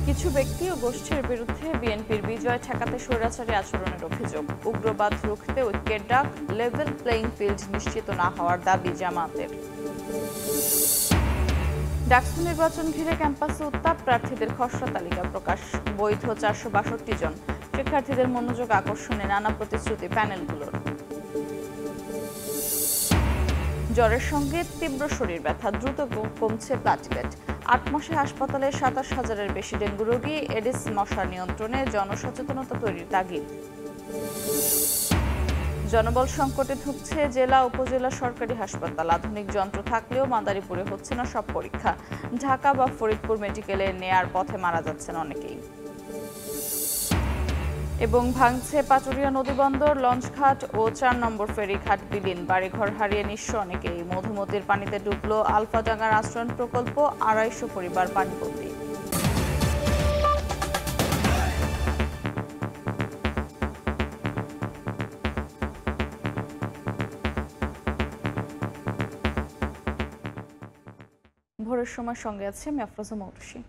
কিছু ব্যক্তি ও গোষ্ঠীর বিরুদ্ধে বিএনপির বিজয় ঠেকাতে স্বৈরাচারী আচরণের অভিযোগ। উগ্রবাদ রুখতে ঐক্যের ডাক, লেভেল প্লেইং ফিল্ড নিশ্চিত না হওয়ার দাবি জামায়াতের। ডাকসু নির্বাচন ঘিরে ক্যাম্পাসে উত্তাপ, প্রার্থীদের খসড়া তালিকা প্রকাশ। বৈধ 462 জন। শিক্ষার্থীদের মনোযোগ আকর্ষণে নানা প্রতিশ্রুতি প্যানেলগুলোর। জ্বরের সঙ্গে তীব্র শরীর ব্যথা, দ্রুত কমছে প্লাটিলেট। 8 মাসে হাসপাতালে 27,000-এর বেশি ডেঙ্গু রোগী। এডিস মশা নিয়ন্ত্রণে জনসচেতনতা তৈরির তাগিদ। জনবল সংকটে ধুঁকছে জেলা উপজেলা সরকারি হাসপাতাল। আধুনিক যন্ত্র থাকলেও মাদারীপুরে হচ্ছে না সব পরীক্ষা। ঢাকা বা ফরিদপুর মেডিকেলে নেয়ার পথে মারা যাচ্ছেন অনেকেই। এবং ভাঙছে পাচুরিয়া নদীবন্দর, লঞ্চঘাট ও 4 নম্বর ফেরিঘাট বিলীন। বাড়িঘর হারিয়ে নিঃস্ব অনেকেই। মধুমতির পানিতে ডুবল আলফাডাঙ্গার আশ্রয়ণ প্রকল্প, 250 পরিবার পানিবন্দী। ভোরের সময় সঙ্গে আছে আমি আফরোজা মৌটুসী।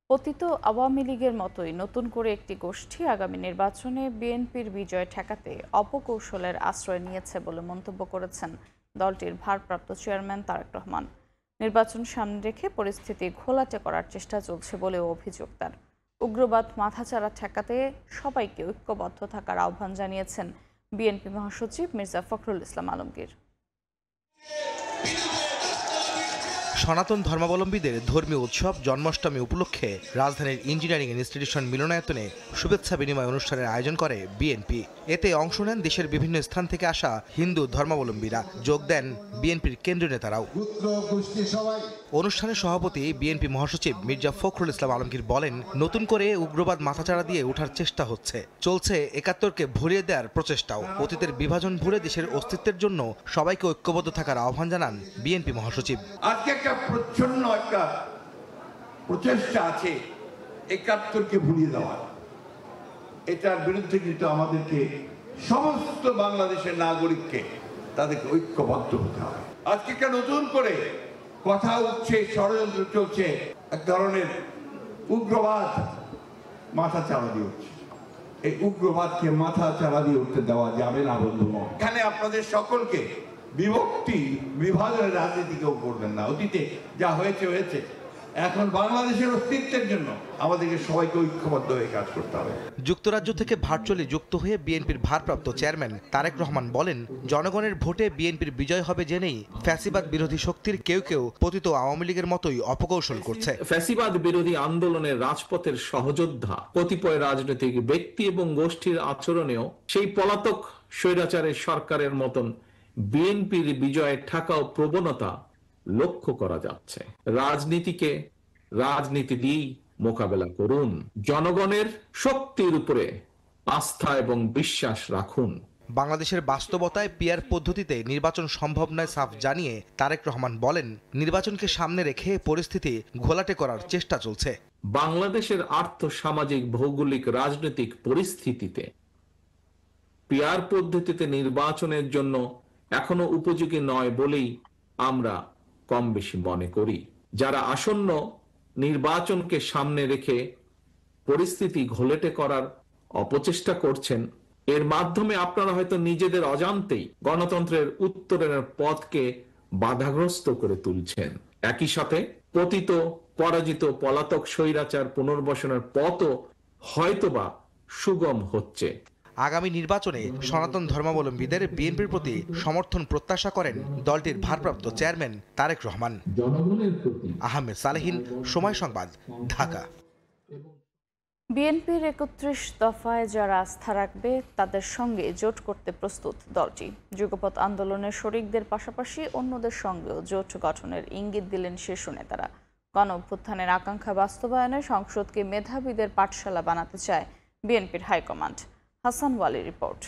পতিত আওয়ামী লীগের মতোই নতুন করে একটি গোষ্ঠী আগামী নির্বাচনে বিএনপির বিজয় ঠেকাতে অপকৌশলের আশ্রয় নিয়েছে বলে মন্তব্য করেছেন দলটির ভারপ্রাপ্ত চেয়ারম্যান তারেক রহমান। নির্বাচন সামনে রেখে পরিস্থিতি ঘোলাটে করার চেষ্টা চলছে বলেও অভিযোগ তার। উগ্রবাদ মাথাচাড়া ঠেকাতে সবাইকে ঐক্যবদ্ধ থাকার আহ্বান জানিয়েছেন বিএনপি মহাসচিব মির্জা ফখরুল ইসলাম আলমগীর। সনাতন ধর্মাবলম্বীদের ধর্মীয় উৎসব জন্মাষ্টমী উপলক্ষে রাজধানীর ইঞ্জিনিয়ারিং ইনস্টিটিউশন মিলনায়তনে শুভেচ্ছা বিনিময় অনুষ্ঠানের আয়োজন করে বিএনপি। এতে অংশ নেন দেশের বিভিন্ন স্থান থেকে আসা হিন্দু ধর্মাবলম্বীরা। যোগ দেন বিএনপির কেন্দ্রীয় নেতারাও। অনুষ্ঠানের সভাপতি বিএনপি মহাসচিব মির্জা ফখরুল ইসলাম আলমগীর বলেন, নতুন করে উগ্রবাদ মাথাচাড়া দিয়ে ওঠার চেষ্টা হচ্ছে। চলছে ৭১কে ভরিয়ে দেওয়ার প্রচেষ্টাও। অতীতের বিভাজন ভুলে দেশের অস্তিত্বের জন্য সবাইকে ঐক্যবদ্ধ থাকার আহ্বান জানান বিএনপি মহাসচিব। আজকে একটা প্রচ্ছন্ন একটা প্রচেষ্টা আছে ৭১কে ভুলিয়ে দেওয়া। এটার বিরুদ্ধে কিন্তু আমাদেরকে সমস্ত বাংলাদেশের নাগরিককে তাদেরকে ঐক্যবদ্ধ হতে হবে। আজকে একটা নতুন করে কথা উঠছে, ষড়যন্ত্র চলছে, এক ধরনের উগ্রবাদ মাথা চাড়া দিয়ে উঠছে। এই উগ্রবাদকে মাথা চাড়া দিয়ে উঠতে দেওয়া যাবে না বন্ধুগণ। এখানে আপনাদের সকলকে বিভক্তি বিভাজনের রাজনীতি কেউ করবেন না। অতীতে যা হয়েছে হয়েছে। এখন বাংলাদেশের অস্তিত্বের জন্য আমাদেরকে সবাইকে ঐক্যবদ্ধ হয়ে কাজ করতে হবে। যুক্তরাজ্য থেকে ভার্চুয়ালি যুক্ত হয়ে বিএনপির ভারপ্রাপ্ত চেয়ারম্যান তারেক রহমান বলেন, জনগণের ভোটে বিএনপির বিজয় হবে জেনেই ফ্যাসিবাদ বিরোধী শক্তির কেউ কেউ পতিত আওয়ামী লীগের মতোই অপকৌশল করছে। ফ্যাসিবাদ বিরোধী আন্দোলনের রাজপথের সহযোদ্ধা কতিপয় রাজনৈতিক ব্যক্তি এবং গোষ্ঠীর আচরণেও সেই পলাতক স্বৈরাচারের সরকারের মতন বিএনপির বিজয়ে ঠেকাও প্রবণতা লক্ষ্য করা যাচ্ছে। রাজনীতিকে রাজনীতি দিয়েই মোকাবেলা করুন। জনগণের শক্তির উপরে আস্থা এবং বিশ্বাস রাখুন। বাংলাদেশের বাস্তবতায় পিআর পদ্ধতিতে নির্বাচন সম্ভব নয় সাফ জানিয়ে তারেক রহমান বলেন, নির্বাচনকে সামনে রেখে পরিস্থিতি ঘোলাটে করার চেষ্টা চলছে। বাংলাদেশের আর্থ সামাজিক ভৌগোলিক রাজনৈতিক পরিস্থিতিতে পিআর পদ্ধতিতে নির্বাচনের জন্য এখনো উপযোগী নয় বলেই আমরা কম বেশি মনে করি। যারা আসন্ন নির্বাচনকে সামনে রেখে পরিস্থিতি ঘোলাটে করার অপচেষ্টা করছেন, এর মাধ্যমে আপনারা হয়তো নিজেদের অজান্তেই গণতন্ত্রের উত্তরণের পথকে বাধাগ্রস্ত করে তুলছেন। একই সাথে পতিত পরাজিত পলাতক স্বৈরাচার পুনর্বাসনের পথও হয়তোবা সুগম হচ্ছে। আগামী নির্বাচনে সনাতন ধর্মাবলম্বীদের বিএনপির প্রতি সমর্থন প্রত্যাশা করেন দলটির ভারপ্রাপ্ত চেয়ারম্যান তারেক রহমান। আহমেদ সালেহীন, সময় সংবাদ, ঢাকা। বিএনপির ৩১ দফায় যারা আস্থা রাখবে তাদের সঙ্গে জোট করতে প্রস্তুত দলটি। যুগপৎ আন্দোলনের শরিকদের পাশাপাশি অন্যদের সঙ্গেও জোট গঠনের ইঙ্গিত দিলেন শীর্ষ নেতারা। গণ অভ্যুত্থানের আকাঙ্ক্ষা বাস্তবায়নে সংসদকে মেধাবীদের পাঠশালা বানাতে চায় বিএনপির হাইকমান্ড। হাসান ওয়ালি রিপোর্ট।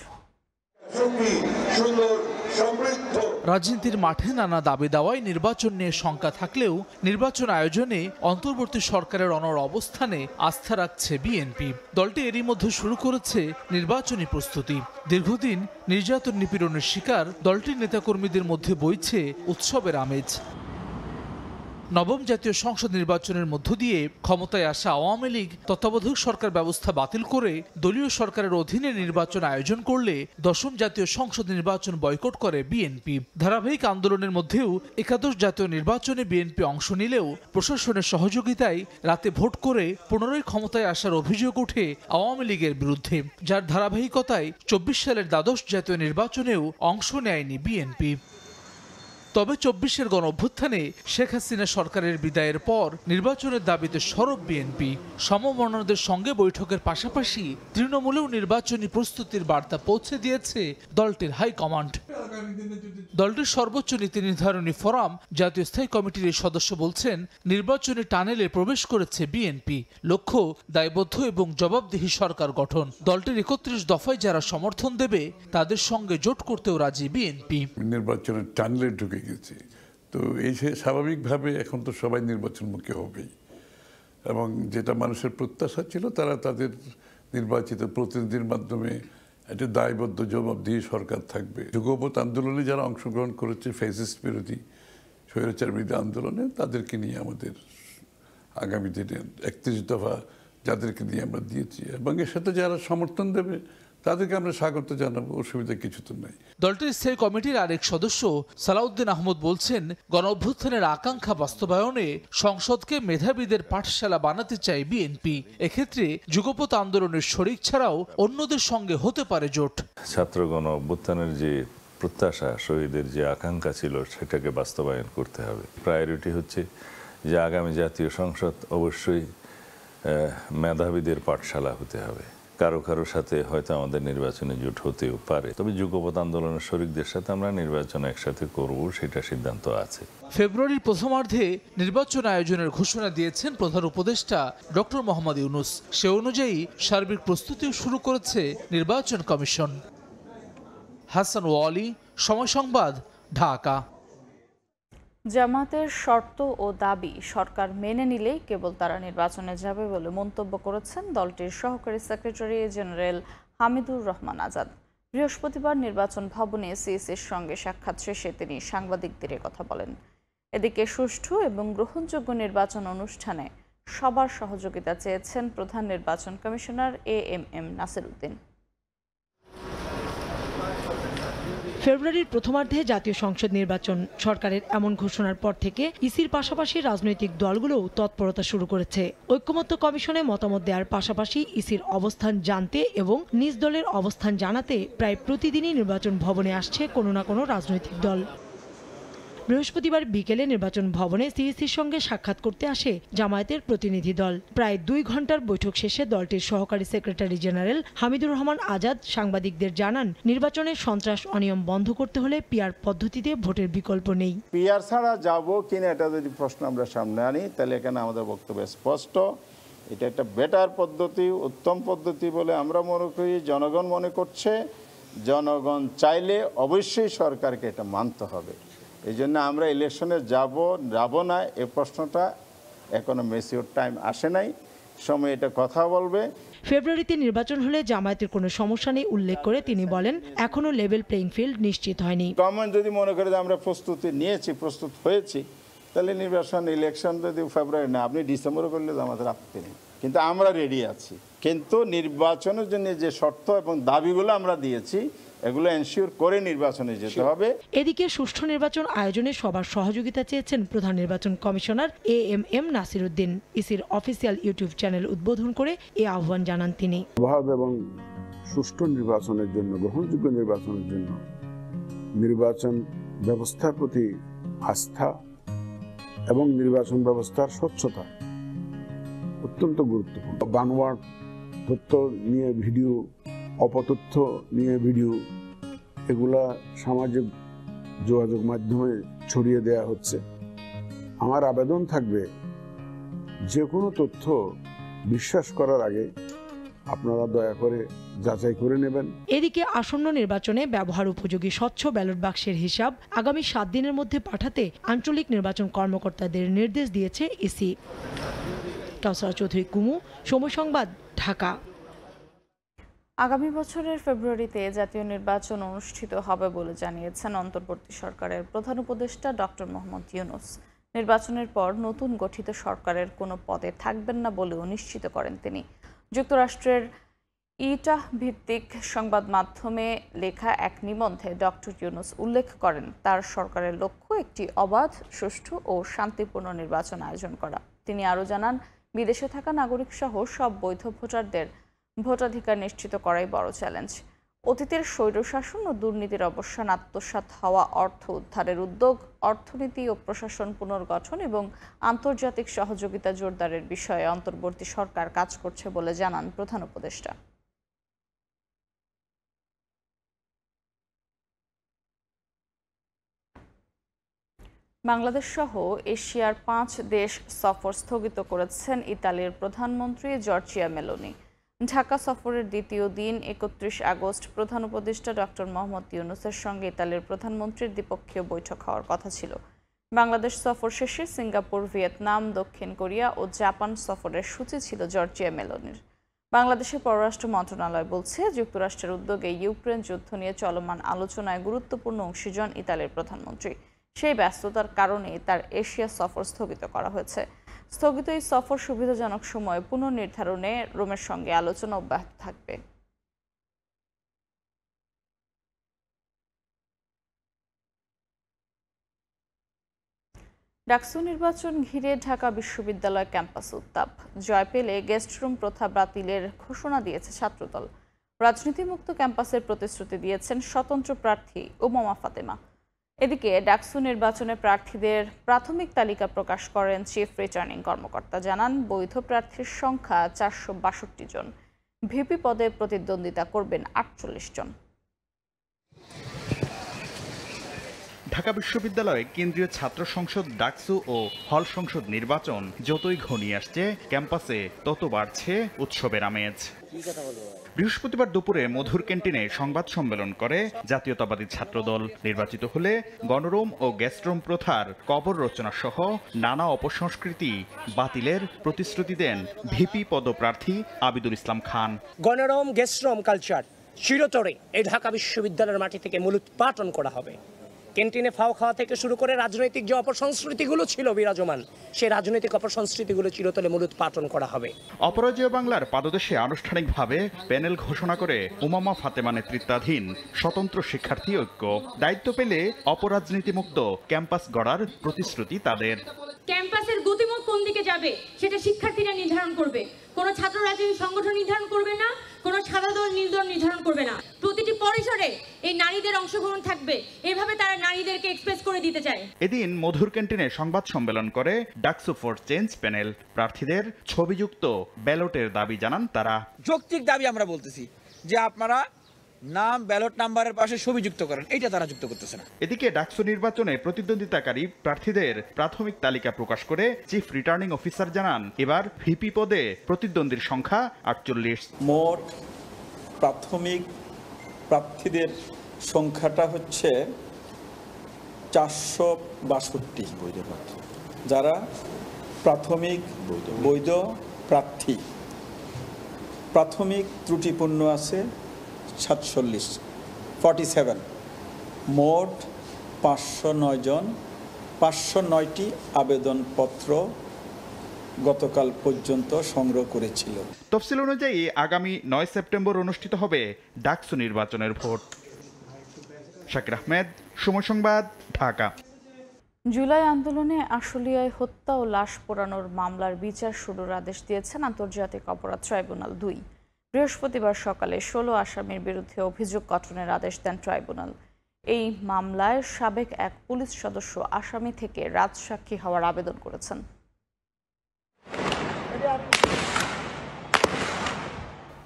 রাজনীতির মাঠে নানা দাবি দাওয়ায় নির্বাচন নিয়ে শঙ্কা থাকলেও নির্বাচন আয়োজনে অন্তর্বর্তী সরকারের অনড় অবস্থানে আস্থা রাখছে বিএনপি। দলটি এরই মধ্যে শুরু করেছে নির্বাচনী প্রস্তুতি। দীর্ঘদিন নির্যাতন নিপীড়নের শিকার দলটির নেতাকর্মীদের মধ্যে বইছে উৎসবের আমেজ। নবম জাতীয় সংসদ নির্বাচনের মধ্য দিয়ে ক্ষমতায় আসা আওয়ামী লীগ তত্ত্বাবধায়ক সরকার ব্যবস্থা বাতিল করে দলীয় সরকারের অধীনে নির্বাচন আয়োজন করলে দশম জাতীয় সংসদ নির্বাচন বয়কট করে বিএনপি। ধারাবাহিক আন্দোলনের মধ্যেও একাদশ জাতীয় নির্বাচনে বিএনপি অংশ নিলেও প্রশাসনের সহযোগিতায় রাতে ভোট করে পুনরায় ক্ষমতায় আসার অভিযোগ ওঠে আওয়ামী লীগের বিরুদ্ধে, যার ধারাবাহিকতায় 24 সালের দ্বাদশ জাতীয় নির্বাচনেও অংশ নেয়নি বিএনপি। তবে 24-এর গণঅভ্যুত্থানে শেখ হাসিনা সরকারের বিদায়ের পর নির্বাচনের দাবিতে সরব বিএনপি। সমমনাদের সঙ্গে বৈঠকের পাশাপাশি তৃণমূলেও নির্বাচনী প্রস্তুতির বার্তা পৌঁছে দিয়েছে দলটির হাইকমান্ড। দলটির সর্বোচ্চ নীতি নির্ধারণী ফোরাম জাতীয় স্থায়ী কমিটির এই সদস্য বলছেন, নির্বাচনী টানেলে প্রবেশ করেছে বিএনপি। লক্ষ্য দায়বদ্ধ এবং জবাবদিহি সরকার গঠন। দলটির 31 দফায় যারা সমর্থন দেবে তাদের সঙ্গে জোট করতেও রাজি বিএনপি। নির্বাচনের টানেলে ঢুকে গেছে, তো এই স্বাভাবিকভাবে এখন তো সবাই নির্বাচনমুখী হবেই, এবং যেটা মানুষের প্রত্যাশা ছিল তারা তাদের নির্বাচিত প্রতিনিধির মাধ্যমে একটা দায়বদ্ধ জবাবদিহি সরকার থাকবে। যুগপৎ আন্দোলনে যারা অংশগ্রহণ করেছে, ফ্যাসিস্ট বিরোধী স্বৈরাচার বিরোধী আন্দোলনে, তাদেরকে নিয়ে আমাদের আগামী দিনে 31 দফা যাদেরকে নিয়ে আমরা দিয়েছি, এবং এর সাথে যারা সমর্থন দেবে তাদেরকে আমরা স্বাগত জানাবো, অসুবিধা কিছু তো নাই। দলটির স্থায়ী কমিটির আরেক সদস্য সালাউদ্দিন আহমদ বলছেন, গণঅভ্যুত্থানের আকাঙ্ক্ষা বাস্তবায়নে সংসদকে মেধাবীদের পাঠশালা বানাতে চায় বিএনপি। এক্ষেত্রে যুগপৎ আন্দোলনের শরিক ছাড়াও অন্যদের সঙ্গে হতে পারে জোট। ছাত্র গণঅভ্যুত্থানের যে প্রত্যাশা, শহীদের যে আকাঙ্ক্ষা ছিল, সেটাকে বাস্তবায়ন করতে হবে। প্রায়োরিটি হচ্ছে যে আগামী জাতীয় সংসদ অবশ্যই মেধাবীদের পাঠশালা হতে হবে। কারো কারো সাথে হয়তো আমাদের নির্বাচনে জোট হতেও পারে, তবে যুগপৎ আন্দোলনের শরিকদের সাথে আমরা নির্বাচন একসাথে করব, সেটা সিদ্ধান্ত আছে। ফেব্রুয়ারির প্রথমার্ধে নির্বাচন আয়োজনের ঘোষণা দিয়েছেন প্রধান উপদেষ্টা ডক্টর মোহাম্মদ ইউনূস। সে অনুযায়ী সার্বিক প্রস্তুতিও শুরু করেছে নির্বাচন কমিশন। হাসান ওয়ালি, সময় সংবাদ, ঢাকা। জামাতের শর্ত ও দাবি সরকার মেনে নিলেই কেবল তারা নির্বাচনে যাবে বলে মন্তব্য করেছেন দলটির সহকারী সেক্রেটারি জেনারেল হামিদুর রহমান আজাদ। বৃহস্পতিবার নির্বাচন ভবনে সিইসির সঙ্গে সাক্ষাৎ শেষে তিনি সাংবাদিকদের কথা বলেন। এদিকে সুষ্ঠু এবং গ্রহণযোগ্য নির্বাচন অনুষ্ঠানে সবার সহযোগিতা চেয়েছেন প্রধান নির্বাচন কমিশনার AMM নাসির উদ্দিন। ফেব্রুয়ারির প্রথমার্ধে জাতীয় সংসদ নির্বাচন সরকারের এমন ঘোষণার পর থেকে ইসির পাশাপাশি রাজনৈতিক দলগুলোও তৎপরতা শুরু করেছে। ঐক্যমত্য কমিশনে মতামত দেওয়ার পাশাপাশি ইসির অবস্থান জানতে এবং নিজ দলের অবস্থান জানাতে প্রায় প্রতিদিনই নির্বাচন ভবনে আসছে কোনো না কোনো রাজনৈতিক দল। বৃহস্পতিবার বিকেলে নির্বাচন ভবনে সিইসির সঙ্গে সাক্ষাৎ করতে আসে জামায়াতের প্রতিনিধি দল। প্রায় 2 ঘন্টার বৈঠক শেষে দলটির সহকারী সেক্রেটারি জেনারেল হামিদুর রহমান আজাদ সাংবাদিকদের জানান, নির্বাচনের সন্ত্রাস অনিয়ম বন্ধ করতে হলে পিআর পদ্ধতিতে ভোটের বিকল্প নেই। পিআর ছাড়া যাবো কিনা এটা যদি প্রশ্ন আমরা সামনে আনি, তাহলে এখানে আমাদের বক্তব্য স্পষ্ট। এটা একটা বেটার পদ্ধতি, উত্তম পদ্ধতি বলে আমরা মনে করি, জনগণ মনে করছে। জনগণ চাইলে অবশ্যই সরকারকে এটা মানতে হবে। এই জন্য আমরা ইলেকশনে যাব না এই প্রশ্নটা এখনো ম্যাচিউর টাইম আসে নাই, সময় এটা কথা বলবে। ফেব্রুয়ারিতে নির্বাচন হলে জামায়াতের কোনো সমস্যা নেই উল্লেখ করে তিনি বলেন, এখনো লেভেল প্লেইং ফিল্ড নিশ্চিত হয়নি। গভর্নমেন্ট যদি মনে করে যে আমরা প্রস্তুতি নিয়েছি, প্রস্তুত হয়েছি, তাহলে ইলেকশন যদি ফেব্রুয়ারি না, আপনি ডিসেম্বরে করলে আমাদের আপত্তি নেই, কিন্তু আমরা রেডি আছি। কিন্তু নির্বাচনের জন্য যে শর্ত এবং দাবিগুলো আমরা দিয়েছি, এগুলো এনশিওর করে নির্বাচনে যেতে হবে। এদিকে সুষ্ঠু নির্বাচন আয়োজনে সবার সহযোগিতা চেয়েছেন প্রধান নির্বাচন কমিশনার AMM নাসির উদ্দিন। ইসির অফিসিয়াল ইউটিউব চ্যানেল উদ্বোধন করে এই আহ্বান জানান তিনি। অবাধ এবং সুষ্ঠু নির্বাচনের জন্য, গ্রহণযোগ্য নির্বাচনের জন্য নির্বাচন ব্যবস্থার প্রতি আস্থা এবং নির্বাচন ব্যবস্থার স্বচ্ছতা অত্যন্ত গুরুত্বপূর্ণ। বানোয়াট তথ্য নিয়ে ভিডিও, অপতথ্য নিয়ে ভিডিও, এগুলা সামাজিক যোগাযোগ মাধ্যমে ছড়িয়ে দেয়া হচ্ছে। আমার আবেদন থাকবে, যে কোনো তথ্য বিশ্বাস করার আগে আপনারা দয়া করে যাচাই করে নেবেন। এদিকে আসন্ন নির্বাচনে ব্যবহার উপযোগী স্বচ্ছ ব্যালট বাক্সের হিসাব আগামী 7 দিনের মধ্যে পাঠাতে আঞ্চলিক নির্বাচন কর্মকর্তাদের নির্দেশ দিয়েছে ইসি। কাউসারা চৌধুরী কুমু, সময় সংবাদ, ঢাকা। আগামী বছরের ফেব্রুয়ারিতে জাতীয় নির্বাচন অনুষ্ঠিত হবে বলে জানিয়েছেন অন্তর্বর্তী সরকারের প্রধান উপদেষ্টা ডক্টর মোহাম্মদ ইউনূস। নির্বাচনের পর নতুন গঠিত সরকারের কোনো পদে থাকবেন না বলেও নিশ্চিত করেন তিনি। যুক্তরাষ্ট্রের ইটাহ ভিত্তিক সংবাদ মাধ্যমে লেখা এক নিবন্ধে ডক্টর ইউনূস উল্লেখ করেন, তার সরকারের লক্ষ্য একটি অবাধ, সুষ্ঠু ও শান্তিপূর্ণ নির্বাচন আয়োজন করা। তিনি আরও জানান, বিদেশে থাকা নাগরিক সহ সব বৈধ ভোটারদের ভোটাধিকার নিশ্চিত করাই বড় চ্যালেঞ্জ। অতীতের স্বৈরশাসন ও দুর্নীতির অবসান, আত্মসাৎ হওয়া অর্থ উদ্ধারের উদ্যোগ, অর্থনীতি ও প্রশাসন পুনর্গঠন এবং আন্তর্জাতিক সহযোগিতা জোরদারের বিষয়ে অন্তর্বর্তী সরকার কাজ করছে বলে জানান প্রধান উপদেষ্টা। বাংলাদেশ সহ এশিয়ার 5 দেশ সফর স্থগিত করেছেন ইতালির প্রধানমন্ত্রী জর্জিয়া মেলোনি। ঢাকা সফরের দ্বিতীয় দিন 31 আগস্ট প্রধান উপদেষ্টা ডক্টর মোহাম্মদ ইউনূসের সঙ্গে ইতালির প্রধানমন্ত্রীর দ্বিপক্ষীয় বৈঠক হওয়ার কথা ছিল। বাংলাদেশ সফর শেষে সিঙ্গাপুর, ভিয়েতনাম, দক্ষিণ কোরিয়া ও জাপান সফরের সূচি ছিল জর্জিয়া মেলোনির। বাংলাদেশের পররাষ্ট্র মন্ত্রণালয় বলছে, যুক্তরাষ্ট্রের উদ্যোগে ইউক্রেন যুদ্ধ নিয়ে চলমান আলোচনায় গুরুত্বপূর্ণ অংশী হন ইতালির প্রধানমন্ত্রী। সেই ব্যস্ততার কারণে তার এশিয়া সফর স্থগিত করা হয়েছে। স্থগিত এই সফর সুবিধাজনক সময়ে পুনর্নির্ধারণে রোমের সঙ্গে আলোচনা অব্যাহত থাকবে। ডাকসু নির্বাচন ঘিরে ঢাকা বিশ্ববিদ্যালয় ক্যাম্পাস উত্তাপ। জয় পেলে গেস্টরুম প্রথা বাতিলের ঘোষণা দিয়েছে ছাত্রদল। রাজনীতিমুক্ত ক্যাম্পাসের প্রতিশ্রুতি দিয়েছেন স্বতন্ত্র প্রার্থী উমামা ফাতেমা। এদিকে ডাকসু নির্বাচনে প্রার্থীদের প্রাথমিক তালিকা প্রকাশ করেন চিফ রিটার্নিং কর্মকর্তা। জানান, বৈধ প্রার্থীর সংখ্যা 462 জন। ভিপি পদে প্রতিদ্বন্দ্বিতা করবেন 48 জন। ঢাকা বিশ্ববিদ্যালয়ে কেন্দ্রীয় ছাত্র সংসদ ডাকসু ও হল সংসদ নির্বাচন যতই ঘনিয়ে আসছে, ক্যাম্পাসে তত বাড়ছে উৎসবের আমেজ। বৃহস্পতিবার দুপুরে মধুর ক্যান্টিনে সংবাদ সম্মেলন করে জাতীয়তাবাদী ছাত্রদল। নির্বাচিত হলে গণরুম ও গেস্টরুম প্রথার কবর রচনা সহ নানা অপসংস্কৃতি বাতিলের প্রতিশ্রুতি দেন ভিপি পদপ্রার্থী আবিদুল ইসলাম খান। গণরুম, গেস্টরুম কালচার চিরতরে এই ঢাকা বিশ্ববিদ্যালয়ের মাটি থেকে মূলোৎপাটন করা হবে। ক্যান্টিনে ফাও খাওয়া থেকে শুরু করে রাজনৈতিক যে অপসংস্কৃতিগুলো ছিল বিরাজমান, সেই রাজনৈতিক অপসংস্কৃতিগুলো চিরতরে মূলোৎপাটন করা হবে। অপরাজেয় বাংলার পাদদেশে আনুষ্ঠানিকভাবে প্যানেল ঘোষণা করে উমামা ফাতেমা নেতৃত্বাধীন স্বতন্ত্র শিক্ষার্থী ঐক্য। দায়িত্ব পেলে অপরাজনীতিমুক্ত ক্যাম্পাস গড়ার প্রতিশ্রুতি তাদের। ক্যাম্পাসের গতিমুখ কোন দিকে যাবে সেটা শিক্ষার্থীরা নির্ধারণ করবে। কোনো ছাত্র রাজনৈতিক সংগঠন নির্ধারণ করবে না, কোনো সাদা দল, নীল দল নির্ধারণ করবে না। প্রতিটি পরিসরে এই নারীদের অংশগ্রহণ থাকবে। এভাবে তারা নারীদেরকে এক্সপ্রেস করে দিতে চায়। এদিন মধুর ক্যান্টিনে সংবাদ সম্মেলন করে ডাকসু ফর চেঞ্জ প্যানেল। প্রার্থীদের ছবিযুক্ত ব্যালটের দাবি জানান তারা। যৌক্তিক দাবি আমরা বলতেছি যে আপনারা নাম ব্যালট নাম্বারের পাশে ছবি যুক্ত করেন, এইটা তারা যুক্ত করতেছে না। এদিকে ডাকসু নির্বাচনে প্রতিদ্বন্দ্বিতাকারী প্রার্থীদের প্রাথমিক তালিকা প্রকাশ করে চিফ রিটার্নিং অফিসার জানান, এবার ভিপি পদে প্রতিদ্বন্দ্বীর সংখ্যা 48। মোট প্রাথমিক প্রার্থীদের সংখ্যাটা হচ্ছে 462 বৈধ প্রার্থী, যারা প্রাথমিক বৈধ প্রার্থী। প্রাথমিক ত্রুটিপূর্ণ আছে 47। মোট 509 জন। 509টি আবেদনপত্র গতকাল পর্যন্ত সংগ্রহ করেছিল। তফসিল অনুযায়ী আগামী 9 সেপ্টেম্বর অনুষ্ঠিত হবে ডাকসু নির্বাচনের ভোট। শাকির আহমেদ, সময় সংবাদ, ঢাকা। জুলাই আন্দোলনে আশুলিয়ায় হত্যা ও লাশ পোড়ানোর মামলার বিচার শুরুর আদেশ দিয়েছেন আন্তর্জাতিক অপরাধ ট্রাইব্যুনাল 2। বৃহস্পতিবার সকালে 16 আসামির বিরুদ্ধে অভিযোগ গঠনের আদেশ দেন ট্রাইব্যুনাল। এই মামলায় সাবেক এক পুলিশ সদস্য আসামি থেকে রাজসাক্ষী হওয়ার আবেদন করেছেন।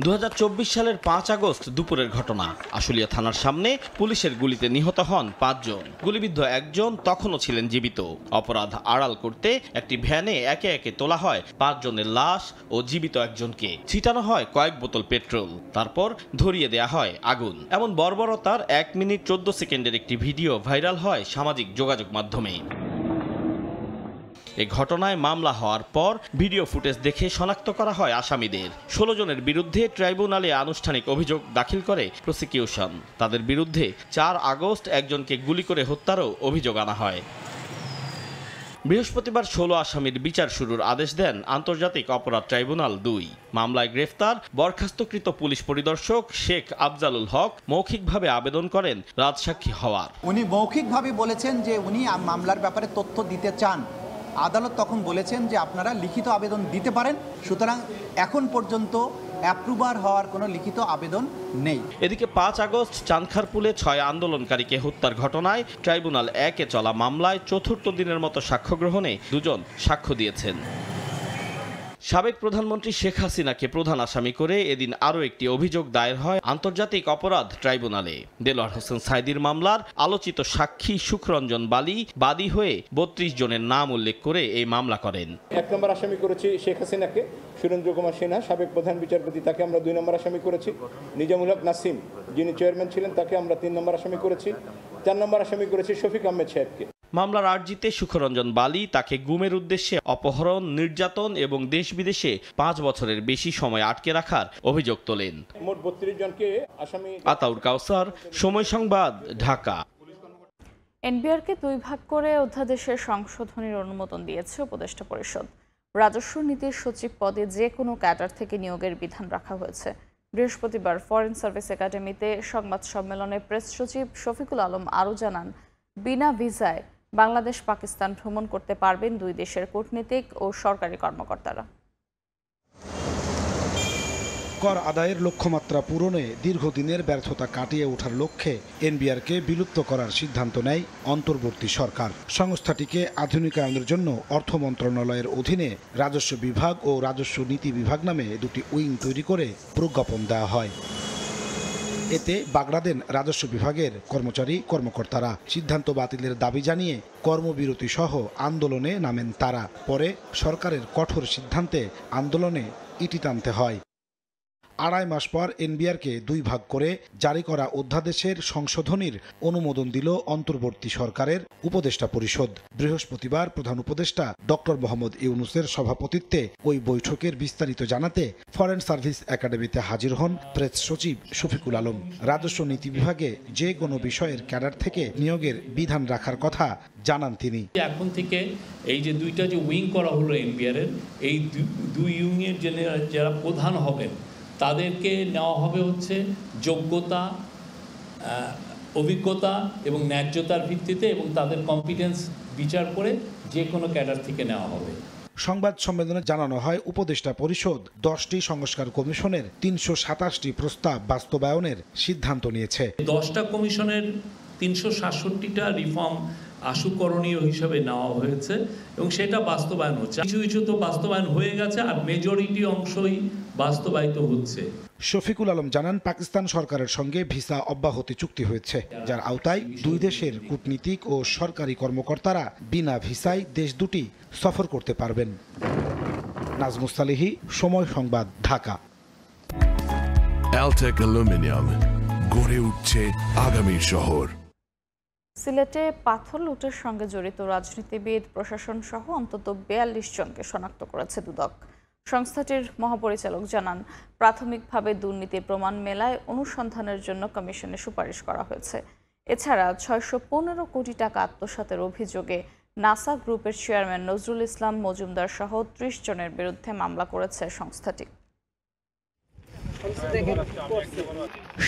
2024 সালের 5 আগস্ট দুপুরের ঘটনা। আশুলিয়া থানার সামনে পুলিশের গুলিতে নিহত হন 5 জন। গুলিবিদ্ধ একজন তখনও ছিলেন জীবিত। অপরাধ আড়াল করতে একটি ভ্যানে একে একে তোলা হয় 5 জনের লাশ ও জীবিত একজনকে। ছিটানো হয় কয়েক বোতল পেট্রোল, তারপর ধরিয়ে দেয়া হয় আগুন। এমন বর্বরতার 1 মিনিট 14 সেকেন্ডের একটি ভিডিও ভাইরাল হয় সামাজিক যোগাযোগ মাধ্যমে। এই ঘটনায় মামলা হওয়ার পর ভিডিও ফুটেজ দেখে শনাক্ত করা হয় আসামিদের। 16 জনের বিরুদ্ধে ট্রাইব্যুনালে আনুষ্ঠানিক অভিযোগ দাখিল করে প্রসিকিউশন। তাদের বিরুদ্ধে 4 আগস্ট একজনকে গুলি করে হত্যারও অভিযোগ আনা হয়। বৃহস্পতিবার 16 আসামির বিচার শুরুর আদেশ দেন আন্তর্জাতিক অপরাধ ট্রাইব্যুনাল 2। মামলায় গ্রেফতার বরখাস্তকৃত পুলিশ পরিদর্শক শেখ আফজালুল হক মৌখিকভাবে আবেদন করেন রাজসাক্ষী হওয়ার। উনি মৌখিকভাবে বলেছেন যে উনি মামলার ব্যাপারে তথ্য দিতে চান। আদালত তখন বলেছেন যে আপনারা লিখিত আবেদন দিতে পারেন, সুতরাং এখন পর্যন্ত অ্যাপ্রুভার হওয়ার কোনো লিখিত আবেদন নেই। এদিকে 5 আগস্ট চাঁদখারপুলে 6 আন্দোলনকারীকে হত্যার ঘটনায় ট্রাইব্যুনাল 1-এ চলা মামলায় চতুর্থ দিনের মতো সাক্ষ্য গ্রহণে 2 জন সাক্ষ্য দিয়েছেন। সাবেক প্রধানমন্ত্রী শেখ হাসিনাকে প্রধান আসামি করে এদিন আরও একটি অভিযোগ দায়ের হয় আন্তর্জাতিক অপরাধ ট্রাইব্যুনালে। দেলোয়ার হোসেন সাইদির মামলার আলোচিত সাক্ষী সুখরঞ্জন বালি বাদী হয়ে 32 জনের নাম উল্লেখ করে এই মামলা করেন। 1 নম্বর আসামি করেছি শেখ হাসিনাকে, সুরেন্দ্র কুমার সিনহা সাবেক প্রধান বিচারপতি, তাকে আমরা 2 নম্বর আসামি করেছি। নিজামুল হক নাসিম যিনি চেয়ারম্যান ছিলেন তাকে আমরা 3 নম্বর আসামি করেছি। 4 নম্বর আসামি করেছি শফিক আহমেদ সাহেবকে। মামলার আর্জিতে সুখরঞ্জন বালি তাকে গুমের উদ্দেশ্যে অপহরণ, নির্যাতন এবং দেশ বিদেশে 5 বছরের বেশি সময় আটকে রাখার অভিযোগ তোলেন। মোট 32 জনকে আসামি। আতাউর কাউসার, সময় সংবাদ, ঢাকা। এনবিআরকে 2 ভাগ করে অধ্যাদেশের সংশোধনীর অনুমোদন দিয়েছে উপদেষ্টা পরিষদ। রাজস্ব নীতির সচিব পদে যে কোনো ক্যাডার থেকে নিয়োগের বিধান রাখা হয়েছে। বৃহস্পতিবার ফরেন সার্ভিস একাডেমিতে সংবাদ সম্মেলনে প্রেস সচিব শফিকুল আলম আরও জানান, বিনা ভিসায় বাংলাদেশ পাকিস্তান ভ্রমণ করতে পারবেন 2 দেশের কূটনীতিক ও সরকারি কর্মকর্তারা। কর আদায়ের লক্ষ্যমাত্রা পূরণে দীর্ঘদিনের ব্যর্থতা কাটিয়ে ওঠার লক্ষ্যে এনবিআরকে বিলুপ্ত করার সিদ্ধান্ত নেয় অন্তর্বর্তী সরকার। সংস্থাটিকে আধুনিকায়নের জন্য অর্থ মন্ত্রণালয়ের অধীনে রাজস্ব বিভাগ ও রাজস্ব নীতি বিভাগ নামে 2টি উইং তৈরি করে প্রজ্ঞাপন দেওয়া হয়। এতে বাগড়া দেন রাজস্ব বিভাগের কর্মচারী কর্মকর্তারা। সিদ্ধান্ত বাতিলের দাবি জানিয়ে কর্মবিরতি সহ আন্দোলনে নামেন তারা। পরে সরকারের কঠোর সিদ্ধান্তে আন্দোলনে ইতি টানতে হয়। 2.5 মাস পর এনবিআরকে 2 ভাগ করে জারি করা অধ্যাদেশের সংশোধনীর অনুমোদন দিল অন্তর্বর্তী সরকারের উপদেষ্টা পরিষদ। বৃহস্পতিবার প্রধান উপদেষ্টা ডক্টর মোহাম্মদ ইউনূসের সভাপতিত্বে ওই বৈঠকের বিস্তারিত জানাতে ফরেন সার্ভিস একাডেমিতে হাজির হন প্রেস সচিব শফিকুল আলম। রাজস্ব নীতি বিভাগে যে কোনো বিষয়ের ক্যাডার থেকে নিয়োগের বিধান রাখার কথা জানান তিনি। এখন থেকে এই যে 2টা যে উইং করা হলো এনবিআর এর, এই 2 ইউনিয়নের যারা প্রধান হবেন তাদেরকে নেওয়া হবে হচ্ছে যোগ্যতা, অভিজ্ঞতা এবং ন্যায্যতার ভিত্তিতে, এবং তাদের কম্পিটেন্স বিচার করে যে কোনো ক্যাডার থেকে নেওয়া হবে। সংবাদ সম্মেলনে জানানো হয়, উপদেষ্টা পরিষদ 10টি সংস্কার কমিশনের 327টি প্রস্তাব বাস্তবায়নের সিদ্ধান্ত নিয়েছে। 10টা কমিশনের 367টা রিফর্ম আশুকরণীয় হিসাবে নেওয়া হয়েছে এবং সেটা বাস্তবায়ন হচ্ছে। কিছু কিছু তো বাস্তবায়ন হয়ে গেছে, আর মেজরিটি অংশই বাস্তবায়িত হচ্ছে। শফিকুল আলম জানান, পাকিস্তান সরকারের সঙ্গে ভিসা অব্যাহতি চুক্তি হয়েছে, যার আওতায় 2 দেশের কূটনীতিক ও সরকারি কর্মকর্তারা বিনা ভিসায় দেশ দুটি সফর করতে পারবেন। নাজমুস সালেহী, সময় সংবাদ, ঢাকা। অ্যালটেক অ্যালুমিনিয়াম, গড়ে উঠছে আগামী শহর। সিলেটে পাথর লুটের সঙ্গে জড়িত রাজনীতিবিদ, প্রশাসন সহ অন্তত 42 জনকে শনাক্ত করেছে দুদক। সংস্থাটির মহাপরিচালক জানান, প্রাথমিকভাবে দুর্নীতির প্রমাণ মেলায় অনুসন্ধানের জন্য কমিশনে সুপারিশ করা হয়েছে। এছাড়া 615 কোটি টাকা আত্মসাতের অভিযোগে নাসা গ্রুপের চেয়ারম্যান নজরুল ইসলাম মজুমদার সহ 30 জনের বিরুদ্ধে মামলা করেছে সংস্থাটি।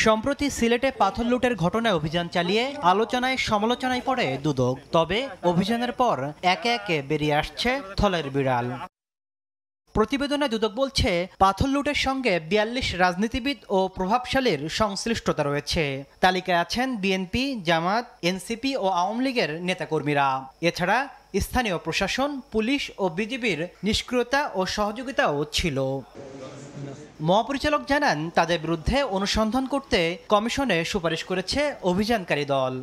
সম্প্রতি সিলেটে পাথর লুটের ঘটনায় অভিযান চালিয়ে আলোচনায় সমালোচনায় পড়ে দুদক। তবে অভিযানের পর একে একে বেরিয়ে আসছে থলের বিড়াল। প্রতিবেদনে দুদক বলছে, পাথর লুটের সঙ্গে 42 রাজনীতিবিদ ও প্রভাবশালীর সংশ্লিষ্টতা রয়েছে। তালিকায় আছেন বিএনপি, জামাত, এনসিপি ও আওয়ামী লীগের নেতাকর্মীরা। এছাড়া স্থানীয় প্রশাসন, পুলিশ ও বিজিবির নিষ্ক্রিয়তা ও সহযোগিতাও ছিল। মহাপরিচালক জানান, তাদের বিরুদ্ধে অনুসন্ধান করতে কমিশনে সুপারিশ করেছে অভিযানকারী দল।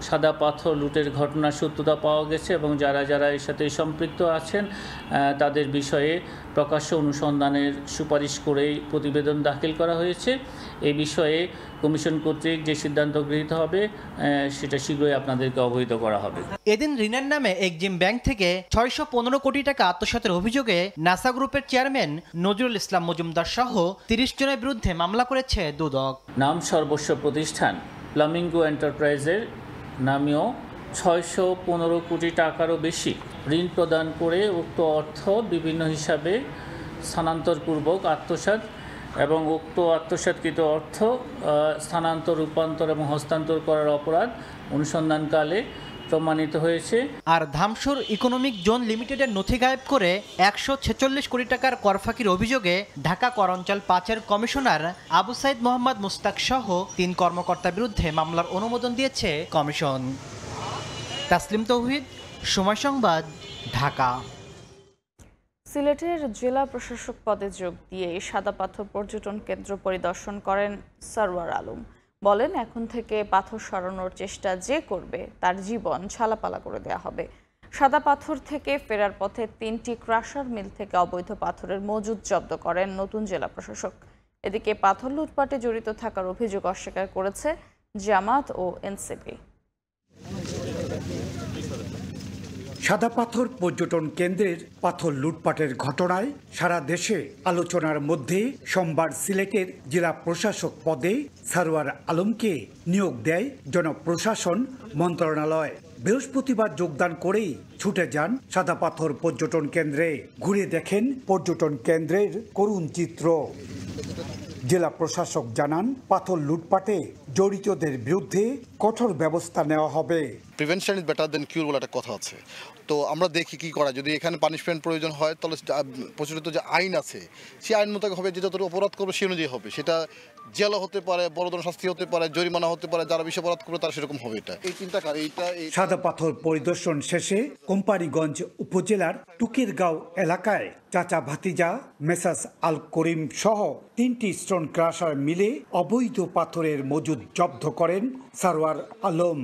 সাদা পাথর লুটের ঘটনার সত্যতা পাওয়া গেছে এবং যারা যারা এর সাথে সম্পৃক্ত আছেন তাদের বিষয়ে প্রকাশ্য অনুসন্ধানের সুপারিশ করেই প্রতিবেদন দাখিল করা হয়েছে। এই বিষয়ে কমিশন কর্তৃক যে সিদ্ধান্ত গৃহীত হবে সেটা শীঘ্রই আপনাদেরকে অবহিত করা হবে। এদিন ঋণের নামে এক্সিম ব্যাংক থেকে 615 কোটি টাকা আত্মসাতের অভিযোগে নাসা গ্রুপের চেয়ারম্যান নজরুল ইসলাম মজুমদার সহ 30 জনের বিরুদ্ধে মামলা করেছে দুদক। নাম সর্বস্ব প্রতিষ্ঠান ফ্লামিঙ্গো এন্টারপ্রাইজের নামীয় 615 কোটি টাকারও বেশি ঋণ প্রদান করে উক্ত অর্থ বিভিন্ন হিসাবে স্থানান্তরপূর্বক আত্মসাৎ এবং উক্ত আত্মসাৎকৃত অর্থ স্থানান্তর, রূপান্তর এবং হস্তান্তর করার অপরাধ অনুসন্ধানকালে প্রমাণিত হয়েছে। আর ধামসুর ইকোনমিক জোন লিমিটেডের নথি গায়েব করে 146 কোটি টাকার করফাকির অভিযোগে ঢাকা কর অঞ্চল 5-এর কমিশনার আবু সাইদ মোহাম্মদ মুস্তাক সহ 3 কর্মকর্তার বিরুদ্ধে মামলার অনুমোদন দিয়েছে কমিশন। তাসলিম তৌহিদ, সময় সংবাদ, ঢাকা। সিলেটের জেলা প্রশাসক পদে যোগ দিয়ে সাদা পাথর পর্যটন কেন্দ্র পরিদর্শন করেন সরওয়ার আলম। বলেন, এখন থেকে পাথর সরানোর চেষ্টা যে করবে তার জীবন ছালাপালা করে দেয়া হবে। সাদা পাথর থেকে ফেরার পথে 3টি ক্রাশার মিল থেকে অবৈধ পাথরের মজুদ জব্দ করেন নতুন জেলা প্রশাসক। এদিকে পাথর লুটপাটে জড়িত থাকার অভিযোগ অস্বীকার করেছে জামাত ও এনসিপি। সাদা পাথর পর্যটন কেন্দ্রের পাথর লুটপাটের ঘটনায় সারা দেশে আলোচনার মধ্যে সোমবার সিলেটের জেলা প্রশাসক পদে সরওয়ার আলমকে নিয়োগ দেয় জনপ্রশাসন মন্ত্রণালয়। বৃহস্পতিবার যোগদান করেই ছুটে যান সাদা পাথর পর্যটন কেন্দ্রে। ঘুরে দেখেন পর্যটন কেন্দ্রের করুণ চিত্র। জেলা প্রশাসক জানান, পাথর লুটপাটে জড়িতদের বিরুদ্ধে কঠোর ব্যবস্থা নেওয়া হবে। প্রিভেনশন ইজ বেটার দেন কিউর বলে একটা কথা আছে। তো আমরা দেখি কি করা, যদি এখানে পানিশমেন্ট প্রয়োজন হয় তাহলে প্রচলিত যে আইন আছে সেই আইন মোতাবেক হবে, যে যত অপরাধ করবে সে অনুযায়ী হবে। সেটা জেলা হতে পারে, বড় ধরনের শাস্তি হতে পারে, জরিমানা হতে পারে, যারা বেশি অপরাধ করবে তারা সেরকম হবে। এটা এই চিন্তাকার সাদা পাথর পরিদর্শন শেষে কোম্পানিগঞ্জ উপজেলার টুকিরগাঁও এলাকায় চাচা ভাতিজা মেসাস আল করিম সহ 3টি স্টোন ক্রাশার মিলে অবৈধ পাথরের মজুদ জব্দ করেন সরওয়ার আলম।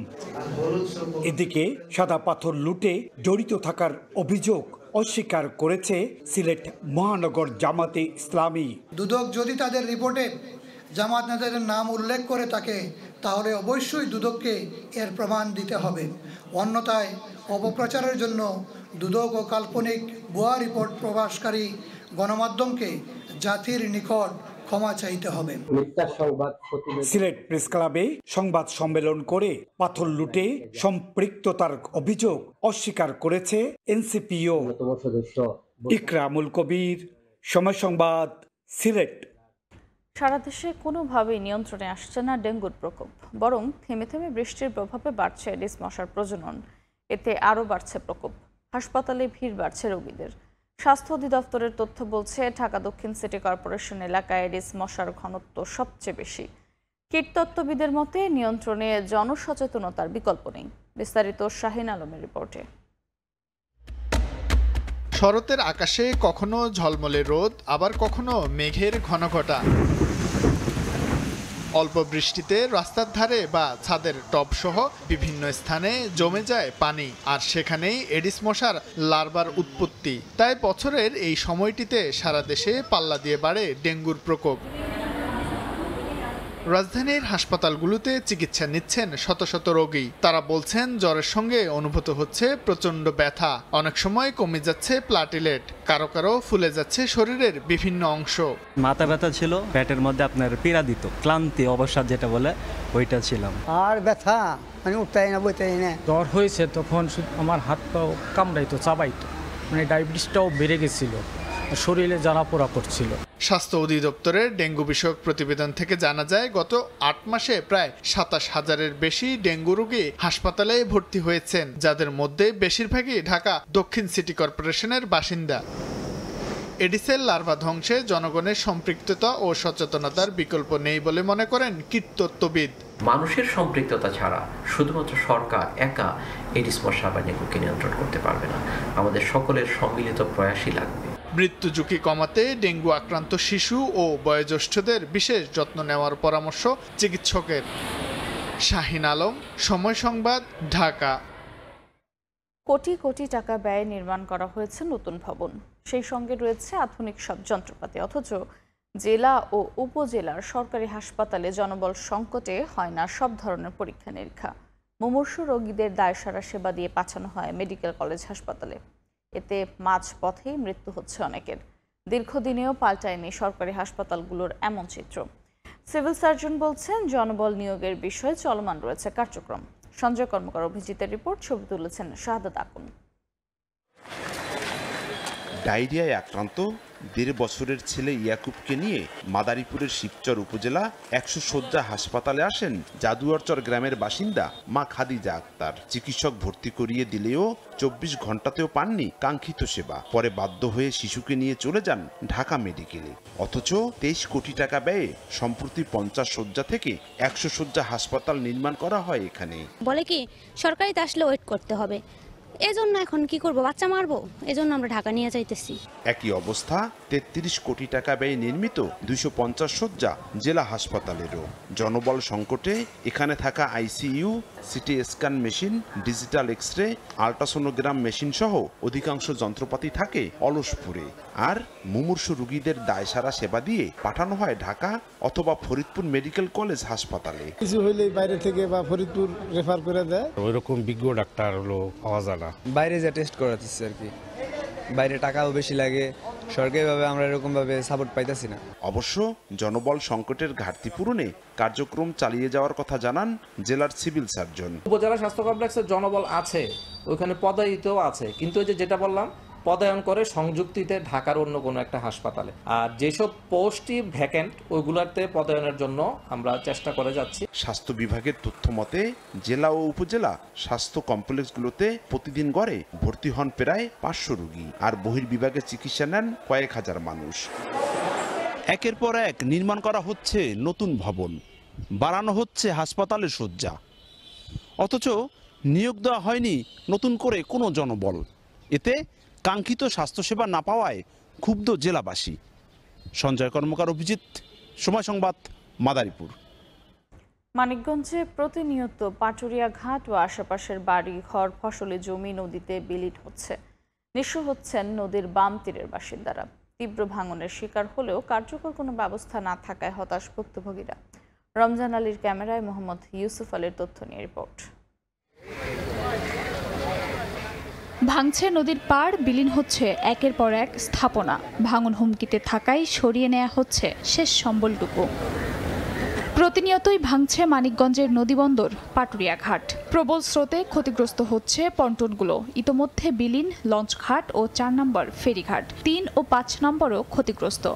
এদিকে সাদা পাথর লুটে জড়িত থাকার অভিযোগ অস্বীকার করেছে সিলেট মহানগর জামাতে ইসলামী। দুদক যদি তাদের রিপোর্টে জামাত নেতাদের নাম উল্লেখ করে থাকে তাহলে অবশ্যই দুদককে এর প্রমাণ দিতে হবে। অন্যথায় অপপ্রচারের জন্য দুদক ও কাল্পনিক ভুয়া রিপোর্ট প্রকাশকারী গণমাধ্যমকে জাতির নিকট ক্ষমা চাইতে হবে। সিলেট প্রেস ক্লাবে সংবাদ সম্মেলন করে পাথর লুটে সম্পৃক্ততার অভিযোগ অস্বীকার করেছে এনসিপিও। ইকরামুল কবির, সময় সংবাদ, সিলেট। সারা দেশে কোনোভাবেই নিয়ন্ত্রণে আসছে না ডেঙ্গুর প্রকোপ, বরং থেমে থেমে বৃষ্টির প্রভাবে বাড়ছে এডিস মশার প্রজনন। এতে আরও বাড়ছে প্রকোপ। হাসপাতালে ভিড় বাড়ছে রোগীদের। স্বাস্থ্য অধিদপ্তরের তথ্য বলছে, ঢাকা দক্ষিণ সিটি কর্পোরেশন এলাকায় এডিস মশার ঘনত্ব সবচেয়ে বেশি। কীটতত্ত্ববিদের মতে নিয়ন্ত্রণে জনসচেতনতার বিকল্প নেই। বিস্তারিত শাহিন আলমের রিপোর্টে। শরতের আকাশে কখনো ঝলমলে রোদ, আবার কখনো মেঘের ঘনঘটা। অল্প বৃষ্টিতে রাস্তার ধারে বা ছাদের টবসহ বিভিন্ন স্থানে জমে যায় পানি, আর সেখানেই এডিস মশার লার্ভার উৎপত্তি। তাই বছরের এই সময়টিতে সারা দেশে পাল্লা দিয়ে বাড়ে ডেঙ্গুর প্রকোপ। রাজধানীর হাসপাতালগুলোতে চিকিৎসা নিচ্ছেন শত শত রোগী। তারা বলছেন, জ্বরের সঙ্গে অনুভূত হচ্ছে প্রচণ্ড ব্যথা। অনেক সময় কমে যাচ্ছে প্লাটিলেট, কারো কারো ফুলে যাচ্ছে শরীরের বিভিন্ন অংশ। মাথা ব্যথা ছিল, পেটের মধ্যে আপনার পীড়া দিত, ক্লান্তি, অবসাদ যেটা বলে ওইটা ছিলাম। আর ব্যথা মানে উঠতেই না বইতেই না। জ্বর হয়েছে তখন আমার হাত পাও কামড়াইতো, চাবাইতো, মানে ডায়াবেটিসটাও বেড়ে গেছিল, শরীরে জ্বালাপোড়া করছিল। স্বাস্থ্য অধিদপ্তরের ডেঙ্গু বিষয়ক প্রতিবেদন থেকে জানা যায়, গত 8 মাসে প্রায় 27,000-এর বেশি ডেঙ্গু রোগী হাসপাতালে ভর্তি হয়েছেন, যাদের মধ্যে বেশিরভাগই ঢাকা দক্ষিণ সিটি কর্পোরেশনের বাসিন্দা। এডিসের লার্ভা ধ্বংসে জনগণের সম্পৃক্ততা ও সচেতনতার বিকল্প নেই বলে মনে করেন কীটতত্ত্ববিদ। মানুষের সম্পৃক্ততা ছাড়া শুধুমাত্র সরকার একা এডিস মশা বা ডেঙ্গুকে নিয়ন্ত্রণ করতে পারবে না। আমাদের সকলের সম্মিলিত প্রয়াসই লাগবে। মৃত্যু ঝুঁকি কমাতে ডেঙ্গু আক্রান্ত শিশু ও বয়োজ্যেষ্ঠদের বিশেষ যত্ন নেওয়ার পরামর্শ চিকিৎসকের। শাহিন আলম, সময় সংবাদ, ঢাকা। কোটি কোটি টাকা ব্যয়ে নির্মাণ করা হয়েছে নতুন ভবন, সেই সঙ্গে রয়েছে আধুনিক সব যন্ত্রপাতি, অথচ জেলা ও উপজেলার সরকারি হাসপাতালে জনবল সংকটে হয় না সব ধরনের পরীক্ষা নিরীক্ষা। মুমূর্ষু রোগীদের দায়সারা সেবা দিয়ে পাঠানো হয় মেডিকেল কলেজ হাসপাতালে। এতে মাঝপথেই মৃত্যু হচ্ছে অনেকের। দীর্ঘদিনেও পাল্টায়নি সরকারি হাসপাতালগুলোর এমন চিত্র। সিভিল সার্জন বলছেন, জনবল নিয়োগের বিষয়ে চলমান রয়েছে কার্যক্রম। সঞ্জয় কর্মকার অভিজিতের রিপোর্ট, ছবি তুলেছেন শাহাদাত আকুন। ডায়রিয়ায় আক্রান্ত 1.5 বছরের ছেলে ইয়াকুবকে নিয়ে মাদারীপুরের শিবচর উপজেলা 100 শয্যা হাসপাতালে আসেন জাদুয়ারচর গ্রামের বাসিন্দা মা খাদিজা আক্তার। চিকিৎসক ভর্তি করিয়ে দিলেও 24 ঘন্টাতেও পাননি কাঙ্ক্ষিত সেবা। পরে বাধ্য হয়ে শিশুকে নিয়ে চলে যান ঢাকা মেডিকেলে। অথচ 23 কোটি টাকা ব্যয়ে সম্প্রতি 50 শয্যা থেকে 100 শয্যা হাসপাতাল নির্মাণ করা হয় এখানে। বলে কি সরকারিতে আসলে ওয়েট করতে হবে, এজন্য এখন কি করব, বাচ্চা মারবো, এজন্য আমরা ঢাকা নিয়ে যাইতেছি। একই অবস্থা 33 কোটি টাকা ব্যয়ে নির্মিত 250 শয্যা জেলা হাসপাতালেরও। জনবল সংকটে এখানে থাকা ICU, CT scan machine, digital X ray, ultrasonogram machine সহ অধিকাংশ যন্ত্রপাতি থাকে অলসপুরে। আর মুমূর্ষু রোগীদের দায়সারা সেবা দিয়ে পাঠানো হয় ঢাকা অথবা ফরিদপুর মেডিকেল কলেজ হাসপাতালে। কিছু হইলে বাইরে থেকে বা ফরিদপুর রেফার করে দেয়, ওইরকম বিজ্ঞ ডাক্তার হলো পাওয়া যায় না। বাইরে যা টেস্ট করাতেছে আর কি, বাইরে টাকাও বেশি লাগে, সরকারিভাবে আমরা এরকমভাবে সাপোর্ট পাইতেছি না। অবশ্য জনবল সংকটের ঘাটতি পূরণে কার্যক্রম চালিয়ে যাওয়ার কথা জানান জেলার সিভিল সার্জন। উপজেলা স্বাস্থ্য কমপ্লেক্সে জনবল আছে, ওইখানে পদায়িতও আছে, কিন্তু ওই যেটা বললাম পদায়ন করে সংযুক্তিতে ঢাকার অন্য কোনো একটা হাসপাতালে। আর যেসব পোস্টই ভ্যাকেন্ট ওইগুলোতে পদায়নের জন্য আমরা চেষ্টা করে যাচ্ছি। স্বাস্থ্য বিভাগের তথ্য মতে জেলা ও উপজেলা স্বাস্থ্য কমপ্লেক্সগুলোতে প্রতিদিন গড়ে ভর্তি হন প্রায় 500 রোগী, আর বহির্বিভাগে চিকিৎসা নেন কয়েক হাজার মানুষ। একের পর এক নির্মাণ করা হচ্ছে নতুন ভবন, বাড়ানো হচ্ছে হাসপাতালের শয্যা, অথচ নিয়োগ দেওয়া হয়নি নতুন করে কোনো জনবল। এতে কাঙ্ক্ষিত স্বাস্থ্যসেবা না পাওয়ায় ক্ষুব্ধ জেলাবাসী। সঞ্জয় কর্মকার অভিজিৎ, সময় সংবাদ, মাদারীপুর। মানিকগঞ্জে প্রতিনিয়ত পাটুরিয়া ঘাট ও আশেপাশের বাড়ি ঘর, ফসলি জমি নদীতে বিলীন হচ্ছে। নিঃস্ব হচ্ছেন নদীর বাম তীরের বাসিন্দারা। তীব্র ভাঙনের শিকার হলেও কার্যকর কোনো ব্যবস্থা না থাকায় হতাশ ভুক্তভোগীরা। রমজান আলীর ক্যামেরায় মোহাম্মদ ইউসুফ আলীর তথ্য নিয়ে রিপোর্ট। ভাঙছে নদীর পাড়, বিলীন হচ্ছে একের পর এক স্থাপনা। ভাঙন হুমকিতে থাকায় সরিয়ে নেওয়া হচ্ছে শেষ সম্বলটুকু। প্রতিনিয়তই ভাঙছে মানিকগঞ্জের নদীবন্দর পাটুরিয়া ঘাট। প্রবল স্রোতে ক্ষতিগ্রস্ত হচ্ছে পন্টনগুলো। ইতোমধ্যে বিলীন লঞ্চঘাট ও 4 নম্বর ফেরিঘাট, 3 ও 5 নম্বরও ক্ষতিগ্রস্ত।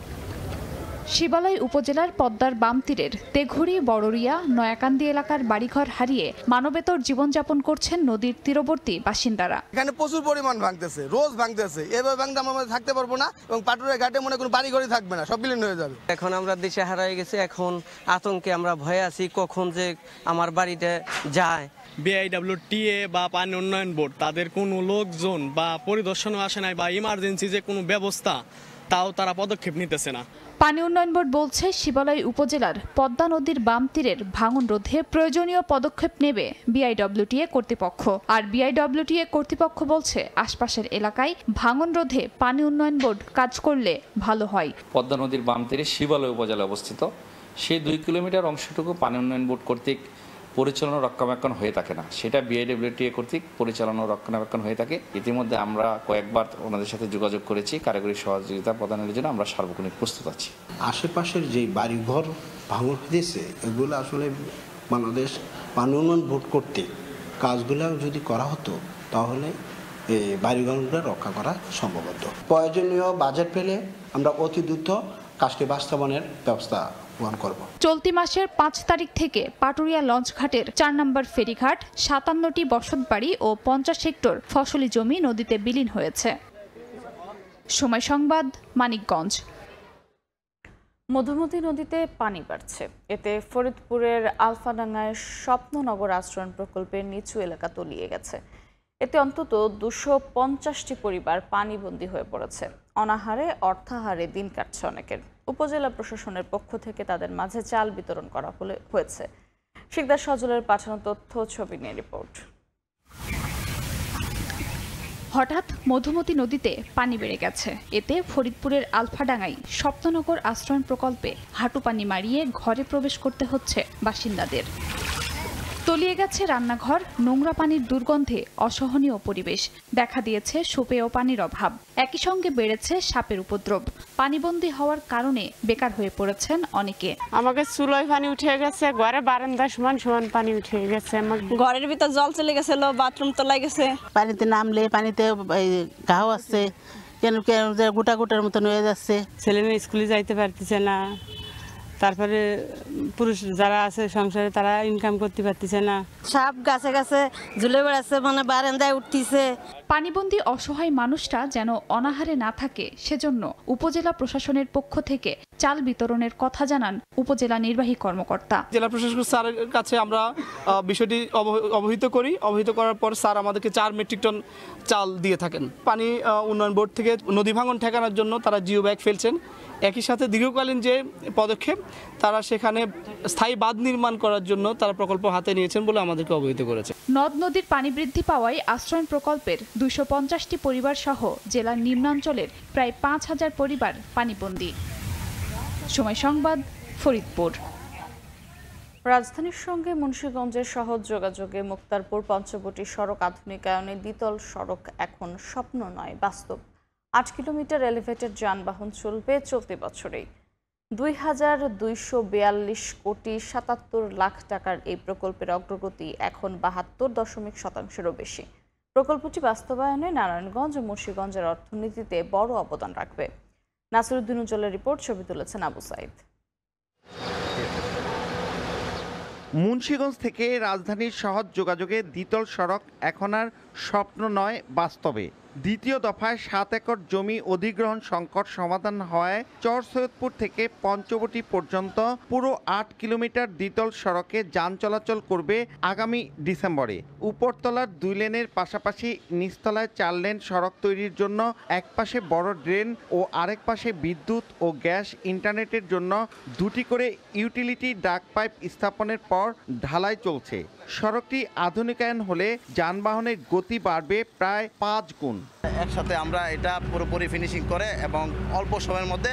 শিবালয় উপজেলার পদ্মার বাম তীরের তেঘুরি, বড়রিয়া, নয়াকান্দি এলাকার বাড়িঘর হারিয়ে মানবেতর জীবনযাপন করছেন নদীর তীরবর্তী বাসিন্দারা। এখানে প্রচুর পরিমাণ ভাঙতেছে, রোজ ভাঙতেছে। এভাবে ভাঙতে আমরা থাকতে পারবো না, এবং পাটুরিয়া ঘাটে মনে কোনো বাড়িঘরই থাকবে না, সব বিলীন হয়ে যাবে। এখন আমরা দেশে হারিয়ে গেছি, এখন আতঙ্কে আমরা ভয়ে আছি কখন যে আমার বাড়িতে যায়। বিআইডব্লিউটিএ বা পানি উন্নয়ন বোর্ড তাদের কোনো লোকজন বা পরিদর্শনও আসে নাই, বা ইমার্জেন্সি যে কোনো ব্যবস্থা তাও তারা পদক্ষেপ নিতেছে না। পানি উন্নয়ন বোর্ড বলছে শিবালয় উপজেলার পদ্মা নদীর বাম তীরের ভাঙন রোধে প্রয়োজনীয় পদক্ষেপ নেবে বিআইডব্লিউটিএ কর্তৃপক্ষ। আর বিআইডব্লিউটিএ কর্তৃপক্ষ বলছে আশপাশের এলাকায় ভাঙন রোধে পানি উন্নয়ন বোর্ড কাজ করলে ভালো হয়। পদ্মা নদীর বাম তীরে শিবালয় উপজেলা অবস্থিত, সেই 2 কিলোমিটার অংশটুকু পানি উন্নয়ন বোর্ড কর্তৃক পরিচালনা রক্ষণাবেক্ষণ হয়ে থাকে না, সেটা বিআইডব্লিউটিএ কর্তৃক পরিচালনা রক্ষণাবেক্ষণ হয়ে থাকে। ইতিমধ্যে আমরা কয়েকবার ওনাদের সাথে যোগাযোগ করেছি, কারিগরি সহযোগিতা প্রদানের জন্য আমরা সার্বক্ষণিক প্রস্তুত আছি। আশেপাশের যে বাড়িঘর ভাঙন হয়েছে এগুলো আসলে বাংলাদেশ পানি উন্নয়ন বোর্ড কর্তৃক কাজগুলো যদি করা হতো তাহলে এই বাড়িঘরগুলো রক্ষা করা সম্ভব হতো। প্রয়োজনীয় বাজেট পেলে আমরা অতি দ্রুত কাজটি বাস্তবায়নের ব্যবস্থা গ্রহণ করব। চলতি মাসের 5 তারিখ থেকে পাটুরিয়া লঞ্চঘাটের 4 নম্বর ফেরিঘাট, 57টি বসতবাড়ি ও 50 হেক্টর ফসলি জমি নদীতে বিলীন হয়েছে। সময় সংবাদ, মানিকগঞ্জ। মধুমতি নদীতে পানি বাড়ছে। এতে ফরিদপুরের আলফাডাঙ্গায় স্বপ্ননগর আশ্রয়ণ প্রকল্পের নিচু এলাকা তলিয়ে গেছে। এতে অন্তত 250টি পরিবার পানিবন্দী হয়ে পড়েছে। অনাহারে অর্থাহারে দিন কাটছে অনেকের। উপজেলা প্রশাসনের পক্ষ থেকে তাদের মাঝে চাল বিতরণ করা হয়েছে। শিকদার সজলের পাঠানো তথ্য, ছবি নিয়ে রিপোর্ট। হঠাৎ মধুমতি নদীতে পানি বেড়ে গেছে। এতে ফরিদপুরের আলফাডাঙ্গায় স্বপ্ননগর আশ্রয়ণ প্রকল্পে হাঁটু পানি মারিয়ে ঘরে প্রবেশ করতে হচ্ছে বাসিন্দাদের। তলিয়ে গেছে রান্নাঘর, নোংরা পানির দুর্গন্ধে অসহনীয় পরিবেশ, দেখা দিয়েছে সুপেয় পানির অভাব, একই সঙ্গে বেড়েছে সাপের উপদ্রব। পানিবন্দী হওয়ার কারণে বেকার হয়ে পড়েছেন অনেকে। আমাকে চুলোয় পানি উঠে গেছে, ঘরে বারান্দা সমান সমান পানি উঠে গেছে, ঘরের ভিতর জল চলে গেছিল, বাথরুম তোলাই গেছে। পানিতে নামলে পানিতে ঘাও আছে, কেন গোটা গোটার মতন হয়ে যাচ্ছে। ছেলে মেয়ে স্কুলে যাইতে পারতেছে না, তারপরে পুরুষ যারা আছে সংসারে তারা ইনকাম করতে পারতেছে না। সাপ গাছে গাছে ঝুলে বেড়াচ্ছে, মানে বারান্দায় উঠতেছে। পানিবন্দী অসহায় মানুষটা যেন অনাহারে না থাকে, সেজন্য উপজেলা প্রশাসনের পক্ষ থেকে চাল বিতরণের কথা জানান উপজেলা নির্বাহী কর্মকর্তা। জেলা প্রশাসক স্যারের কাছে আমরা বিষয়টি অবহিত করি। অবহিত করার পর স্যার আমাদেরকে 4 মেট্রিক টন চাল দিয়ে থাকেন। পানি উন্নয়ন বোর্ড থেকে নদী ভাঙন ঠেকানোর জন্য তারা জিও ব্যাগ ফেলছেন। একই সাথে দীর্ঘকালীন যে পদক্ষেপ, তারা সেখানে স্থায়ী বাঁধ নির্মাণ করার জন্য তারা প্রকল্প হাতে নিয়েছেন বলে আমাদেরকে অবহিত করেছে। নদ নদীর পানি বৃদ্ধি পাওয়ায় আশ্রয়ণ প্রকল্পের 250টি পরিবার সহ জেলার নিম্নাঞ্চলের প্রায় 5000 পরিবার পানিবন্দী। সময় সংবাদ, ফরিদপুর। রাজধানীর সঙ্গে মুন্সিগঞ্জের সহজ যোগাযোগে মুক্তারপুর পঞ্চবটি সড়ক আধুনিকায়নে দ্বিতল সড়ক এখন স্বপ্ন নয়, বাস্তব। 8 কিলোমিটার এলিভেটেড যানবাহন চলবে চলতি বছরেই। 2242 কোটি 77 লাখ টাকার এই প্রকল্পের অগ্রগতি এখন 72.শতাংশেরও বেশি। প্রকল্পটি বাস্তবায়নে নারায়ণগঞ্জ ও মুন্সিগঞ্জের অর্থনীতিতে বড় অবদান রাখবে। নাসিরউদ্দিন উজ্জ্বলের রিপোর্ট, ছবি তুলেছেন আবু সাইদ। মুন্সিগঞ্জ থেকে রাজধানীর সহজ যোগাযোগে দ্বিতল সড়ক এখন আর স্বপ্ন নয়, বাস্তবে। দ্বিতীয় দফায় 7 একর জমি অধিগ্রহণ সংকট সমাধান হওয়ায় চর সৈয়দপুর থেকে পঞ্চবটি পর্যন্ত পুরো 8 কিলোমিটার দ্বিতল সড়কে যান চলাচল করবে আগামী ডিসেম্বরে। উপরতলার 2 লেনের পাশাপাশি নিচতলায় 4 লেন সড়ক তৈরির জন্য এক পাশে বড় ড্রেন ও আরেক পাশে বিদ্যুৎ ও গ্যাস ইন্টারনেটের জন্য 2টি করে ইউটিলিটি ডাক পাইপ স্থাপনের পর ঢালাই চলছে। সড়কটি আধুনিকায়ন হলে যানবাহনের গতি বাড়বে প্রায় 5 গুণ। একসাথে আমরা এটা পুরোপুরি ফিনিশিং করে এবং অল্প সময়ের মধ্যে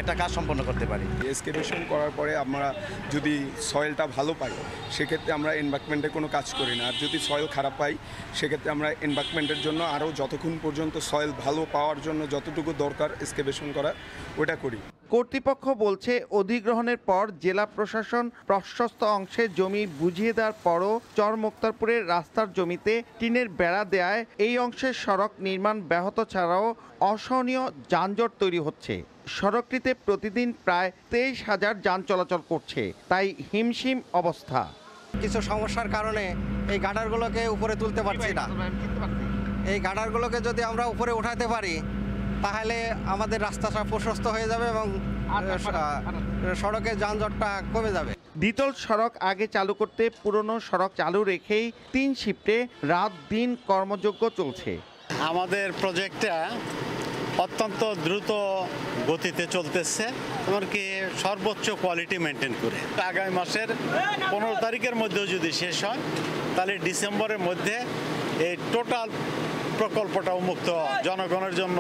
একটা কাজ সম্পন্ন করতে পারি। এক্সকেভেশন করার পরে আমরা যদি সয়েলটা ভালো পাই, সেক্ষেত্রে আমরা এনভায়রনমেন্টে কোনো কাজ করি না। আর যদি সয়েল খারাপ পাই, সেক্ষেত্রে আমরা এনভায়রনমেন্টের জন্য আরও যতক্ষণ পর্যন্ত সয়েল ভালো পাওয়ার জন্য যতটুকু দরকার এক্সকেভেশন করা, ওটা করি। কর্তৃপক্ষ বলছে, অধিগ্রহণের পর জেলা প্রশাসন প্রশস্ত অংশে জমি বুঝিয়ে দেওয়ার পরও চর মুক্তারপুরের রাস্তার জমিতে টিনের বেড়া দেয়ায় এই অংশের সড়ক নির্মাণ ব্যাহত ছাড়াও অসহনীয় যানজট তৈরি হচ্ছে। সড়কটিতে প্রতিদিন প্রায় 23,000 যান চলাচল করছে, তাই হিমশিম অবস্থা। কিছু সমস্যার কারণে এই গাটারগুলোকে উপরে তুলতে পারছি না। এই গাটারগুলোকে যদি আমরা উপরে উঠাতে পারি, তাহলে আমাদের রাস্তাটা প্রশস্ত হয়ে যাবে এবং সড়কের যানজটটা কমে যাবে। দ্বিতল সড়ক আগে চালু করতে পুরনো সড়ক চালু রেখেই 3 শিফটে রাত দিন কর্মযজ্ঞ চলছে। আমাদের প্রজেক্টটা অত্যন্ত দ্রুত গতিতে চলতেছে, এমনকি সর্বোচ্চ কোয়ালিটি মেনটেন করে। আগামী মাসের 15 তারিখের মধ্যেও যদি শেষ হয়, তাহলে ডিসেম্বরের মধ্যে এই টোটাল প্রকল্পটা উন্মুক্ত, জনগণের জন্য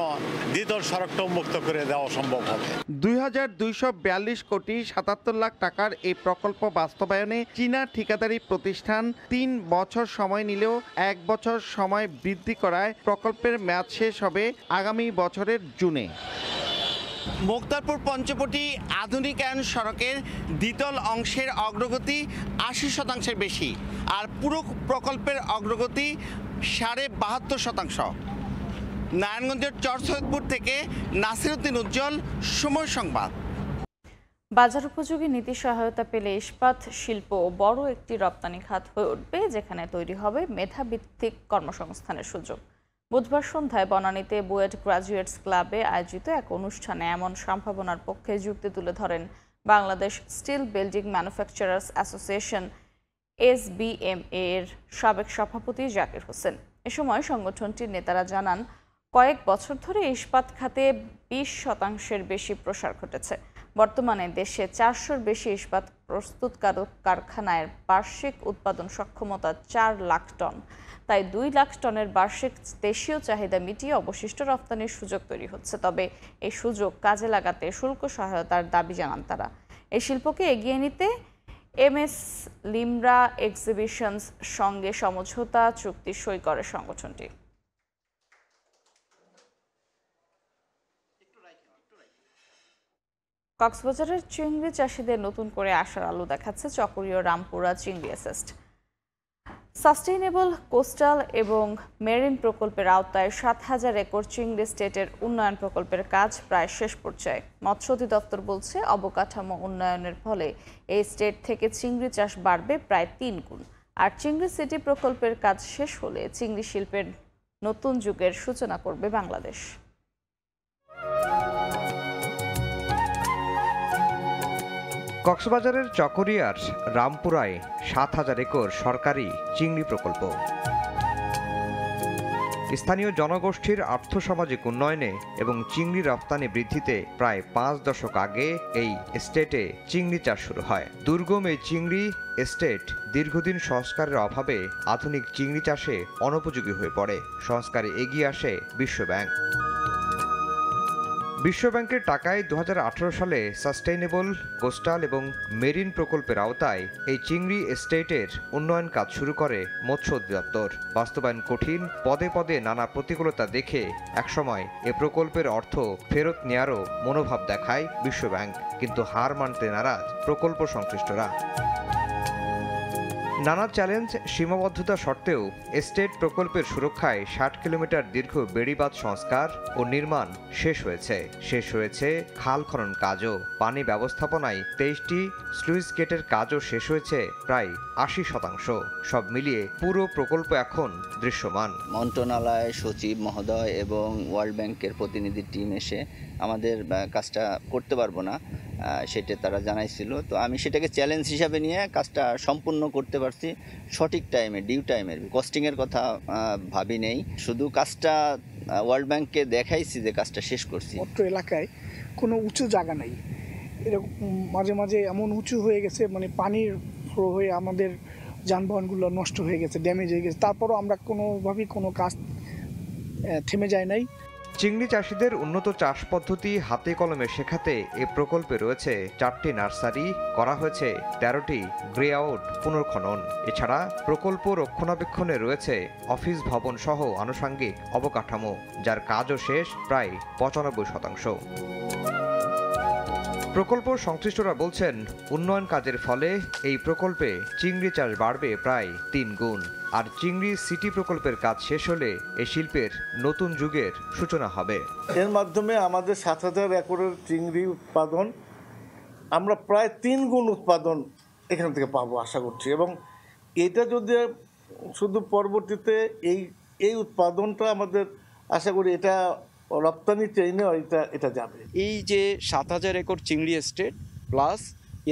দ্বিতল সড়কটা উন্মুক্ত করে দেওয়া সম্ভব হবে। 2242 কোটি 77 লাখ টাকার এই প্রকল্প বাস্তবায়নে চীনা ঠিকাদারি প্রতিষ্ঠান 3 বছর সময় নিলেও 1 বছর সময় বৃদ্ধি করায় প্রকল্পের মেয়াদ শেষ হবে আগামী বছরের জুনে। মুক্তারপুর পঞ্চবটি আধুনিকায়ন সড়কের দ্বিতল অংশের অগ্রগতি 80% বেশি, আর পুরো প্রকল্পের অগ্রগতি 72.5%। নারায়ণগঞ্জের চর সৈয়দপুর থেকে নাসিরউদ্দিন উজ্জ্বল, সময় সংবাদ। বাজার উপযোগী নীতি সহায়তা পেলে ইস্পাত শিল্প বড় একটি রপ্তানি খাত হয়ে উঠবে, যেখানে তৈরি হবে মেধাভিত্তিক কর্মসংস্থানের সুযোগ। বুধবার সন্ধ্যায় বনানীতে বুয়েট গ্রাজুয়েটস ক্লাবে আয়োজিত এক অনুষ্ঠানে এমন সম্ভাবনার পক্ষে যুক্তি তুলে ধরেন Bangladesh steel building manufacturers association SBMA এর সাবেক সভাপতি জাকির হোসেন। এ সময় সংগঠনটির নেতারা জানান, কয়েক বছর ধরে ইস্পাত খাতে 20% বেশি প্রসার ঘটেছে। বর্তমানে দেশে 400-র বেশি ইস্পাত প্রস্তুতকারক কারখানার বার্ষিক উৎপাদন সক্ষমতা 4 লাখ টন। তাই 2 লাখ টনের বার্ষিক দেশীয় চাহিদা মিটিয়ে অবশিষ্ট রপ্তানির সুযোগ তৈরি হচ্ছে। তবে এই সুযোগ কাজে লাগাতে শুল্ক সহায়তার দাবি জানান তারা। এই শিল্পকে এগিয়ে নিতে MS লিমরা এক্সিবিশনস সঙ্গে সমঝোতা চুক্তি সই করে সংগঠনটি। কক্সবাজারের চিংড়ি চাষিদের নতুন করে আশার আলো দেখাচ্ছে চকরিয়া রামপুরা চিংড়ি এস্টেট। সাস্টেইনেবল কোস্টাল এবং মেরিন প্রকল্পের আওতায় ৭,০০০ একর চিংড়ি স্টেটের উন্নয়ন প্রকল্পের কাজ প্রায় শেষ পর্যায়ে। মৎস্য অধিদপ্তর বলছে অবকাঠামো উন্নয়নের ফলে এই স্টেট থেকে চিংড়ি চাষ বাড়বে প্রায় ৩ গুণ। আর চিংড়ি সিটি প্রকল্পের কাজ শেষ হলে চিংড়ি শিল্পের নতুন যুগের সূচনা করবে বাংলাদেশ। কক্সবাজারের চকরিয়ার রামপুরায় ৭,০০০ একর সরকারি চিংড়ি প্রকল্প। স্থানীয় জনগোষ্ঠীর আর্থসামাজিক উন্নয়নে এবং চিংড়ি রপ্তানি বৃদ্ধিতে প্রায় ৫ দশক আগে এই এস্টেটে চিংড়ি চাষ শুরু হয়। দুর্গম এই চিংড়ি এস্টেট দীর্ঘদিন সংস্কারের অভাবে আধুনিক চিংড়ি চাষে অনুপযোগী হয়ে পড়ে। সংস্কারে এগিয়ে আসে বিশ্বব্যাংক। বিশ্বব্যাংকের টাকায় ২০১৮ সালে সাস্টেইনেবল কোস্টাল এবং মেরিন প্রকল্পের আওতায় এই চিংড়ি এস্টেটের উন্নয়ন কাজ শুরু করে মৎস্য অধিদপ্তর। বাস্তবায়ন কঠিন, পদে পদে নানা প্রতিকূলতা দেখে একসময় এ প্রকল্পের অর্থ ফেরত নেয়ারও মনোভাব দেখায় বিশ্বব্যাংক, কিন্তু হার মানতে নারাজ প্রকল্প সংশ্লিষ্টরা। নানা চ্যালেঞ্জ, সীমাবদ্ধতা সত্ত্বেও এস্টেট প্রকল্পের সুরক্ষায় ৬০ কিলোমিটার দীর্ঘ বেড়িবাঁধ সংস্কার ও নির্মাণ শেষ হয়েছে খাল খনন কাজও। পানি ব্যবস্থাপনায় ২৩টি স্লুইস গেটের কাজও শেষ হয়েছে প্রায় ৮০%। সব মিলিয়ে পুরো প্রকল্প এখন দৃশ্যমান। মন্ত্রণালয় সচিব মহোদয় এবং ওয়ার্ল্ড ব্যাংকের প্রতিনিধি টিম এসে আমাদের কাজটা করতে পারবো না সেটা তারা জানাইছিল। তো আমি সেটাকে চ্যালেঞ্জ হিসাবে নিয়ে কাজটা সম্পূর্ণ করতে পারছি সঠিক টাইমে, ডিউ টাইমের। কস্টিংয়ের কথা ভাবি নেই, শুধু কাজটা ওয়ার্ল্ড ব্যাংককে দেখাইছি যে কাজটা শেষ করছি। অত্র এলাকায় কোনো উঁচু জায়গা নেই, এরকম মাঝে মাঝে এমন উঁচু হয়ে গেছে, মানে পানির ফ্লো হয়ে আমাদের যানবাহনগুলো নষ্ট হয়ে গেছে, ড্যামেজ হয়ে গেছে। তারপরও আমরা কোনোভাবেই কোনো কাজ থেমে যায় নাই। চিংড়ি চাষিদের উন্নত চাষ পদ্ধতি হাতে কলমে শেখাতে এ প্রকল্পে রয়েছে ৪টি নার্সারি, করা হয়েছে ১৩টি গ্রে আউট পুনর্খনন। এছাড়া প্রকল্প রক্ষণাবেক্ষণে রয়েছে অফিস ভবন সহ আনুষঙ্গিক অবকাঠামো, যার কাজও শেষ প্রায় ৯৫%। প্রকল্প সংশ্লিষ্টরা বলছেন, উন্নয়ন কাজের ফলে এই প্রকল্পে চিংড়ি চাষ বাড়বে প্রায় ৩ গুণ। আর চিংড়ি সিটি প্রকল্পের কাজ শেষ হলে এই শিল্পের নতুন যুগের সূচনা হবে। এর মাধ্যমে আমাদের ৭,০০০ একরের চিংড়ি উৎপাদন আমরা প্রায় ৩ গুণ উৎপাদন এখান থেকে পাবো আশা করছি। এবং এটা যদি শুধু পরবর্তীতে এই উৎপাদনটা আমাদের আশা করি এটা রপ্তানি চেইনে এটা যাবে। এই যে ৭,০০০ একর চিংড়ি এস্টেট প্লাস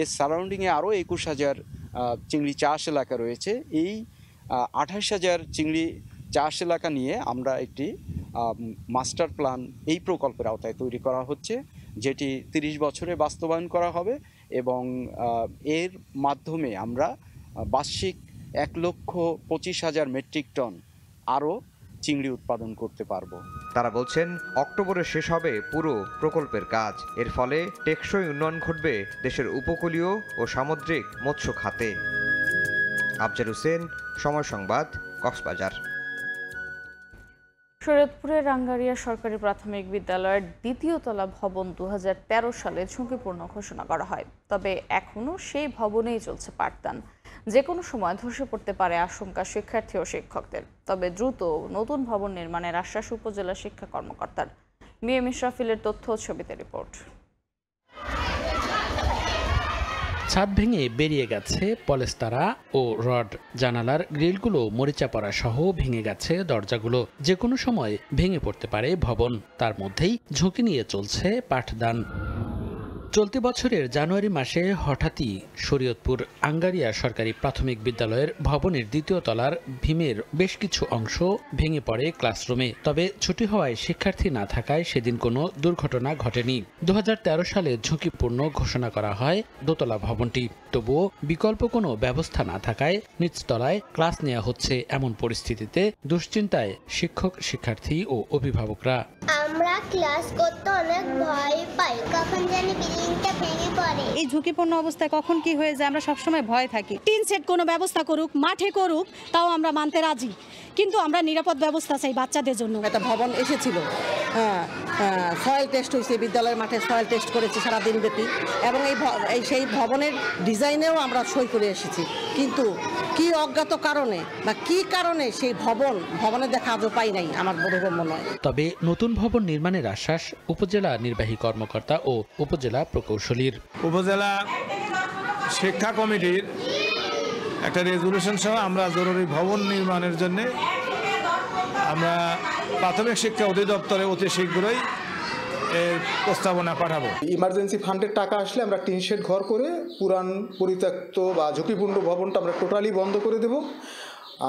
এর সারাউন্ডিংয়ে আরও ২১,০০০ চিংড়ি চাষ এলাকা রয়েছে, এই ২৮,০০০ চিংড়ি চাষ এলাকা নিয়ে আমরা একটি মাস্টার প্ল্যান এই প্রকল্পের আওতায় তৈরি করা হচ্ছে, যেটি ৩০ বছরে বাস্তবায়ন করা হবে এবং এর মাধ্যমে আমরা বার্ষিক ১,২৫,০০০ মেট্রিক টন আরও চিংড়ি উৎপাদন করতে পারবো। তারা বলছেন, অক্টোবরে শেষ হবে পুরো প্রকল্পের কাজ। এর ফলে টেকসই উন্নয়ন ঘটবে দেশের উপকূলীয় ও সামুদ্রিক মৎস্য খাতে। আফজাল হোসেন, সময় সংবাদ, কক্সবাজার। শরীয়তপুরের রাঙ্গারিয়া সরকারি প্রাথমিক বিদ্যালয়ের দ্বিতীয় তলা ভবন ২০১৩ সালে ঝুঁকিপূর্ণ ঘোষণা করা হয়, তবে এখনও সেই ভবনেই চলছে পাঠদান। যে কোনো সময় ধসে পড়তে পারে আশঙ্কা শিক্ষার্থী ও শিক্ষকদের। তবে দ্রুত নতুন ভবন নির্মাণের আশ্বাস উপজেলা শিক্ষা কর্মকর্তার। মিএম ইশরাফিলের তথ্য ও ছবিতে রিপোর্ট। ছাদ ভেঙে বেরিয়ে গেছে পলেস্তারা ও রড, জানালার গ্রিলগুলো মরিচা পড়া সহ ভেঙে গেছে দরজাগুলো। যে কোনো সময় ভেঙে পড়তে পারে ভবন, তার মধ্যেই ঝুঁকি নিয়ে চলছে পাঠদান। চলতি বছরের জানুয়ারি মাসে হঠাৎই শরীয়তপুর আঙ্গারিয়া সরকারি প্রাথমিক বিদ্যালয়ের ভবনের দ্বিতীয় তলার ভীমের বেশ কিছু অংশ ভেঙে পড়ে ক্লাসরুমে। তবে ছুটি হওয়ায় শিক্ষার্থী না থাকায় সেদিন কোনো দুর্ঘটনা ঘটেনি। ২০১৩ সালে ঝুঁকিপূর্ণ ঘোষণা করা হয় দোতলা ভবনটি। তবুও বিকল্প কোনো ব্যবস্থা না থাকায় নিচতলায় ক্লাস নেওয়া হচ্ছে। এমন পরিস্থিতিতে দুশ্চিন্তায় শিক্ষক, শিক্ষার্থী ও অভিভাবকরা। আমরা ক্লাস করতে অনেক ভয় পাই, কখন জানি বিল্ডিংটা ভেঙে পড়ে। এই ঝুঁকিপূর্ণ অবস্থায় কখন কি হয়ে যায় আমরা সবসময় ভয় থাকি। টিন সেট কোনো ব্যবস্থা করুক, মাঠে করুক, তাও আমরা মানতে রাজি, কিন্তু আমরা নিরাপদ ব্যবস্থা চাই বাচ্চাদের জন্য। একটা ভবন এসেছিল, সয়েল টেস্ট হয়েছে, বিদ্যালয়ের মাঠে সয়েল টেস্ট করেছে সারাদিন ব্যাপী, এবং সেই ভবনের ডিজাইনেও আমরা সই করে এসেছি, কিন্তু কি অজ্ঞাত কারণে বা কি কারণে সেই ভবনের দেখা আজও পাই নাই, আমার বোধগম্য নয়। তবে নতুন ভবন নির্মাণের আশ্বাস উপজেলা নির্বাহী কর্মকর্তা ও উপজেলা প্রকৌশলীর। উপজেলা শিক্ষা কমিটির একটা রেজুলেশন সহ আমরা জরুরি ভবন নির্মাণের জন্য আমরা প্রাথমিক শিক্ষা অধিদপ্তরে অতি শীঘ্রই এর প্রস্তাবনা পাঠাবো। ইমার্জেন্সি ফান্ডের টাকা আসলে আমরা টিন শেড ঘর করে পুরান পরিত্যক্ত বা ঝুঁকিপূর্ণ ভবনটা আমরা টোটালি বন্ধ করে দেব।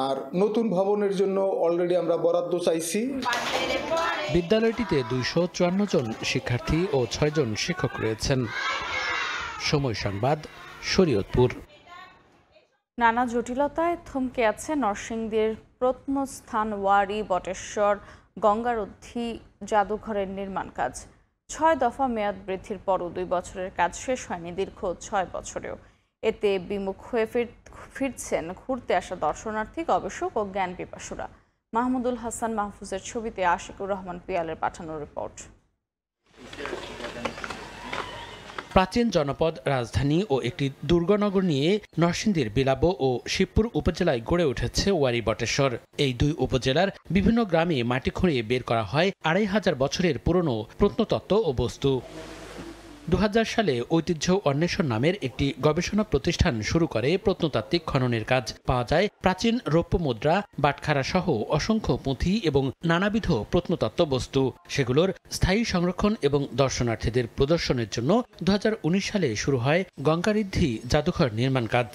আর নতুন ভবনের জন্য অলরেডি আমরা বরাদ্দ চাইছি। বিদ্যালয়টিতে 254 জন শিক্ষার্থী ও 6 জন শিক্ষক রয়েছেন। সময় সংবাদ, শরীয়তপুর। নানা জটিলতায় থমকে আছে নরসিংদীর প্রত্নস্থান ওয়ারী বটেশ্বর গঙ্গারদ্ধি জাদুঘরের নির্মাণ কাজ। 6 দফা মেয়াদ বৃদ্ধির পরও 2 বছরের কাজ শেষ হয়নি দীর্ঘ 6 বছরেও। এতে বিমুখ হয়ে ফিরছেন ঘুরতে আসা দর্শনার্থী, গবেষক ও জ্ঞান পিপাসুরা। মাহমুদুল হাসান মাহফুজের ছবিতে আশিকুর রহমান পিয়ালের পাঠানো রিপোর্ট। প্রাচীন জনপদ রাজধানী ও একটি দুর্গনগর নিয়ে নরসিংদীর বিলাব ও শিবপুর উপজেলায় গড়ে উঠেছে ওয়ারী বটেশ্বর। এই 2 উপজেলার বিভিন্ন গ্রামে মাটি খুঁড়িয়ে বের করা হয় 2500 বছরের পুরনো প্রত্নতত্ত্ব ও বস্তু। 2000 সালে ঐতিহ্য অন্বেষণ নামের একটি গবেষণা প্রতিষ্ঠান শুরু করে প্রত্নতাত্ত্বিক খননের কাজ। পাওয়া যায় প্রাচীন রৌপ্য মুদ্রা, বাটখারা সহ অসংখ্য পুঁথি এবং নানাবিধ প্রত্নতত্ত্ব বস্তু। সেগুলোর স্থায়ী সংরক্ষণ এবং দর্শনার্থীদের প্রদর্শনের জন্য 2019 সালে শুরু হয় গঙ্গারদ্ধি জাদুঘর নির্মাণ কাজ।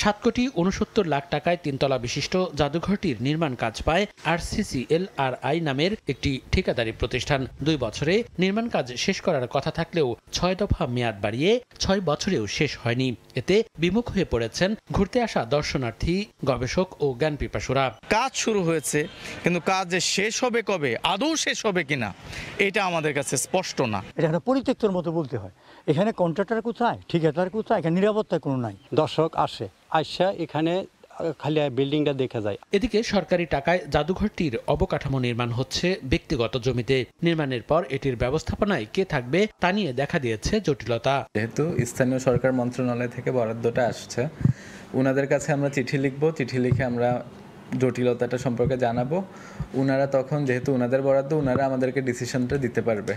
7,69,00,000 টাকায় 3 তলা বিশিষ্ট জাদুঘরটির নির্মাণ কাজ পায় RCCLRI নামের একটি ঠিকাদারি প্রতিষ্ঠান। 2 বছরে নির্মাণ কাজ শেষ করার কথা থাকলেও 6 দফা মেয়াদ বাড়িয়ে 6 বছরেও শেষ হয়নি। এতে বিমুখ হয়ে পড়েছেন ঘুরতে আসা দর্শনার্থী, গবেষক ও জ্ঞান পিপাসুরা। কাজ শুরু হয়েছে, কিন্তু কাজ যে শেষ হবে কবে, আদৌ শেষ হবে কিনা, এটা আমাদের কাছে স্পষ্ট না। এটা একটা পরিত্যক্তর মতো বলতে হয়। এখানে কন্ট্রাক্টর কোথায়, ঠিকাদার কোথায়, এখানে নিরাপত্তা কোনো নাই। দর্শক আসা এখানে খালি বিল্ডিংটা দেখা যায়। এদিকে সরকারি টাকায় জাদুঘরটির অবকাঠামো নির্মাণ হচ্ছে ব্যক্তিগত জমিতে। নির্মাণের পর এটির ব্যবস্থাপনায় কে থাকবে তা নিয়ে দেখা দিয়েছে জটিলতা। যেহেতু স্থানীয় সরকার মন্ত্রণালয় থেকে বরাদ্দটা আসছে, ওনাদের কাছে আমরা চিঠি লিখব, চিঠি লিখে আমরা জটিলতাটা সম্পর্কে জানাবো। ওনারা তখন, যেহেতু ওনাদের বরাদ্দ, ওনারা আমাদেরকে ডিসিশনটা দিতে পারবে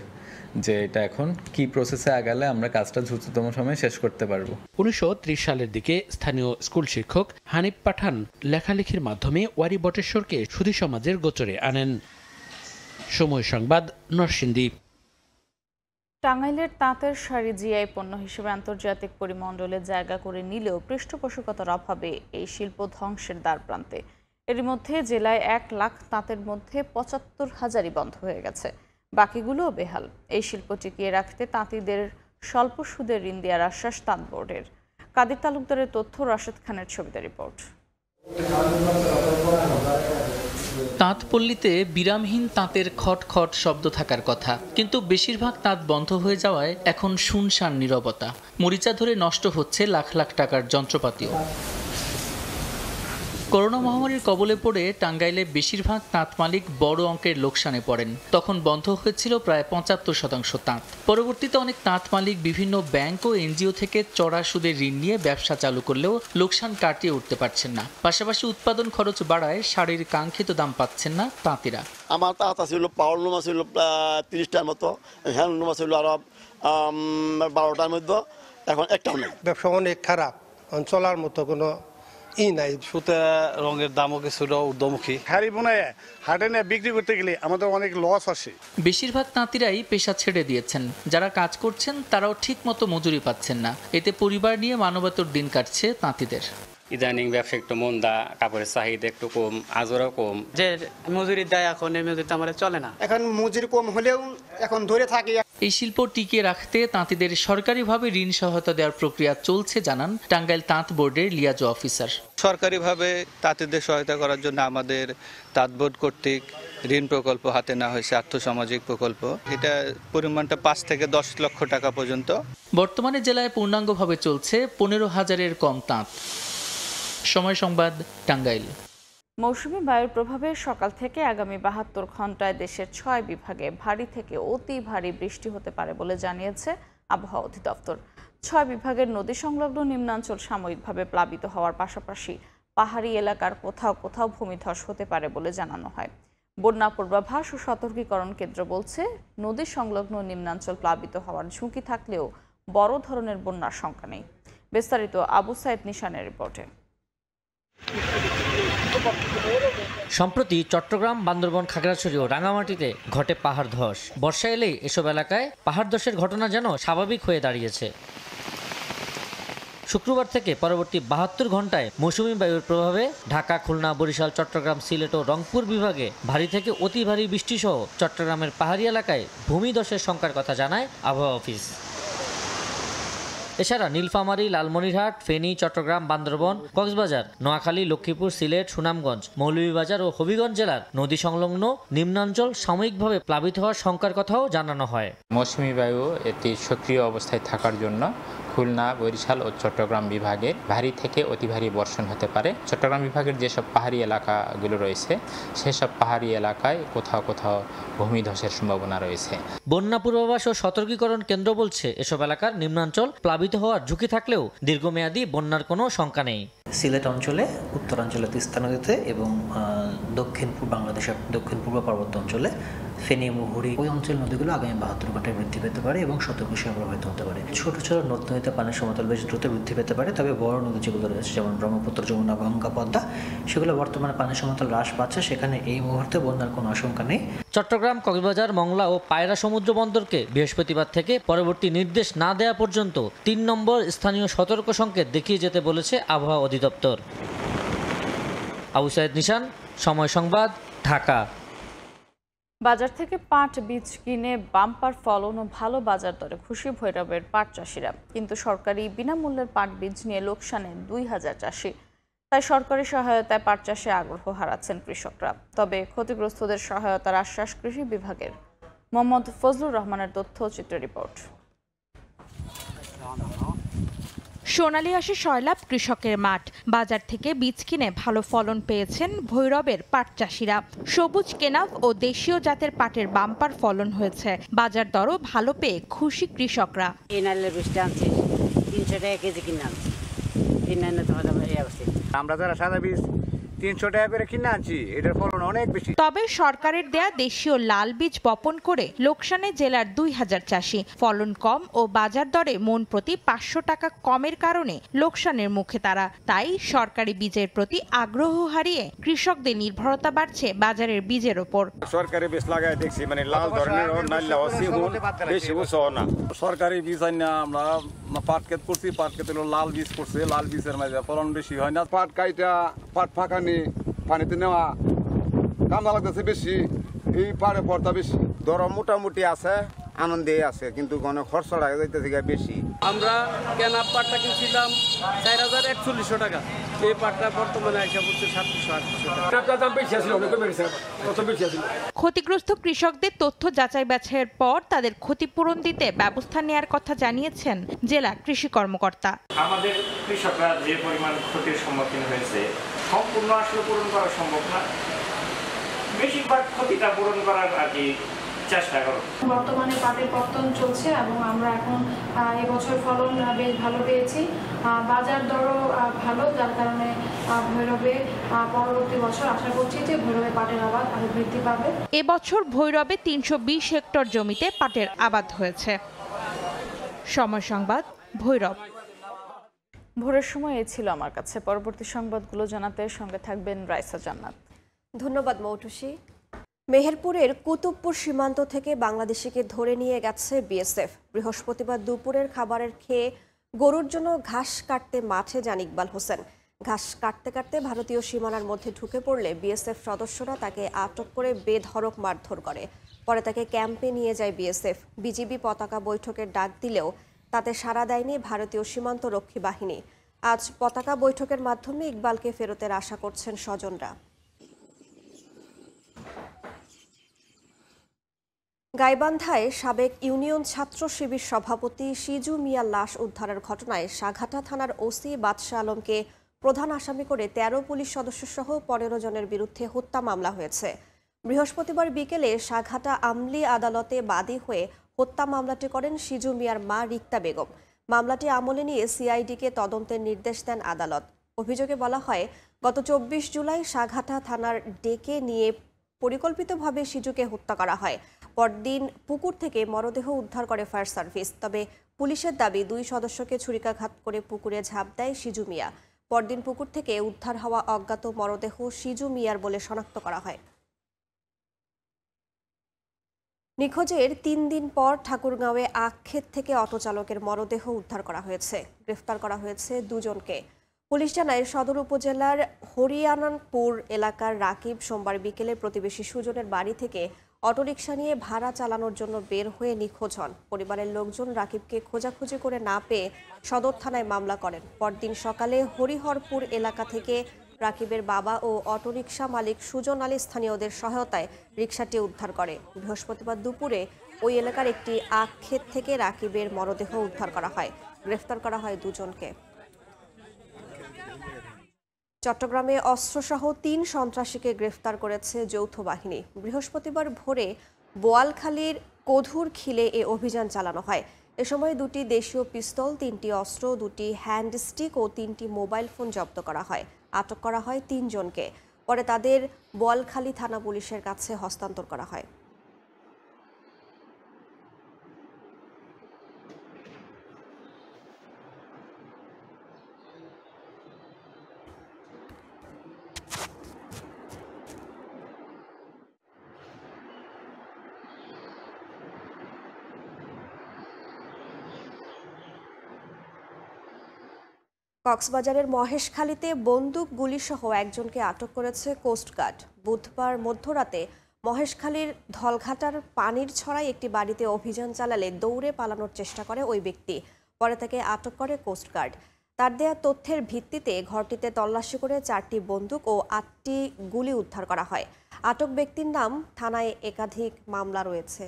যে এটা এখন কি প্রসেসে আগালে আমরা কাজটা দ্রুততম সময়ে শেষ করতে পারবো। 1930 সালের দিকে স্থানীয় স্কুল শিক্ষক হানিফ পাঠান লেখালেখির মাধ্যমে ওয়ারী বটেশ্বরকে সুধী সমাজের গোচরে আনেন। সময় সংবাদ, নরসিংদী। টাঙ্গাইলের তাঁতের শাড়ি জিআই পণ্য হিসেবে আন্তর্জাতিক পরিমণ্ডলে জায়গা করে নিলেও পৃষ্ঠপোষকতার অভাবে এই শিল্প ধ্বংসের দ্বারপ্রান্তে। এর মধ্যে জেলায় 1 লাখ তাঁতের মধ্যে 75,000ই বন্ধ হয়ে গেছে, বাকিগুলোও বেহাল। এই শিল্প টিকিয়ে রাখতে তাঁতিদের স্বল্প সুদের ঋণ দেওয়ার আশ্বাস তাঁত বোর্ডের। কাদির তালুকদারের তথ্য, রাশেদ খানের ছবিতে রিপোর্ট। তাঁতপল্লীতে বিরামহীন তাঁতের খটখট শব্দ থাকার কথা, কিন্তু বেশিরভাগ তাঁত বন্ধ হয়ে যাওয়ায় এখন শুনশান নীরবতা। মরিচা ধরে নষ্ট হচ্ছে লাখ লাখ টাকার যন্ত্রপাতিও। করোনা মহামারীর কবলে পড়ে টাঙ্গাইলে বেশিরভাগ তাঁত মালিক বড় অঙ্কের লোকসানে পড়েন। তখন বন্ধ হয়েছিল প্রায় 75% তাঁত। পরবর্তীতে অনেক তাঁত মালিক বিভিন্ন ব্যাংক ও এনজিও থেকে চড়া সুদের ঋণ নিয়ে ব্যবসা চালু করলেও লোকসান কাটিয়ে উঠতে পারছেন না। পাশাপাশি উৎপাদন খরচ বাড়ায় শাড়ির কাঙ্ক্ষিত দাম পাচ্ছেন না তাঁতিরা। আমার তাঁত ছিল পাওয়ার ছিল 30টার মতো, হ্যান্ডলুম ছিল আরো 12টার মধ্যে, এখন একটাও নেই। ব্যবসা অনেক খারাপ, চলার মতো কোনো নাই। সুতা রঙের দামও কিছুটা ঊর্ধ্বমুখী। শাড়ি বোনায় হাটে নিয়ে বিক্রি করতে গেলে আমাদের অনেক লস আসে। বেশিরভাগ তাঁতিরাই পেশা ছেড়ে দিয়েছেন। যারা কাজ করছেন তারাও ঠিক মতো মজুরি পাচ্ছেন না। এতে পরিবার নিয়ে মানবেতর দিন কাটছে তাঁতিদের। ইদানিং ব্যবসা একটু মন্দা, কাপড়ের চাহিদা একটু কম, আজরও কম। যে মজুরি দেয় এখন এই মজুরিতে আমাদের চলে না। এখন মজুরি কম হলেও এখন ধরে থাকি। এই শিল্প টিকিয়ে রাখতে তাঁতিদের সরকারিভাবে ঋণ সহায়তা দেওয়ার প্রক্রিয়া চলছে জানান টাঙ্গাইল তাঁত বোর্ডের লিয়াজো অফিসার। সরকারিভাবে তাঁতিদের সহায়তা করার জন্য আমাদের তাঁত বোর্ড কর্তৃক ঋণ প্রকল্প হাতে নেওয়া হয়েছে, আর্থসামাজিক প্রকল্প। এটা পরিমাণটা 5 থেকে 10 লক্ষ টাকা পর্যন্ত। বর্তমানে জেলায় পূর্ণাঙ্গভাবে চলছে 15,000-এর কম তাঁত। সময় সংবাদ, টাঙ্গাইল। মৌসুমী বায়ুর প্রভাবে সকাল থেকে আগামী 72 ঘন্টায় দেশের 6 বিভাগে ভারী থেকে অতি ভারী বৃষ্টি হতে পারে বলে জানিয়েছে আবহাওয়া অধিদপ্তর। 6 বিভাগের নদী সংলগ্ন নিম্নাঞ্চল সাময়িকভাবে প্লাবিত হওয়ার পাশাপাশি পাহাড়ি এলাকার কোথাও কোথাও ভূমিধস হতে পারে বলে জানানো হয়। বন্যা পূর্বাভাস ও সতর্কীকরণ কেন্দ্র বলছে, নদী সংলগ্ন নিম্নাঞ্চল প্লাবিত হওয়ার ঝুঁকি থাকলেও বড় ধরনের বন্যার শঙ্কা নেই। বিস্তারিত আবু সাইদ নিশানের রিপোর্টে। সম্প্রতি চট্টগ্রাম, বান্দরবান, খাগড়াছড়ি ও রাঙামাটিতে ঘটে পাহাড় ধস। বর্ষা এলেই এসব এলাকায় পাহাড় ধসের ঘটনা যেন স্বাভাবিক হয়ে দাঁড়িয়েছে। শুক্রবার থেকে পরবর্তী 72 ঘন্টায় মৌসুমী বায়ুর প্রভাবে ঢাকা, খুলনা, বরিশাল, চট্টগ্রাম, সিলেট ও রংপুর বিভাগে ভারী থেকে অতি ভারী বৃষ্টিসহ চট্টগ্রামের পাহাড়ি এলাকায় ভূমিধসের শঙ্কার কথা জানায় আবহাওয়া অফিস। এছাড়া নীলফামারী, লালমনিরহাট, ফেনী, চট্টগ্রাম, বান্দরবান, কক্সবাজার, নোয়াখালী, লক্ষ্মীপুর, সিলেট, সুনামগঞ্জ, মৌলভীবাজার ও হবিগঞ্জ জেলার নদী সংলগ্ন নিম্নাঞ্চল সাময়িকভাবে প্লাবিত হওয়ার শঙ্কার কথাও জানানো হয়। মৌসুমী বায়ু এটি সক্রিয় অবস্থায় থাকার জন্য খুলনা, বরিশাল ও চট্টগ্রাম বিভাগে ভারী থেকে অতি ভারী বর্ষণ হতে পারে। চট্টগ্রাম বিভাগের যেসব পাহাড়ি এলাকাগুলো রয়েছে সেসব পাহাড়ি এলাকায় কোথাও কোথাও ভূমিধসের সম্ভাবনা রয়েছে। বন্যা পূর্বাভাস ও সতর্কীকরণ কেন্দ্র বলছে, এসব এলাকার নিম্নাঞ্চল প্লাবিত হওয়ার ঝুঁকি থাকলেও দীর্ঘমেয়াদী বন্যার কোনো শঙ্কা নেই। সিলেট অঞ্চলে, উত্তরাঞ্চলে তিস্তা নদীতে এবং দক্ষিণ পূর্ব বাংলাদেশের দক্ষিণ পূর্ব পার্বত্য অঞ্চলে ফেনী, মুহুরী, ওই অঞ্চল নদীগুলো আগামী 72 ঘন্টায় বৃদ্ধি পেতে পারে এবং সতর্ক সীমা প্রভাবিত হতে পারে। ছোট ছোট নদ নদীতে পানির সমতল বেশ দ্রুত বৃদ্ধি পেতে পারে, তবে বড় নদী যেগুলো রয়েছে যেমন ব্রহ্মপুত্র, যমুনা, গঙ্গা, পদ্মা, সেগুলো বর্তমানে পানির সমতল হ্রাস পাচ্ছে, সেখানে এই মুহূর্তে বন্যার কোনো আশঙ্কা নেই। চট্টগ্রাম, কক্সবাজার, মংলা ও পায়রা সমুদ্র বন্দরকে বৃহস্পতিবার থেকে পরবর্তী নির্দেশ না দেওয়া পর্যন্ত 3 নম্বর স্থানীয় সতর্ক সংকেত দেখিয়ে যেতে বলেছে আবহাওয়া অধিদপ্তর। আবু সাইদ নিশান, সময় সংবাদ, ঢাকা। বাজার থেকে পাট বীজ কিনে বাম্পার ফলন ও ভালো বাজার দরে খুশি ভৈরবের পাট চাষিরা, কিন্তু সরকারি বিনামূল্যের পাট বীজ নিয়ে লোকসানে 2000 চাষি। তাই সরকারি সহায়তায় পাট চাষে আগ্রহ হারাচ্ছেন কৃষকরা। তবে ক্ষতিগ্রস্তদের সহায়তার আশ্বাস কৃষি বিভাগের। মোহাম্মদ ফজলুর রহমানের তথ্যচিত্র রিপোর্ট। সোনালী আসে সয়লাভ কৃষকের মাঠ। বাজার থেকে বীজ কিনে ভালো ফলন পেয়েছেন ভৈরবের পাট চাষিরা। সবুজ কেনাভ ও দেশীয় জাতের পাটের বাম্পার ফলন হয়েছে। বাজার দরও ভালো পেয়ে খুশি কৃষকরা। আমরা যারা সাদা বীজ 300 টাকা করে কিনে আনছি, এটার ফলন অনেক বেশি। তবে সরকারের দেয়া দেশীয় লাল বীজ বপন করে লোকসানে জেলার 2000 চাষি। ফলন কম ও বাজার দরে মন প্রতি 500 টাকা কমের কারণে লোকসানের মুখে তারা। তাই সরকারি বীজের প্রতি আগ্রহ হারিয়ে কৃষকদের নির্ভরতা বাড়ছে বাজারের বীজের ওপর। সরকারি বীজ লাগায় দেখছি মানে লাল ধরনের বেশি না। সরকারি বীজ আইনা আমরা পাট ক্ষেত করছি, পাট ক্ষেতে লাল বীজ করছে, লাল বীজের মাঝে ফলন বেশি হয় না। পাট কাইটা পাট ফাঁকানি পানিতে নেওয়া কামা লাগতেছে বেশি, এই পাড়ে পড়তা বেশি। দর মোটামুটি আছে, আনন্দে আছে, কিন্তু অনেক খরচা লাগে যাইতেছে বেশি। আমরা কেনা পাটটা কিনছিলাম 4140 টাকা, এই পাটটা বর্তমানে আইসা পড়ছে 700-800 টাকা। ক্ষতিগ্রস্ত কৃষকদের তথ্য যাচাই বাছাইয়ের পর তাদের ক্ষতিপূরণ দিতে ব্যবস্থা নেওয়ার কথা জানিয়েছেন জেলা কৃষি কর্মকর্তা। আমাদের কৃষকরা যে পরিমাণ ক্ষতির সম্মুখীন হয়েছে সম্পূর্ণ আসলে পূরণ করা সম্ভব না, বেশিরভাগ ক্ষতিটা পূরণ করার আর কি চেষ্টা করব। বর্তমানে পাটের পতন চলছে এবং আমরা এখন এবছর ফলন বেশ ভালো পেয়েছি, বাজার দরও ভালো, যার কারণে ভৈরবে পরবর্তী বছর আশা করছি যে ভৈরবে পাটের আবাদ আরো বৃদ্ধি পাবে। এবছর ভৈরবে 320 হেক্টর জমিতে পাটের আবাদ হয়েছে। সময় সংবাদ, ভৈরব। ভোরের সময় এই ছিল আমার কাছে। পরবর্তী সংবাদগুলো জানাতে সঙ্গে থাকবেন রাইসা জান্নাত। ধন্যবাদ মৌটুসী। মেহেরপুরের কুতুবপুর সীমান্ত থেকে বাংলাদেশিকে ধরে নিয়ে গেছে বিএসএফ। বৃহস্পতিবার দুপুরের খাবারের খেয়ে গরুর জন্য ঘাস কাটতে মাঠে যান ইকবাল হোসেন। ঘাস কাটতে কাটতে ভারতীয় সীমানার মধ্যে ঢুকে পড়লে বিএসএফ সদস্যরা তাকে আটক করে বেধড়ক মারধর করে। পরে তাকে ক্যাম্পে নিয়ে যায় বিএসএফ। বিজিবি পতাকা বৈঠকের ডাক দিলেও তাতে সাড়া দেয়নি ভারতীয় সীমান্ত রক্ষী বাহিনী। আজ পতাকা বৈঠকের মাধ্যমে ইকবালকে ফেরতের আশা করছেন স্বজনরা। গাইবান্ধায় সাবেক ইউনিয়ন ছাত্র শিবির সভাপতি সিজু মিয়ার লাশ উদ্ধারের ঘটনায় সাঘাটা থানার ওসি বাদশা আলমকে প্রধান আসামি করে ১৩ পুলিশ সদস্য সহ ১৫ জনের বিরুদ্ধে হত্যা মামলা হয়েছে। বৃহস্পতিবার বিকেলে সাঘাটা আমলি আদালতে বাদী হয়ে হত্যা মামলাটি করেন সিজু মিয়ার মা রিক্তা বেগম। মামলাটি আমলে নিয়ে সিআইডিকে তদন্তের নির্দেশ দেন আদালত। অভিযোগে বলা হয়, গত ২৪ জুলাই সাঘাটা থানার ডেকে নিয়ে পরিকল্পিতভাবে সিজুকে হত্যা করা হয়। পরদিন পুকুর থেকে মরদেহ উদ্ধার করে ফায়ার সার্ভিস। তবে পুলিশের দাবি ২ সদস্যকে ছুরিকাঘাত করে পুকুরে ঝাঁপ দেয় সিজু মিয়া। পরদিন পুকুর থেকে উদ্ধার হওয়া অজ্ঞাত মরদেহ সিজু মিয়ার বলে শনাক্ত করা হয়। নিখোঁজের ৩ দিন পর ঠাকুরগাঁওয়ে আখক্ষেত থেকে অটোচালকের মরদেহ উদ্ধার করা হয়েছে। গ্রেফতার করা হয়েছে ২ জনকে। পুলিশ জানায়, সদর উপজেলার হরিয়ানাপুর এলাকার রাকিব সোমবার বিকেলে প্রতিবেশী সুজনের বাড়ি থেকে অটোরিকশা নিয়ে ভাড়া চালানোর জন্য বের হয়ে নিখোঁজ হন। পরিবারের লোকজন রাকিবকে খোঁজাখুঁজি করে না পেয়ে সদর থানায় মামলা করেন। পরদিন সকালে হরিহরপুর এলাকা থেকে রাকিবের বাবা ও অটোরিকশা মালিক সুজন আলী স্থানীয়দের সহায়তায় রিকশাটি উদ্ধার করে। বৃহস্পতিবার দুপুরে ওই এলাকার একটি আখক্ষেত থেকে রাকিবের মরদেহ উদ্ধার করা হয়। গ্রেফতার করা হয় ২ জনকে। চট্টগ্রামে অস্ত্রসহ ৩ সন্ত্রাসীকে গ্রেফতার করেছে যৌথ বাহিনী। বৃহস্পতিবার ভোরে বোয়ালখালীর কধুর খিলে এ অভিযান চালানো হয়। এ সময় ২টি দেশীয় পিস্তল, ৩টি অস্ত্র, ২টি হ্যান্ডস্টিক ও ৩টি মোবাইল ফোন জব্দ করা হয়। আটক করা হয় ৩ জনকে। পরে তাদের বোয়ালখালী থানা পুলিশের কাছে হস্তান্তর করা হয়। কক্সবাজারের মহেশখালীতে বন্দুক গুলিসহ একজনকে আটক করেছে কোস্টগার্ড। বুধবার মধ্যরাতে মহেশখালীর ধলঘাটার পানির ছড়ায় একটি বাড়িতে অভিযান চালালে দৌড়ে পালানোর চেষ্টা করে ওই ব্যক্তি। পরে তাকে আটক করে কোস্টগার্ড। তার দেয়া তথ্যের ভিত্তিতে ঘরটিতে তল্লাশি করে 4টি বন্দুক ও 8টি গুলি উদ্ধার করা হয়। আটক ব্যক্তির নাম থানায় একাধিক মামলা রয়েছে।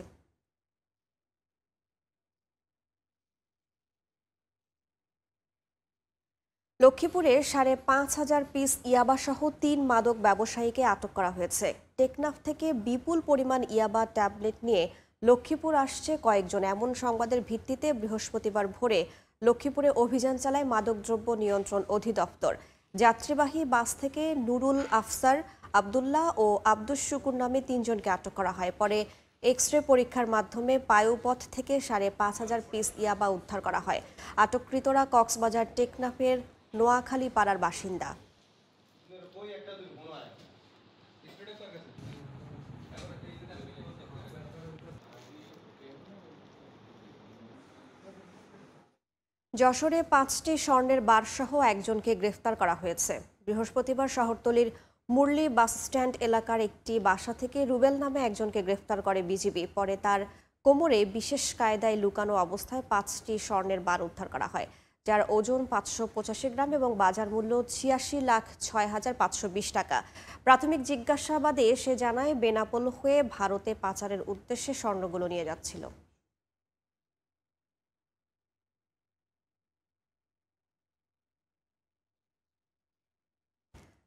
লক্ষ্মীপুরে ৫,৫০০ পিস ইয়াবাসহ ৩ মাদক ব্যবসায়ীকে আটক করা হয়েছে। টেকনাফ থেকে বিপুল পরিমাণ ইয়াবা ট্যাবলেট নিয়ে লক্ষ্মীপুর আসছে কয়েকজন। এমন সংবাদের ভিত্তিতে বৃহস্পতিবার ভোরে লক্ষ্মীপুরে অভিযান চালায় মাদকদ্রব্য নিয়ন্ত্রণ অধিদপ্তর। যাত্রীবাহী বাস থেকে নুরুল আফসার, আবদুল্লাহ ও আব্দুস শুকুর নামে ৩ জনকে আটক করা হয়। পরে এক্স-রে পরীক্ষার মাধ্যমে পায়ুপথ থেকে ৫,৫০০ পিস ইয়াবা উদ্ধার করা হয়। আটককৃতরা কক্সবাজার টেকনাফের নোয়াখালী পাড়ার বাসিন্দা। যশোরে 5টি স্বর্ণের বারসহ একজনকে গ্রেফতার করা হয়েছে। বৃহস্পতিবার শহরতলির মুরলী বাসস্ট্যান্ড এলাকার একটি বাসা থেকে রুবেল নামে একজনকে গ্রেফতার করে বিজিবি। পরে তার কোমরে বিশেষ কায়দায় লুকানো অবস্থায় 5টি স্বর্ণের বার উদ্ধার করা হয়, যার ওজন 585 গ্রাম এবং বাজার মূল্য ৮৬,৬৫২০ টাকা। প্রাথমিক জিজ্ঞাসাবাদে সে জানায়, বেনাপোল হয়ে ভারতে পাচারের উদ্দেশ্যে স্বর্ণগুলো নিয়ে যাচ্ছিল।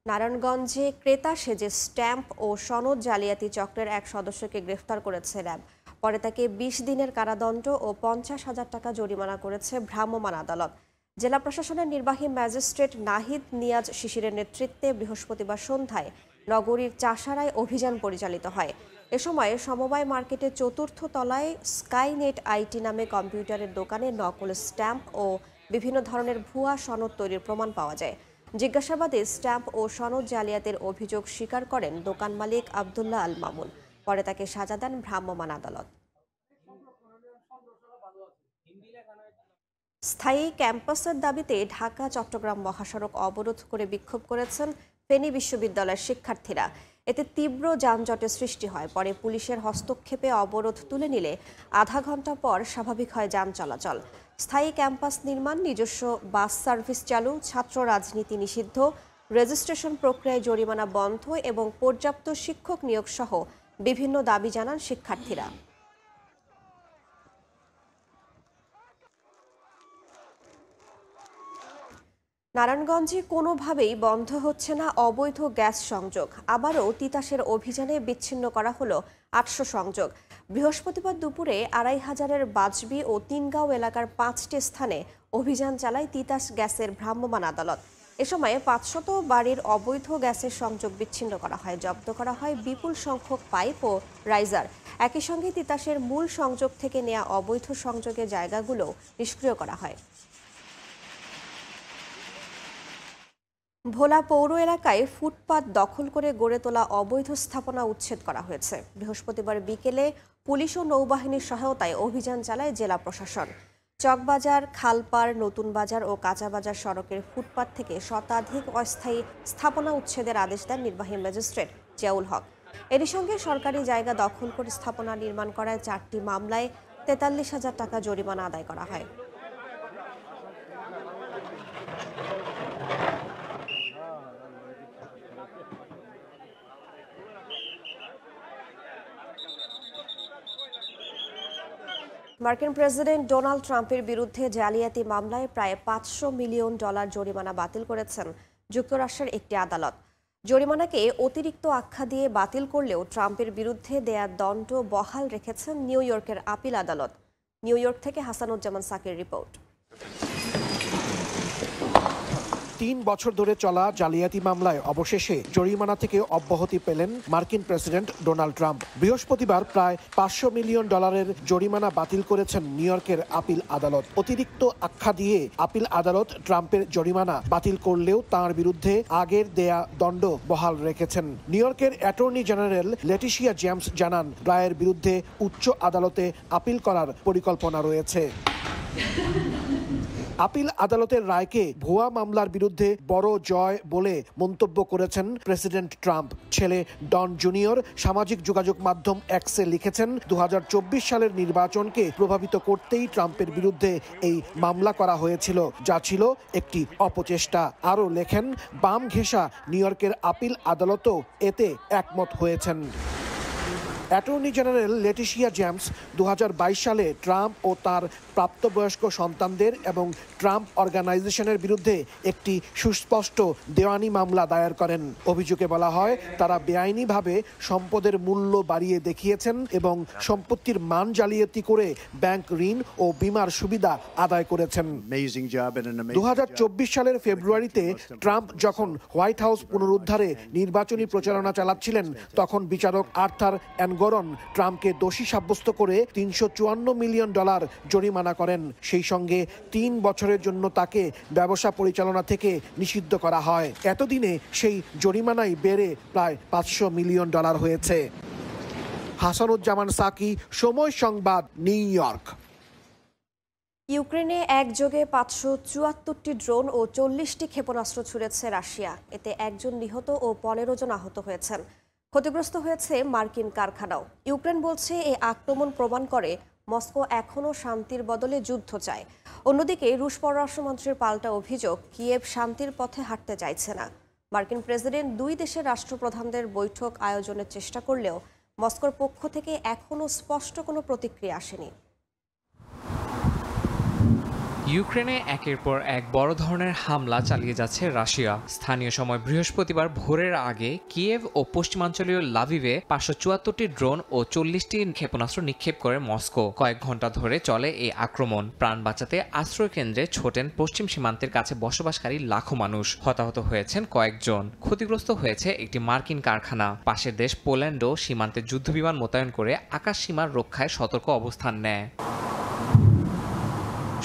নারায়ণগঞ্জে ক্রেতা সেজে স্ট্যাম্প ও সনদ জালিয়াতি চক্রের এক সদস্যকে গ্রেফতার করেছে র্যাব। পরে তাকে ২০ দিনের কারাদণ্ড ও ৫০,০০০ টাকা জরিমানা করেছে ভ্রাম্যমাণ আদালত। জেলা প্রশাসনের নির্বাহী ম্যাজিস্ট্রেট নাহিদ নিয়াজ শিশিরের নেতৃত্বে বৃহস্পতিবার সন্ধ্যায় নগরীর চাষারায় অভিযান পরিচালিত হয়। এ সময় সমবায় মার্কেটের ৪র্থ তলায় স্কাইনেট আইটি নামে কম্পিউটারের দোকানে নকল স্ট্যাম্প ও বিভিন্ন ধরনের ভুয়া সনদ তৈরির প্রমাণ পাওয়া যায়। জিজ্ঞাসাবাদে স্ট্যাম্প ও সনদ জালিয়াতির অভিযোগ স্বীকার করেন দোকান মালিক আবদুল্লাহ আল মামুন। পরে তাকে সাজা দেন ভ্রাম্যমাণ আদালত। স্থায়ী ক্যাম্পাসের দাবিতে ঢাকা চট্টগ্রাম মহাসড়ক অবরোধ করে বিক্ষোভ করেছেন ফেনী বিশ্ববিদ্যালয়ের শিক্ষার্থীরা। এতে তীব্র যানজটের সৃষ্টি হয়। পরে পুলিশের হস্তক্ষেপে অবরোধ তুলে নিলে আধা ঘন্টা পর স্বাভাবিক হয় যান চলাচল। স্থায়ী ক্যাম্পাস নির্মাণ, নিজস্ব বাস সার্ভিস চালু, ছাত্র রাজনীতি নিষিদ্ধ, রেজিস্ট্রেশন প্রক্রিয়ায় জরিমানা বন্ধ এবং পর্যাপ্ত শিক্ষক নিয়োগ সহ বিভিন্ন দাবি জানান শিক্ষার্থীরা। নারায়ণগঞ্জে কোনোভাবেই বন্ধ হচ্ছে না অবৈধ গ্যাস সংযোগ। আবারও তিতাসের অভিযানে বিচ্ছিন্ন করা হলো 800 সংযোগ। বৃহস্পতিবার দুপুরে 2500-এর বাজবি ও তিনগাঁও এলাকার 5টি স্থানে অভিযান চালায় তিতাস গ্যাসের ভ্রাম্যমাণ আদালত। এ সময় 500 বাড়ির অবৈধ গ্যাসের সংযোগ বিচ্ছিন্ন করা হয়। জব্দ করা হয় বিপুল সংখ্যক পাইপ ও রাইজার। একই সঙ্গে তিতাসের মূল সংযোগ থেকে নেওয়া অবৈধ সংযোগের জায়গাগুলো নিষ্ক্রিয় করা হয়। ভোলা পৌর এলাকায় ফুটপাত দখল করে গড়ে তোলা অবৈধ স্থাপনা উচ্ছেদ করা হয়েছে। বৃহস্পতিবার বিকেলে পুলিশ ও নৌবাহিনীর সহায়তায় অভিযান চালায় জেলা প্রশাসন। চকবাজার, খালপাড়, নতুন বাজার ও কাঁচাবাজার সড়কের ফুটপাত থেকে শতাধিক অস্থায়ী স্থাপনা উচ্ছেদের আদেশ দেন নির্বাহী ম্যাজিস্ট্রেট জিয়াউল হক। এরই সঙ্গে সরকারি জায়গা দখল করে স্থাপনা নির্মাণ করায় 4টি মামলায় 43,000 টাকা জরিমানা আদায় করা হয়। মার্কিন প্রেসিডেন্ট ডোনাল্ড ট্রাম্পের বিরুদ্ধে জালিয়াতি মামলায় প্রায় $500 মিলিয়ন জরিমানা বাতিল করেছেন যুক্তরাষ্ট্রের একটি আদালত। জরিমানাকে অতিরিক্ত আখ্যা দিয়ে বাতিল করলেও ট্রাম্পের বিরুদ্ধে দেয়া দণ্ড বহাল রেখেছেন নিউ ইয়র্কের আপিল আদালত। নিউ ইয়র্ক থেকে হাসানুজ্জামান সাকির রিপোর্ট। 3 বছর ধরে চলা জালিয়াতি মামলায় অবশেষে জরিমানা থেকে অব্যাহতি পেলেন মার্কিন প্রেসিডেন্ট ডোনাল্ড ট্রাম্প। বৃহস্পতিবার প্রায় $500 মিলিয়ন জরিমানা বাতিল করেছেন নিউ ইয়র্কের আপিল আদালত। অতিরিক্ত আখ্যা দিয়ে আপিল আদালত ট্রাম্পের জরিমানা বাতিল করলেও তার বিরুদ্ধে আগের দেয়া দণ্ড বহাল রেখেছেন। নিউ ইয়র্কের অ্যাটর্নি জেনারেল লেটিশিয়া জেমস জানান, রায়ের বিরুদ্ধে উচ্চ আদালতে আপিল করার পরিকল্পনা রয়েছে। আপিল আদালতের রায়কে ভুয়া মামলার বিরুদ্ধে বড় জয় বলে মন্তব্য করেছেন প্রেসিডেন্ট ট্রাম্প। ছেলে ডন জুনিয়র সামাজিক যোগাযোগ মাধ্যম এক্সে লিখেছেন, 2024 সালের নির্বাচনকে প্রভাবিত করতেই ট্রাম্পের বিরুদ্ধে এই মামলা করা হয়েছিল, যা ছিল একটি অপচেষ্টা। আরও লেখেন, বাম ঘেঁষা নিউ ইয়র্কের আপিল আদালতও এতে একমত হয়েছেন। অ্যাটর্নি জেনারেল লেটিশিয়া জেমস 2022 সালে ট্রাম্প ও তার প্রাপ্তবয়স্ক সন্তানদের এবং ট্রাম্প অর্গানাইজেশনের বিরুদ্ধে একটি সুস্পষ্ট দেওয়ানি মামলা দায়ের করেন। অভিযোগে বলা হয়, তারা বেআইনিভাবে সম্পদের মূল্য বাড়িয়ে দেখিয়েছেন এবং সম্পত্তির মান জালিয়াতি করে ব্যাংক ঋণ ও বীমার সুবিধা আদায় করেছেন। 2024 সালের ফেব্রুয়ারিতে ট্রাম্প যখন হোয়াইট হাউস পুনরুদ্ধারে নির্বাচনী প্রচারণা চালাচ্ছিলেন, তখন বিচারক আর্থার গরন ট্রাম্পকে দোষী সাব্যস্ত করে $354 মিলিয়ন জরিমানা করেন। সেই সঙ্গে 3 বছরের জন্য তাকে ব্যবসা পরিচালনা থেকে নিষিদ্ধ করা হয়। এতদিনে সেই জরিমানাই বেড়ে প্রায় $500 মিলিয়ন হয়েছে। হাসানুজ্জামান সাকি, সময় সংবাদ, নিউ ইয়র্ক। ইউক্রেনে একযোগে 574টি ড্রোন ও 40টি ক্ষেপণাস্ত্র ছুড়েছে রাশিয়া। এতে 1 জন নিহত ও 15 জন আহত হয়েছেন। ক্ষতিগ্রস্ত হয়েছে মার্কিন কারখানাও। ইউক্রেন বলছে এই আক্রমণ প্রমাণ করে মস্কো এখনও শান্তির বদলে যুদ্ধ চায়। অন্যদিকে রুশ পররাষ্ট্রমন্ত্রীর পাল্টা অভিযোগ, কিয়েভ শান্তির পথে হাঁটতে চাইছে না। মার্কিন প্রেসিডেন্ট 2 দেশের রাষ্ট্রপ্রধানদের বৈঠক আয়োজনের চেষ্টা করলেও মস্কোর পক্ষ থেকে এখনও স্পষ্ট কোনো প্রতিক্রিয়া আসেনি। ইউক্রেনে একের পর এক বড় ধরনের হামলা চালিয়ে যাচ্ছে রাশিয়া। স্থানীয় সময় বৃহস্পতিবার ভোরের আগে কিয়েভ ও পশ্চিমাঞ্চলীয় লাভিভে 574টি ড্রোন ও 40টি ক্ষেপণাস্ত্র নিক্ষেপ করে মস্কো। কয়েক ঘন্টা ধরে চলে এই আক্রমণ। প্রাণ বাঁচাতে আশ্রয় কেন্দ্রে ছোটেন পশ্চিম সীমান্তের কাছে বসবাসকারী লাখো মানুষ। হতাহত হয়েছেন কয়েকজন। ক্ষতিগ্রস্ত হয়েছে একটি মার্কিন কারখানা। পাশের দেশ পোল্যান্ডও সীমান্তে যুদ্ধবিমান মোতায়েন করে আকাশ সীমার রক্ষায় সতর্ক অবস্থান নেয়।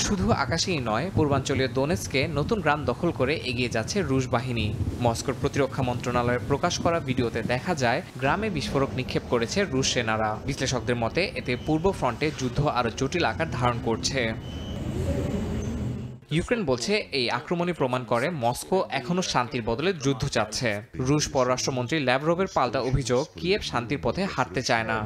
শুধু আকাশেই নয়, পূর্বাঞ্চলীয় দোনেৎস্কে নতুন গ্রাম দখল করে এগিয়ে যাচ্ছে রুশ বাহিনী। মস্কোর প্রতিরক্ষা মন্ত্রণালয়ের প্রকাশ করা ভিডিওতে দেখা যায় গ্রামে বিস্ফোরক নিক্ষেপ করেছে রুশ সেনারা। বিশ্লেষকদের মতে এতে পূর্ব ফ্রন্টে যুদ্ধ আরও জটিল আকার ধারণ করছে। ইউক্রেন বলছে এই আক্রমণই প্রমাণ করে মস্কো এখনো শান্তির বদলে যুদ্ধ চাচ্ছে। রুশ পররাষ্ট্রমন্ত্রী ল্যাভরভের পাল্টা অভিযোগ, কিয়েভ শান্তির পথে হাঁটতে চায় না।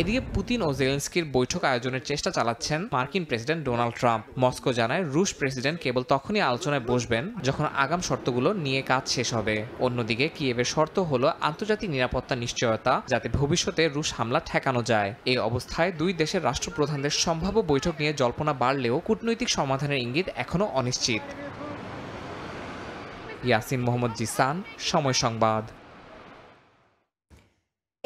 এদিকে পুতিন ও জেলেনস্কির বৈঠক আয়োজনের চেষ্টা চালাচ্ছেন মার্কিন প্রেসিডেন্ট ডোনাল্ড ট্রাম্প। মস্কো জানায় রুশ প্রেসিডেন্ট কেবল তখনই আলোচনায় বসবেন যখন আগাম শর্তগুলো নিয়ে কাজ শেষ হবে। অন্যদিকে কিয়েভের শর্ত হলো আন্তর্জাতিক নিরাপত্তা নিশ্চয়তা, যাতে ভবিষ্যতে রুশ হামলা ঠেকানো যায়। এই অবস্থায় দুই দেশের রাষ্ট্রপ্রধানদের সম্ভাব্য বৈঠক নিয়ে জল্পনা বাড়লেও কূটনৈতিক সমাধানের ইঙ্গিত এখনও অনিশ্চিত। ইয়াসিন মোহাম্মদ জিসান, সময় সংবাদ।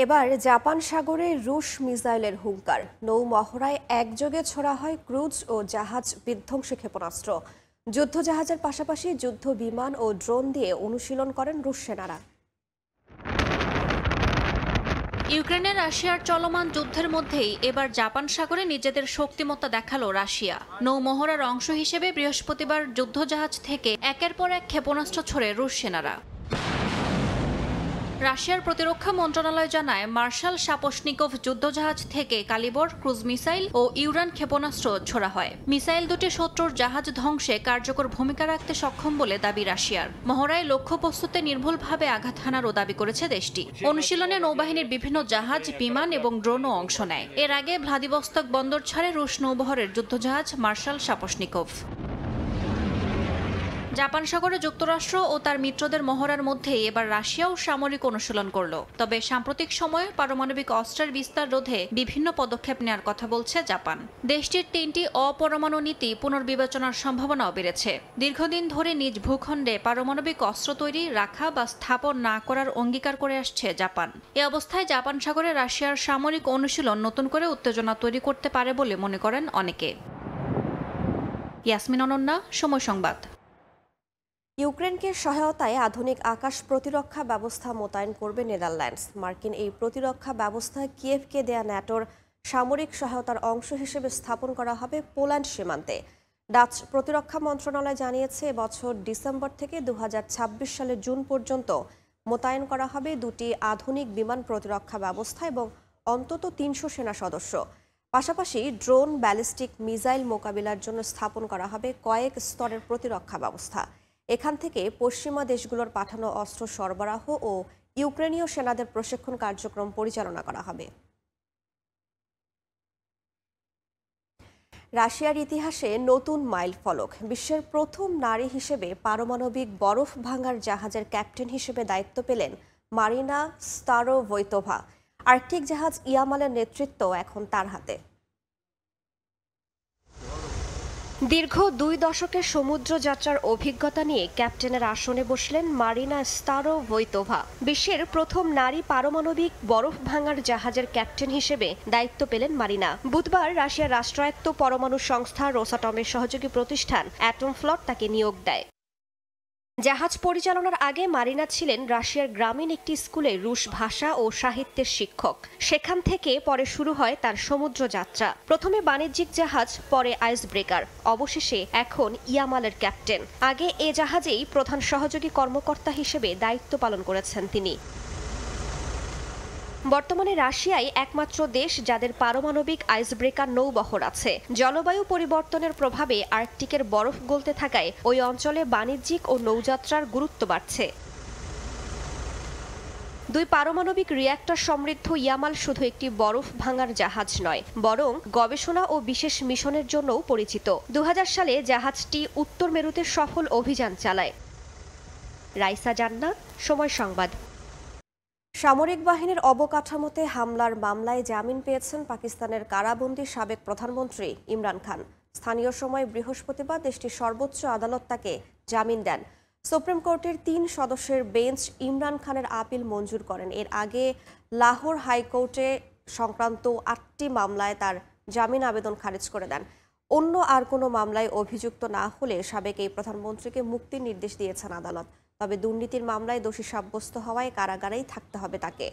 এবার জাপান সাগরে রুশ মিসাইলের হুঙ্কার। নৌমহড়ায় একযোগে ছোড়া হয় ক্রুজ ও জাহাজ বিধ্বংসী ক্ষেপণাস্ত্র। যুদ্ধজাহাজের পাশাপাশি যুদ্ধ বিমান ও ড্রোন দিয়ে অনুশীলন করেন রুশ সেনারা। ইউক্রেনের রাশিয়ার চলমান যুদ্ধের মধ্যেই এবার জাপান সাগরে নিজেদের শক্তিমত্তা দেখালো রাশিয়া। নৌমহড়ার অংশ হিসেবে বৃহস্পতিবার যুদ্ধজাহাজ থেকে একের পর এক ক্ষেপণাস্ত্র ছোড়ে রুশ সেনারা। রাশিয়ার প্রতিরক্ষা মন্ত্রণালয় জানায়, মার্শাল শাপোশনিকভ যুদ্ধজাহাজ থেকে কালিবর ক্রুজ মিসাইল ও ইউরান ক্ষেপণাস্ত্র ছোড়া হয়। মিসাইল দুটি শত্রুর জাহাজ ধ্বংসে কার্যকর ভূমিকা রাখতে সক্ষম বলে দাবি রাশিয়ার। মহড়ায় লক্ষ্যবস্তুতে নির্ভুলভাবে আঘাত হানারও দাবি করেছে দেশটি। অনুশীলনে নৌবাহিনীর বিভিন্ন জাহাজ, বিমান এবং ড্রোনও অংশ নেয়। এর আগে ভ্লাদিভস্তক বন্দর ছাড়ে রুশ নৌবহরের যুদ্ধজাহাজ মার্শাল শাপোশনিকভ। জাপান সাগরে যুক্তরাষ্ট্র ও তার মিত্রদের মহড়ার মধ্যেই এবার রাশিয়াও সামরিক অনুশীলন করল। তবে সাম্প্রতিক সময়ে পারমাণবিক অস্ত্রের বিস্তার রোধে বিভিন্ন পদক্ষেপ নেওয়ার কথা বলছে জাপান। দেশটির 3টি অপরমাণু নীতি পুনর্বিবেচনার সম্ভাবনাও বেড়েছে। দীর্ঘদিন ধরে নিজ ভূখণ্ডে পারমাণবিক অস্ত্র তৈরি, রাখা বা স্থাপন না করার অঙ্গীকার করে আসছে জাপান। এ অবস্থায় জাপান সাগরে রাশিয়ার সামরিক অনুশীলন নতুন করে উত্তেজনা তৈরি করতে পারে বলে মনে করেন অনেকে। ইয়াসমিন অনন্যা, সময় সংবাদ। ইউক্রেনকে সহায়তায় আধুনিক আকাশ প্রতিরক্ষা ব্যবস্থা মোতায়েন করবে নেদারল্যান্ডস। মার্কিন এই প্রতিরক্ষা ব্যবস্থা কিয়েভকে দেয়া ন্যাটোর সামরিক সহায়তার অংশ হিসেবে স্থাপন করা হবে পোল্যান্ড সীমান্তে। ডাচ প্রতিরক্ষা মন্ত্রণালয় জানিয়েছে, বছর ডিসেম্বর থেকে 2026 সালের জুন পর্যন্ত মোতায়েন করা হবে 2টি আধুনিক বিমান প্রতিরক্ষা ব্যবস্থা এবং অন্তত 300 সেনা সদস্য। পাশাপাশি ড্রোন, ব্যালিস্টিক মিসাইল মোকাবিলার জন্য স্থাপন করা হবে কয়েক স্তরের প্রতিরক্ষা ব্যবস্থা। এখান থেকে পশ্চিমা দেশগুলোর পাঠানো অস্ত্র সরবরাহ ও ইউক্রেনীয় সেনাদের প্রশিক্ষণ কার্যক্রম পরিচালনা করা হবে। রাশিয়ার ইতিহাসে নতুন মাইল ফলক। বিশ্বের প্রথম নারী হিসেবে পারমাণবিক বরফ ভাঙার জাহাজের ক্যাপ্টেন হিসেবে দায়িত্ব পেলেন মারিনা স্তারোভোইতোভা। আর্কটিক জাহাজ ইয়ামালের নেতৃত্ব এখন তার হাতে। দীর্ঘ 2 দশকের সমুদ্র যাত্রার অভিজ্ঞতা নিয়ে ক্যাপ্টেনের আসনে বসলেন মারিনা স্তারোভোইতোভা। বিশ্বের প্রথম নারী পারমাণবিক বরফ ভাঙার জাহাজের ক্যাপ্টেন হিসেবে দায়িত্ব পেলেন মারিনা। বুধবার রাশিয়ার রাষ্ট্রায়ত্ত পরমাণু সংস্থা রোসাটমের সহযোগী প্রতিষ্ঠান অ্যাটম ফ্লট তাকে নিয়োগ দেয়। জাহাজ পরিচালনার আগে মারিনা ছিলেন রাশিয়ার গ্রামীণ একটি স্কুলে রুশ ভাষা ও সাহিত্যের শিক্ষক। সেখান থেকে পরে শুরু হয় তার সমুদ্র যাত্রা। প্রথমে বাণিজ্যিক জাহাজ, পরে আইস ব্রেকার, অবশেষে এখন ইয়ামালের ক্যাপ্টেন। আগে এ জাহাজেই প্রধান সহযোগী কর্মকর্তা হিসেবে দায়িত্ব পালন করেছেন তিনি। বর্তমানে রাশিয়াই একমাত্র দেশ যাদের পারমাণবিক আইস ব্রেকার নৌবহর আছে। জলবায়ু পরিবর্তনের প্রভাবে আর্কটিকের বরফ গলতে থাকায় ওই অঞ্চলে বাণিজ্যিক ও নৌযাত্রার গুরুত্ব বাড়ছে। 2 পারমাণবিক রিয়্যাক্টর সমৃদ্ধ ইয়ামাল শুধু একটি বরফ ভাঙার জাহাজ নয়, বরং গবেষণা ও বিশেষ মিশনের জন্যও পরিচিত। 2000 সালে জাহাজটি উত্তর মেরুতে সফল অভিযান চালায়। রাইসা জান্নাত, সময় সংবাদ। সামরিক বাহিনীর অবকাঠামোতে হামলার মামলায় জামিন পেয়েছেন পাকিস্তানের কারাবন্দী সাবেক প্রধানমন্ত্রী ইমরান খান। স্থানীয় সময় বৃহস্পতিবার দেশটির সর্বোচ্চ আদালত তাকে জামিন দেন। সুপ্রিম কোর্টের 3 সদস্যের বেঞ্চ ইমরান খানের আপিল মঞ্জুর করেন। এর আগে লাহোর হাইকোর্টে সংক্রান্ত 8টি মামলায় তার জামিন আবেদন খারিজ করে দেন। অন্য আর কোনো মামলায় অভিযুক্ত না হলে সাবেক এই প্রধানমন্ত্রীকে মুক্তির নির্দেশ দিয়েছেন আদালত। তবে দুর্নীতির মামলায় দোষী সাব্যস্ত হওয়ায় কারাগারেই থাকতে হবে তাকে।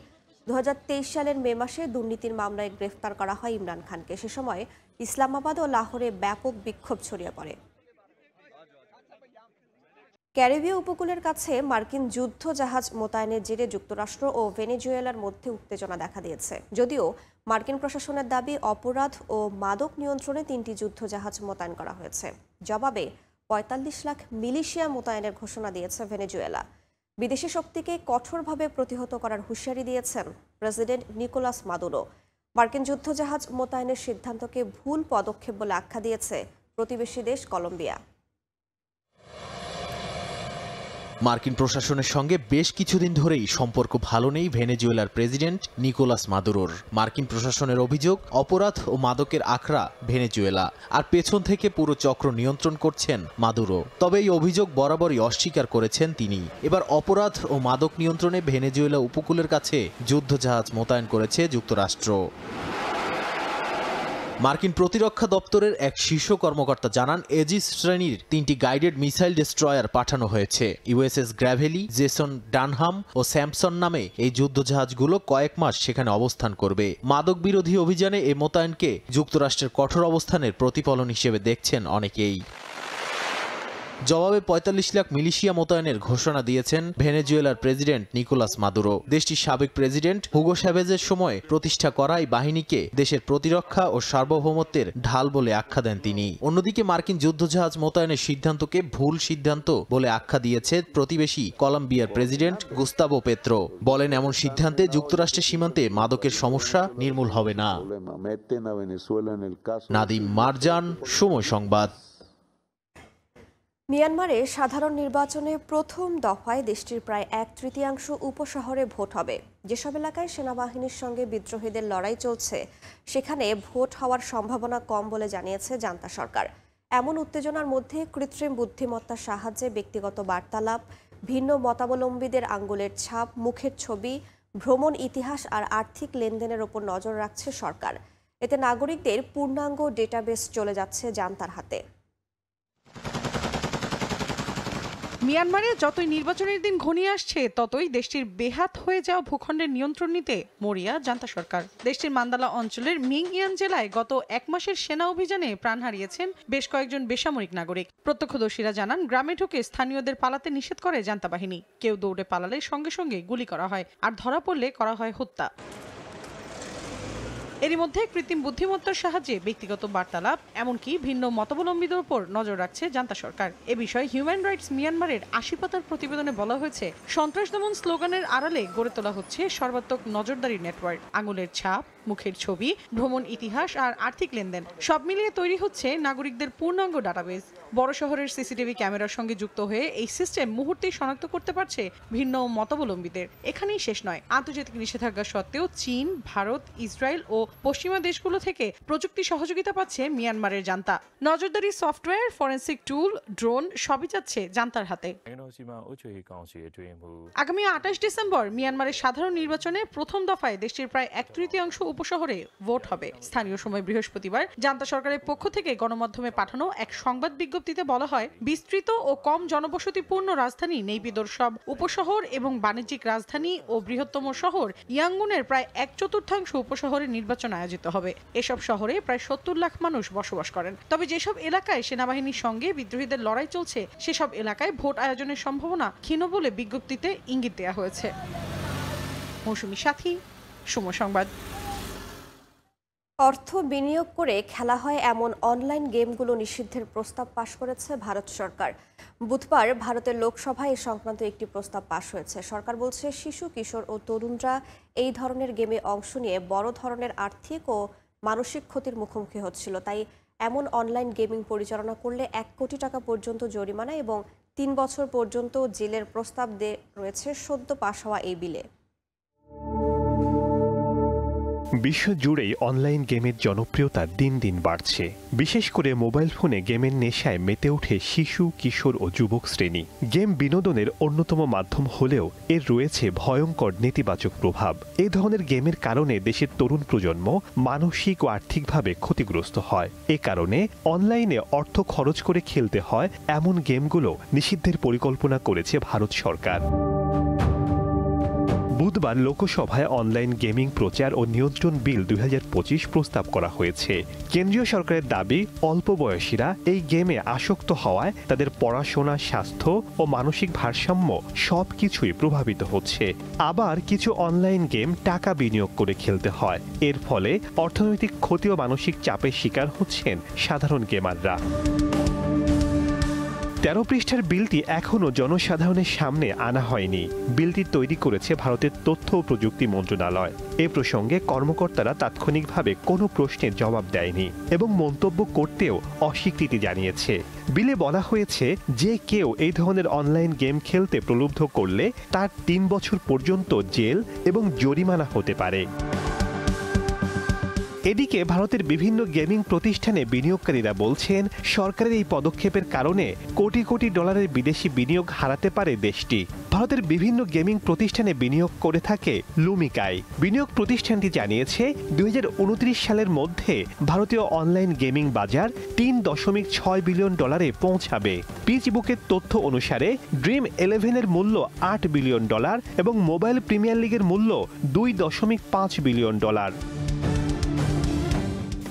2023 সালের মে মাসে দুর্নীতির মামলায় গ্রেফতার করা হয় ইমরান খানকে। সে সময় ইসলামাবাদ ও লাহোরে ব্যাপক বিক্ষোভ ছড়িয়ে পড়ে। ক্যারিবীয় উপকূলের কাছে মার্কিন যুদ্ধ জাহাজ মোতায়েনের জেরে যুক্তরাষ্ট্র ও ভেনেজুয়েলার মধ্যে উত্তেজনা দেখা দিয়েছে। যদিও মার্কিন প্রশাসনের দাবি, অপরাধ ও মাদক নিয়ন্ত্রণে 3টি যুদ্ধজাহাজ মোতায়েন করা হয়েছে। জবাবে 45 লাখ মিলিশিয়া মোতায়েনের ঘোষণা দিয়েছে ভেনেজুয়েলা। বিদেশি শক্তিকে কঠোরভাবে প্রতিহত করার হুঁশিয়ারি দিয়েছেন প্রেসিডেন্ট নিকোলাস মাদুরো। মার্কিন যুদ্ধজাহাজ মোতায়েনের সিদ্ধান্তকে ভুল পদক্ষেপ বলে আখ্যা দিয়েছে প্রতিবেশী দেশ কলম্বিয়া। মার্কিন প্রশাসনের সঙ্গে বেশ কিছুদিন ধরেই সম্পর্ক ভালো নেই ভেনেজুয়েলার প্রেসিডেন্ট নিকোলাস মাদুরোর। মার্কিন প্রশাসনের অভিযোগ, অপরাধ ও মাদকের আখড়া ভেনেজুয়েলা, আর পেছন থেকে পুরো চক্র নিয়ন্ত্রণ করছেন মাদুরো। তবে এই অভিযোগ বরাবরই অস্বীকার করেছেন তিনি। এবার অপরাধ ও মাদক নিয়ন্ত্রণে ভেনেজুয়েলা উপকূলের কাছে যুদ্ধজাহাজ মোতায়েন করেছে যুক্তরাষ্ট্র। মার্কিন প্রতিরক্ষা দপ্তরের এক শীর্ষ কর্মকর্তা জানান, এজিস শ্রেণীর 3টি গাইডেড মিসাইল ডেস্ট্রয়ার পাঠানো হয়েছে। ইউএসএস গ্র্যাভেলি, জেসন ডানহাম ও স্যামসন নামে এই যুদ্ধজাহাজগুলো কয়েক মাস সেখানে অবস্থান করবে। মাদক বিরোধী অভিযানে এ মোতায়েনকে যুক্তরাষ্ট্রের কঠোর অবস্থানের প্রতিফলন হিসেবে দেখছেন অনেকেই। জবাবে 45 লাখ মিলিশিয়া মোতায়েনের ঘোষণা দিয়েছেন ভেনেজুয়েলার প্রেসিডেন্ট নিকোলাস মাদুরো। দেশটির সাবেক প্রেসিডেন্ট হুগো চ্যাভেজের সময় প্রতিষ্ঠা করা এই বাহিনীকে দেশের প্রতিরক্ষা ও সার্বভৌমত্বের ঢাল বলে আখ্যা দেন তিনি। অন্যদিকে মার্কিন যুদ্ধজাহাজ মোতায়েনের সিদ্ধান্তকে ভুল সিদ্ধান্ত বলে আখ্যা দিয়েছে প্রতিবেশী কলম্বিয়ার প্রেসিডেন্ট গুস্তাভো পেত্রো। বলেন, এমন সিদ্ধান্তে যুক্তরাষ্ট্রের সীমান্তে মাদকের সমস্যা নির্মূল হবে না। নাদিম মারজান, সময় সংবাদ। মিয়ানমারে সাধারণ নির্বাচনে প্রথম দফায় দেশটির প্রায় 1/3 উপশহরে ভোট হবে। যেসব এলাকায় সেনাবাহিনীর সঙ্গে বিদ্রোহীদের লড়াই চলছে সেখানে ভোট হওয়ার সম্ভাবনা কম বলে জানিয়েছে জান্তা সরকার। এমন উত্তেজনার মধ্যে কৃত্রিম বুদ্ধিমত্তার সাহায্যে ব্যক্তিগত বার্তালাপ, ভিন্ন মতাবলম্বীদের আঙ্গুলের ছাপ, মুখের ছবি, ভ্রমণ ইতিহাস আর আর্থিক লেনদেনের ওপর নজর রাখছে সরকার। এতে নাগরিকদের পূর্ণাঙ্গ ডেটাবেস চলে যাচ্ছে জান্তার হাতে। মিয়ানমারে যতই নির্বাচনের দিন ঘনিয়ে আসছে ততই দেশটির বেহাত হয়ে যাওয়া ভূখণ্ডের নিয়ন্ত্রণ নিতে মরিয়া জান্তা সরকার। দেশটির মান্দালা অঞ্চলের মিংইয়ান জেলায় গত 1 মাসের সেনা অভিযানে প্রাণ হারিয়েছেন বেশ কয়েকজন বেসামরিক নাগরিক। প্রত্যক্ষদর্শীরা জানান, গ্রামে ঢুকে স্থানীয়দের পালাতে নিষেধ করে জান্তা বাহিনী। কেউ দৌড়ে পালালে সঙ্গে সঙ্গে গুলি করা হয়, আর ধরা পড়লে করা হয় হত্যা। এরই মধ্যে কৃত্রিম বুদ্ধিমত্তার সাহায্যে ব্যক্তিগত বার্তালাপ, এমনকি ভিন্ন মতাবলম্বীদের উপর নজর রাখছে জান্তা সরকার। এ বিষয়ে হিউম্যান রাইটস মিয়ানমারের 80 পাতার প্রতিবেদনে বলা হয়েছে, সন্ত্রাস দমন স্লোগানের আড়ালে গড়ে তোলা হচ্ছে সর্বাত্মক নজরদারি নেটওয়ার্ক। আঙুলের ছাপ, মুখের ছবি, ভ্রমণ ইতিহাস আর আর্থিক লেনদেন সব মিলিয়ে তৈরি হচ্ছে নাগরিকদের পূর্ণাঙ্গ ডাটাবেস। বড় শহরের সিসিটিভি ক্যামেরার সঙ্গে যুক্ত হয়ে এই সিস্টেম মুহূর্তেই শনাক্ত করতে পারছে ভিন্ন মতাবলম্বীদের। এখানেই শেষ নয়, আন্তর্জাতিক নিষেধাজ্ঞা সত্ত্বেও চীন, ভারত, ইসরায়েল ও পশ্চিমা দেশগুলো থেকে প্রযুক্তি সহযোগিতা পাচ্ছে মিয়ানমারের জান্তা। নজরদারি সফটওয়্যার, ফরেনসিক টুল, ড্রোন সবই যাচ্ছে জান্তার হাতে। আগামী 28 ডিসেম্বর মিয়ানমারের সাধারণ নির্বাচনে প্রথম দফায় দেশটির প্রায় 1/3 উপশহরে ভোট হবে। স্থানীয় সময় বৃহস্পতিবার জান্তা সরকারের পক্ষ থেকে গণমাধ্যমে পাঠানো এক সংবাদ বিজ্ঞপ্তিতে বলা হয়, বিস্তৃত ও কম জনবসতিপূর্ণ রাজধানী নেইপিদোর সব উপশহর এবং বাণিজ্যিক রাজধানী ও বৃহত্তম শহর ইয়াঙ্গুনের প্রায় 1/4 উপশহরে নির্বাচন আয়োজিত হবে। এসব শহরে প্রায় 70 লাখ মানুষ বসবাস করেন। তবে যেসব এলাকায় সেনাবাহিনীর সঙ্গে বিদ্রোহীদের লড়াই চলছে সেসব এলাকায় ভোট আয়োজনের সম্ভাবনা ক্ষীণ বলে বিজ্ঞপ্তিতে ইঙ্গিত দেওয়া হয়েছে। মৌসুমী সাথী, সময় সংবাদ। অর্থ বিনিয়োগ করে খেলা হয় এমন অনলাইন গেমগুলো নিষিদ্ধের প্রস্তাব পাশ করেছে ভারত সরকার। বুধবার ভারতের লোকসভায় এ সংক্রান্ত একটি প্রস্তাব পাশ হয়েছে। সরকার বলছে, শিশু, কিশোর ও তরুণরা এই ধরনের গেমে অংশ নিয়ে বড় ধরনের আর্থিক ও মানসিক ক্ষতির মুখোমুখি হচ্ছিল। তাই এমন অনলাইন গেমিং পরিচালনা করলে 1 কোটি টাকা পর্যন্ত জরিমানা এবং 3 বছর পর্যন্ত জেলের প্রস্তাব রয়েছে সদ্য পাশ হওয়া এই বিলে। বিশ্বজুড়েই অনলাইন গেমের জনপ্রিয়তা দিন দিন বাড়ছে। বিশেষ করে মোবাইল ফোনে গেমের নেশায় মেতে ওঠে শিশু, কিশোর ও যুবক শ্রেণী। গেম বিনোদনের অন্যতম মাধ্যম হলেও এর রয়েছে ভয়ঙ্কর নেতিবাচক প্রভাব। এই ধরনের গেমের কারণে দেশের তরুণ প্রজন্ম মানসিক ও আর্থিকভাবে ক্ষতিগ্রস্ত হয়। এ কারণে অনলাইনে অর্থ খরচ করে খেলতে হয় এমন গেমগুলো নিষিদ্ধের পরিকল্পনা করেছে ভারত সরকার। বুধবার লোকসভায় অনলাইন গেমিং প্রচার ও নিয়ন্ত্রণ বিল ২০২৫ প্রস্তাব করা হয়েছে। কেন্দ্রীয় সরকারের দাবি, অল্প বয়সীরা এই গেমে আসক্ত হওয়ায় তাদের পড়াশোনা, স্বাস্থ্য ও মানসিক ভারসাম্য সবকিছুই প্রভাবিত হচ্ছে। আবার কিছু অনলাইন গেম টাকা বিনিয়োগ করে খেলতে হয়। এর ফলে অর্থনৈতিক ক্ষতি ও মানসিক চাপের শিকার হচ্ছেন সাধারণ গেমাররা। ১৩ পৃষ্ঠার বিলটি এখনও জনসাধারণের সামনে আনা হয়নি। বিলটি তৈরি করেছে ভারতের তথ্য ও প্রযুক্তি মন্ত্রণালয়। এ প্রসঙ্গে কর্মকর্তারা তাৎক্ষণিকভাবে কোনো প্রশ্নের জবাব দেয়নি এবং মন্তব্য করতেও অস্বীকৃতি জানিয়েছে। বিলে বলা হয়েছে, যে কেউ এই ধরনের অনলাইন গেম খেলতে প্রলুব্ধ করলে তার ৩ বছর পর্যন্ত জেল এবং জরিমানা হতে পারে। এদিকে ভারতের বিভিন্ন গেমিং প্রতিষ্ঠানে বিনিয়োগকারীরা বলছেন, সরকারের এই পদক্ষেপের কারণে কোটি কোটি ডলারের বিদেশি বিনিয়োগ হারাতে পারে দেশটি। ভারতের বিভিন্ন গেমিং প্রতিষ্ঠানে বিনিয়োগ করে থাকে লুমিকাই। বিনিয়োগ প্রতিষ্ঠানটি জানিয়েছে, ২০২৯ সালের মধ্যে ভারতীয় অনলাইন গেমিং বাজার ৩.৬ বিলিয়ন ডলারে পৌঁছাবে। পিচবুকের তথ্য অনুসারে ড্রিম 11-এর মূল্য $8 বিলিয়ন এবং মোবাইল প্রিমিয়ার লিগের মূল্য $2.5 বিলিয়ন।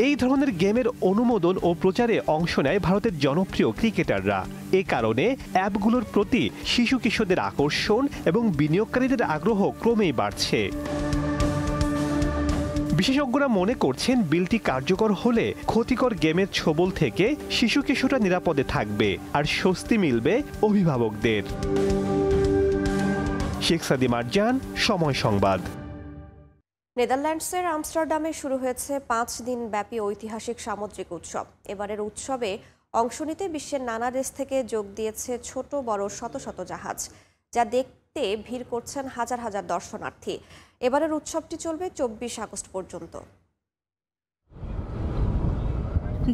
এই ধরনের গেমের অনুমোদন ও প্রচারে অংশ নেয় ভারতের জনপ্রিয় ক্রিকেটাররা। এ কারণে অ্যাপগুলোর প্রতি শিশু কিশোরদের আকর্ষণ এবং বিনিয়োগকারীদের আগ্রহ ক্রমেই বাড়ছে। বিশেষজ্ঞরা মনে করছেন, বিলটি কার্যকর হলে ক্ষতিকর গেমের ছোবল থেকে শিশু কিশোররা নিরাপদে থাকবে আর স্বস্তি মিলবে অভিভাবকদের। শেখ সাদি মারজান, সময় সংবাদ। নেদারল্যান্ডসের আমস্টারডামে শুরু হয়েছে 5 দিন ব্যাপী ঐতিহাসিক সামুদ্রিক উৎসব। এবারের উৎসবে অংশ নিতে বিশ্বের নানা দেশ থেকে যোগ দিয়েছে ছোট বড় শত শত জাহাজ, যা দেখতে ভিড় করছেন হাজার হাজার দর্শনার্থী। এবারের উৎসবটি চলবে 24 আগস্ট পর্যন্ত।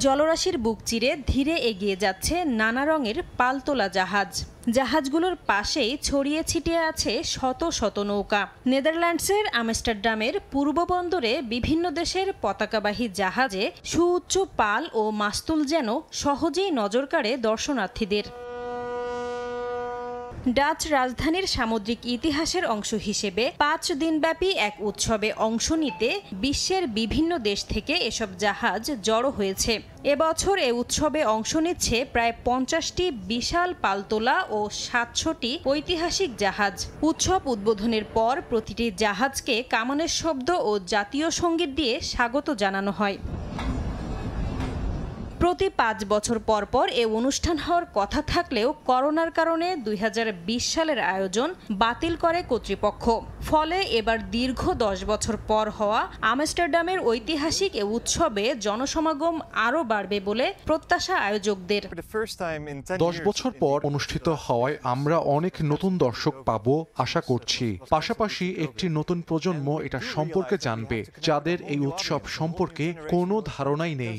জলরাশির বুক চিরে ধীরে এগিয়ে যাচ্ছে নানা রঙের পালতোলা জাহাজ। জাহাজগুলোর পাশেই ছড়িয়ে ছিটিয়ে আছে শত শত নৌকা। নেদারল্যান্ডসের আমস্টারডামের পূর্ব বন্দরে বিভিন্ন দেশের পতাকাবাহী জাহাজে সুউচ্চ পাল ও মাস্তুল যেন সহজেই নজর কাড়ে দর্শনার্থীদের। ডাচ রাজধানীর সামুদ্রিক ইতিহাসের অংশ হিসেবে 5 দিনব্যাপী এক উৎসবে অংশ নিতে বিশ্বের বিভিন্ন দেশ থেকে এসব জাহাজ জড়ো হয়েছে। এবছর এ উৎসবে অংশ নিচ্ছে প্রায় 50টি বিশাল পালতোলা ও 700টি ঐতিহাসিক জাহাজ। উৎসব উদ্বোধনের পর প্রতিটি জাহাজকে কামানের শব্দ ও জাতীয় সঙ্গীত দিয়ে স্বাগত জানানো হয়। প্রতি 5 বছর পর পর এ অনুষ্ঠান হওয়ার কথা থাকলেও করোনার কারণে 2020 সালের আয়োজন বাতিল করে কর্তৃপক্ষ। ফলে এবার দীর্ঘ 10 বছর পর হওয়া আমস্টারডামের ঐতিহাসিক এ উৎসবে জনসমাগম আরও বাড়বে বলে প্রত্যাশা আয়োজকদের। 10 বছর পর অনুষ্ঠিত হওয়ায় আমরা অনেক নতুন দর্শক পাবো আশা করছি। পাশাপাশি একটি নতুন প্রজন্ম এটা সম্পর্কে জানবে, যাদের এই উৎসব সম্পর্কে কোনো ধারণাই নেই।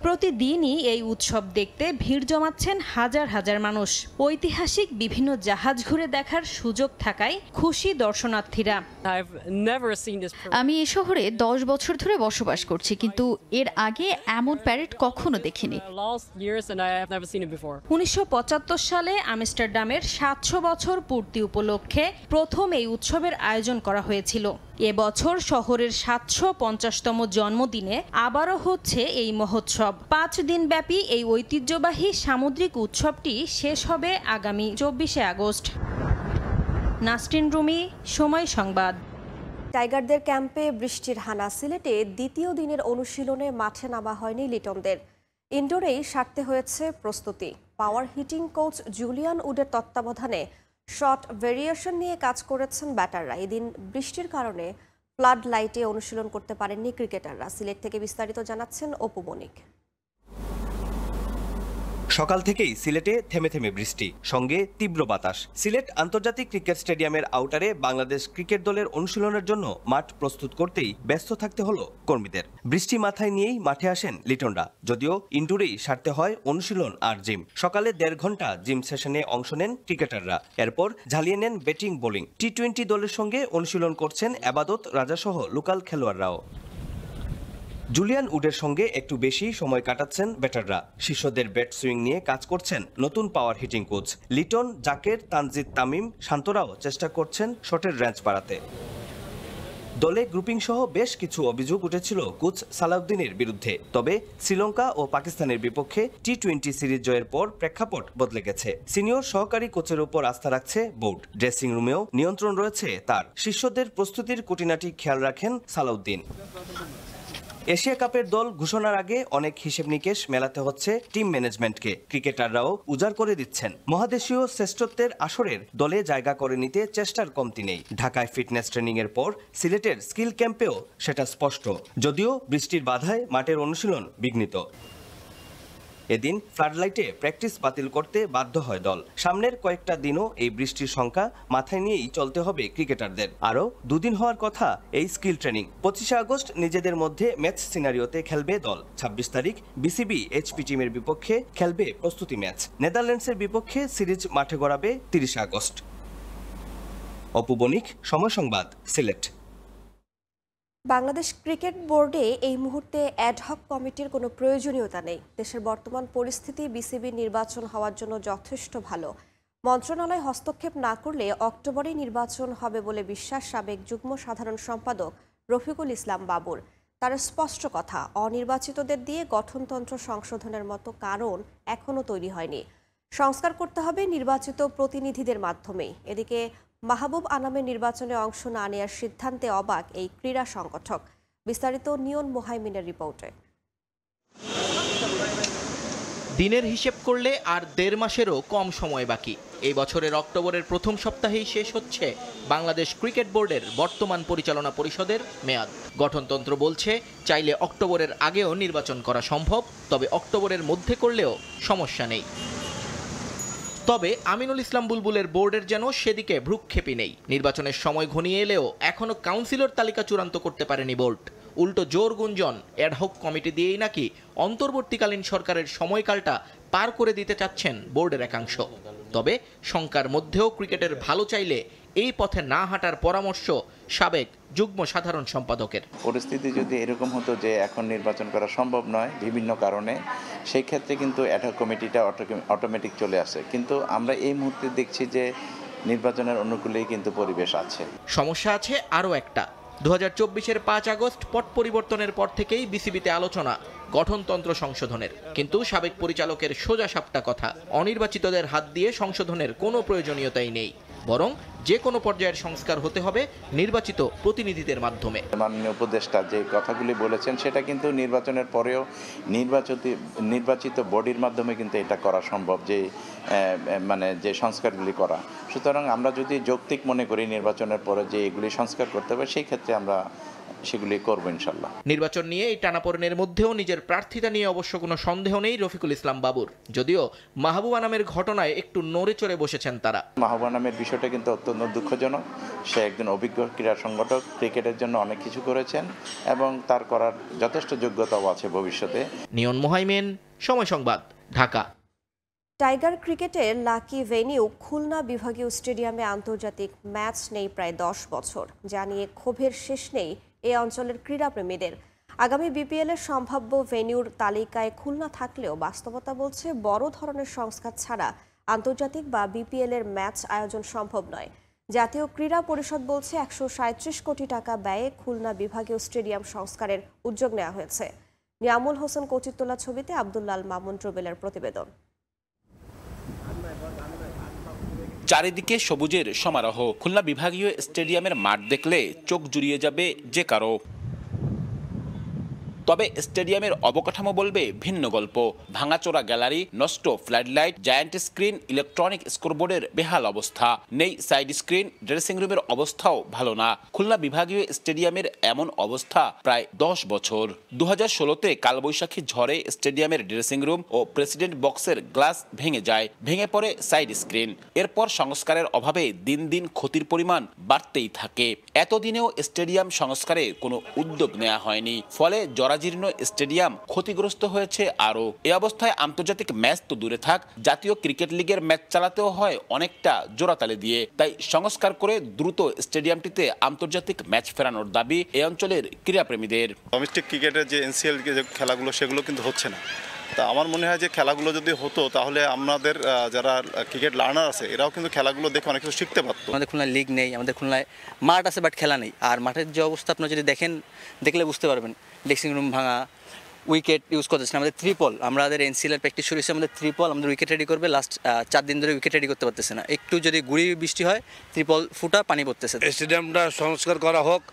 প্রতিদিনই এই উৎসব দেখতে ভিড় জমাচ্ছেন হাজার হাজার মানুষ। ঐতিহাসিক বিভিন্ন জাহাজ ঘুরে দেখার সুযোগ থাকায় খুশি দর্শনার্থীরা। আমি এই শহরে 10 বছর ধরে বসবাস করছি, কিন্তু এর আগে এমন প্যারেড কখনো দেখিনি। 1975 সালে আমস্টারডামের 700 বছর পূর্তি উপলক্ষে প্রথম এই উৎসবের আয়োজন করা হয়েছিল। এবছর শহরের 750তম জন্মদিনে আবারও হচ্ছে এই মহোৎসব। 5 দিনব্যাপী এই ঐতিহ্যবাহী সামুদ্রিক উৎসবটি শেষ হবে আগামী 24 আগস্ট। নাসরিন রুমি, সময় সংবাদ। টাইগারদের ক্যাম্পে বৃষ্টির হানা। সিলেটে দ্বিতীয় দিনের অনুশীলনে মাঠে নামা হয়নি লিটনদের। ইনডোরেই সারতে হয়েছে প্রস্তুতি। পাওয়ার হিটিং কোচ জুলিয়ান উডের তত্ত্বাবধানে শট ভেরিয়েশন নিয়ে কাজ করেছেন ব্যাটাররা। এদিন বৃষ্টির কারণে ফ্লাড লাইটে অনুশীলন করতে পারেননি ক্রিকেটাররা। সিলেট থেকে বিস্তারিত জানাচ্ছেন অপু বণিক। সকাল থেকেই সিলেটে থেমে থেমে বৃষ্টি, সঙ্গে তীব্র বাতাস। সিলেট আন্তর্জাতিক ক্রিকেট স্টেডিয়ামের আউটারে বাংলাদেশ ক্রিকেট দলের অনুশীলনের জন্য মাঠ প্রস্তুত করতেই ব্যস্ত থাকতে হলো কর্মীদের। বৃষ্টি মাথায় নিয়েই মাঠে আসেন লিটনরা, যদিও ইনডোরেই সারতে হয় অনুশীলন আর জিম। সকালে 1.5 ঘন্টা জিম সেশনে অংশ নেন ক্রিকেটাররা, এরপর ঝালিয়ে নেন ব্যাটিং বোলিং। টি-20 দলের সঙ্গে অনুশীলন করছেন আবাদত রাজাসহ লোকাল খেলোয়াড়রাও। জুলিয়ান উডের সঙ্গে একটু বেশি সময় কাটাচ্ছেন ব্যাটাররা। শিষ্যদের ব্যাট সুইং নিয়ে কাজ করছেন নতুন power hitting coach Liton, Jaker, Tanzid Tamim, শান্তরাও চেষ্টা করছেন শটের রেঞ্জ বাড়াতে। দলে গ্রুপিং সহ বেশ কিছু অভিযোগ উঠেছিল কোচ সালাউদ্দিনের বিরুদ্ধে। তবে শ্রীলঙ্কা ও পাকিস্তানের বিপক্ষে টি-20 সিরিজ জয়ের পর প্রেক্ষাপট বদলে গেছে। সিনিয়র সহকারী কোচের উপর আস্থা রাখছে বোর্ড। ড্রেসিং রুমেও নিয়ন্ত্রণ রয়েছে তার। শিষ্যদের প্রস্তুতির খুঁটিনাটি খেয়াল রাখেন সালাউদ্দিন। এশিয়া কাপের দল ঘোষণার আগে অনেক হিসেব নিকেশ মেলাতে হচ্ছে টিম ম্যানেজমেন্টকে। ক্রিকেটাররাও উজাড় করে দিচ্ছেন। মহাদেশীয় শ্রেষ্ঠত্বের আসরের দলে জায়গা করে নিতে চেষ্টার কমতি নেই। ঢাকায় ফিটনেস ট্রেনিং এর পর সিলেটের স্কিল ক্যাম্পেও সেটা স্পষ্ট, যদিও বৃষ্টির বাধায় মাঠের অনুশীলন বিঘ্নিত। এদিন ফ্লাডলাইটে প্র্যাকটিস বাতিল করতে বাধ্য হয় দল। সামনের কয়েকটা দিনও এই বৃষ্টির সংখ্যা মাথায় নিয়েই চলতে হবে ক্রিকেটারদের। আরও দুদিন হওয়ার কথা এই স্কিল ট্রেনিং। 25 আগস্ট নিজেদের মধ্যে ম্যাচ সিনারিওতে খেলবে দল। 26 তারিখ বিসিবি এইচপি টিমের বিপক্ষে খেলবে প্রস্তুতি ম্যাচ। নেদারল্যান্ডসের বিপক্ষে সিরিজ মাঠে গড়াবে 30 আগস্ট। অপু বণিক, সময় সংবাদ, সিলেট। বাংলাদেশ ক্রিকেট বোর্ডে এই মুহূর্তে অ্যাডহক কমিটির কোনো প্রয়োজনীয়তা নেই। দেশের বর্তমান পরিস্থিতি বিসিবি নির্বাচন হওয়ার জন্য যথেষ্ট ভালো। মন্ত্রণালয় হস্তক্ষেপ না করলে অক্টোবরেই নির্বাচন হবে বলে বিশ্বাস সাবেক যুগ্ম সাধারণ সম্পাদক রফিকুল ইসলাম বাবুর। তার স্পষ্ট কথা, অনির্বাচিতদের দিয়ে গঠনতন্ত্র সংশোধনের মতো কারণ এখনও তৈরি হয়নি। সংস্কার করতে হবে নির্বাচিত প্রতিনিধিদের মাধ্যমেই। এদিকে মাহবুব আনামের নির্বাচনে অংশ না নেওয়ার সিদ্ধান্তে অবাক এই ক্রীড়া সংগঠক। বিস্তারিত নিয়ন মোহাইমিনের রিপোর্টে। দিনের হিসেব করলে আর 1.5 মাসেরও কম সময় বাকি। এই বছরের অক্টোবরের প্রথম সপ্তাহেই শেষ হচ্ছে বাংলাদেশ ক্রিকেট বোর্ডের বর্তমান পরিচালনা পরিষদের মেয়াদ। গঠনতন্ত্র বলছে চাইলে অক্টোবরের আগেও নির্বাচন করা সম্ভব, তবে অক্টোবরের মধ্যে করলেও সমস্যা নেই। তবে আমিনুল ইসলাম বুলবুলের বোর্ডের যেন সেদিকে ভ্রুক্ষেপই নেই। নির্বাচনের সময় ঘনিয়ে এলেও এখনও কাউন্সিলর তালিকা চূড়ান্ত করতে পারেনি বোর্ড। উল্টো জোর গুঞ্জন অ্যাডহক কমিটি দিয়েই নাকি অন্তর্বর্তীকালীন সরকারের সময়কালটা পার করে দিতে চাচ্ছেন বোর্ডের একাংশ। তবে শঙ্কার মধ্যেও ক্রিকেটের ভালো চাইলে এই পথে না হাঁটার পরামর্শ সাবেক যুগ্ম সাধারণ সম্পাদকের। পরিস্থিতি যদি এরকম হতো যে এখন নির্বাচন করা সম্ভব নয় বিভিন্ন কারণে, সেই ক্ষেত্রে কিন্তু অ্যাডহক কমিটিটা অটোমেটিক চলে আসে। কিন্তু আমরা এই মুহূর্তে দেখছি যে নির্বাচনের অনুকূলেই কিন্তু পরিবেশ আছে। সমস্যা আছে আরও একটা। 2024-এর 5 আগস্ট পট পরিবর্তনের পর থেকেই বিসিবিতে আলোচনা গঠনতন্ত্র সংশোধনের, কিন্তু সাবেক পরিচালকের সোজা সাপটা কথা, অনির্বাচিতদের হাত দিয়ে সংশোধনের কোনো প্রয়োজনীয়তাই নেই, বরং যে কোনো পর্যায়ের সংস্কার হতে হবে নির্বাচিত প্রতিনিধিদের মাধ্যমে। মাননীয় উপদেষ্টা যে কথাগুলি বলেছেন সেটা কিন্তু নির্বাচনের পরেও নির্বাচিত বডির মাধ্যমে কিন্তু এটা করা সম্ভব, যে যে সংস্কারগুলি করা। সুতরাং আমরা যদি যৌক্তিক মনে করি নির্বাচনের পরে যে এগুলি সংস্কার করতে হবে, সেই ক্ষেত্রে আমরা সেগুলি করব ইনশাল্লাহ। নির্বাচন নিয়ে এই টানাপোড়েনের মধ্যেও নিজের প্রার্থিতা নিয়ে অবশ্য কোনো সন্দেহ নেই রফিকুল ইসলাম বাবুর, যদিও মাহবুব আনামের ঘটনায় একটু নড়ে চড়ে বসেছেন তারা। মাহবুব আনামের বিষয়টা কিন্তু অত্যন্ত দুঃখজনক। সে একজন অভিজ্ঞ ক্রীড়া সংগঠক, ক্রিকেটের জন্য অনেক কিছু করেছেন এবং তার করার যথেষ্ট যোগ্যতাও আছে ভবিষ্যতে। নিয়ন মোহাইমিন, সময় সংবাদ, ঢাকা। টাইগার ক্রিকেটের লাকি ভেনিউ খুলনা বিভাগীয় স্টেডিয়ামে আন্তর্জাতিক ম্যাচ নেই প্রায় 10 বছর, যা নিয়ে ক্ষোভের শেষ নেই এই অঞ্চলের ক্রীড়াপ্রেমীদের। আগামী বিপিএল এর সম্ভাব্য ভেনিউর তালিকায় খুলনা থাকলেও বাস্তবতা বলছে বড় ধরনের সংস্কার ছাড়া আন্তর্জাতিক বা বিপিএল এর ম্যাচ আয়োজন সম্ভব নয়। জাতীয় ক্রীড়া পরিষদ বলছে 137 কোটি টাকা ব্যয়ে খুলনা বিভাগীয় স্টেডিয়াম সংস্কারের উদ্যোগ নেওয়া হয়েছে। নিয়ামুল হোসেন কচির তোলা ছবিতে আব্দুল্লাল মামুন ট্রবেলের প্রতিবেদন। চারিদিকে সবুজের সমারোহ। খুলনা বিভাগীয় স্টেডিয়ামের মাঠ দেখলে চোখ জুড়িয়ে যাবে যে কারো। তবে স্টেডিয়ামের অবকাঠামো বলবে ভিন্ন গল্প। ভাঙাচোরা গ্যালারি, নষ্ট ফ্লাডলাইট, জায়ান্ট স্ক্রিন, ইলেকট্রনিক স্কোরবোর্ডের বেহাল অবস্থা, নেই সাইড স্ক্রিন, ড্রেসিং রুমের অবস্থাও ভালো না। খুলনা বিভাগীয় স্টেডিয়ামের এমন অবস্থা প্রায় 10 বছর। 2016-তে কালবৈশাখী ঝড়ে স্টেডিয়ামের ড্রেসিং রুম ও প্রেসিডেন্ট বক্সের গ্লাস ভেঙে যায়, ভেঙে পড়ে সাইড স্ক্রিন। এরপর সংস্কারের অভাবে দিন দিন ক্ষতির পরিমাণ বাড়তেই থাকে। এতদিনেও স্টেডিয়াম সংস্কারে কোনো উদ্যোগ নেওয়া হয়নি, ফলে জরাজীর্ণ জরাজীর্ণ স্টেডিয়াম ক্ষতিগ্রস্ত হয়েছে আরও। এ অবস্থায় আন্তর্জাতিক ম্যাচ তো দূরে থাক, জাতীয় ক্রিকেট লিগের ম্যাচ চালাতেও হয় অনেকটা জোড়াতালে দিয়ে। তাই সংস্কার করে দ্রুত স্টেডিয়ামটিতে আন্তর্জাতিক ম্যাচ ফেরানোর দাবি এই অঞ্চলের ক্রীড়াপ্রেমীদের। ডোমেস্টিক ক্রিকেটের যে এনসিএল যে খেলাগুলো সেগুলো কিন্তু হচ্ছে না। তা আমার মনে হয় যে খেলাগুলো যদি হতো তাহলে আমাদের যারা ক্রিকেট লার্নার আছে এরাও কিন্তু খেলাগুলো দেখে অনেক কিছু শিখতে পারতো। আমাদের খুলনায় লিগ নেই, আমাদের খুলনায় মাঠ আছে বাট খেলা নেই। আর মাঠের যে অবস্থা আপনারা যদি দেখলে বুঝতে পারবেন, ড্রেসিং রুম ভাঙা, উইকেট ইউজ করতেছে না। আমাদের ত্রিপল, আমাদের এনসিএল প্র্যাকটিস শুরু হয়েছে, আমাদের ত্রিপল আমাদের উইকেট রেডি করবে, লাস্ট 4 দিন ধরে উইকেট রেডি করতে পারতেছে না। একটু যদি গুড়ি বৃষ্টি হয় ত্রিপল ফুটা পানি পড়তেছে। স্টেডিয়ামটা সংস্কার করা হোক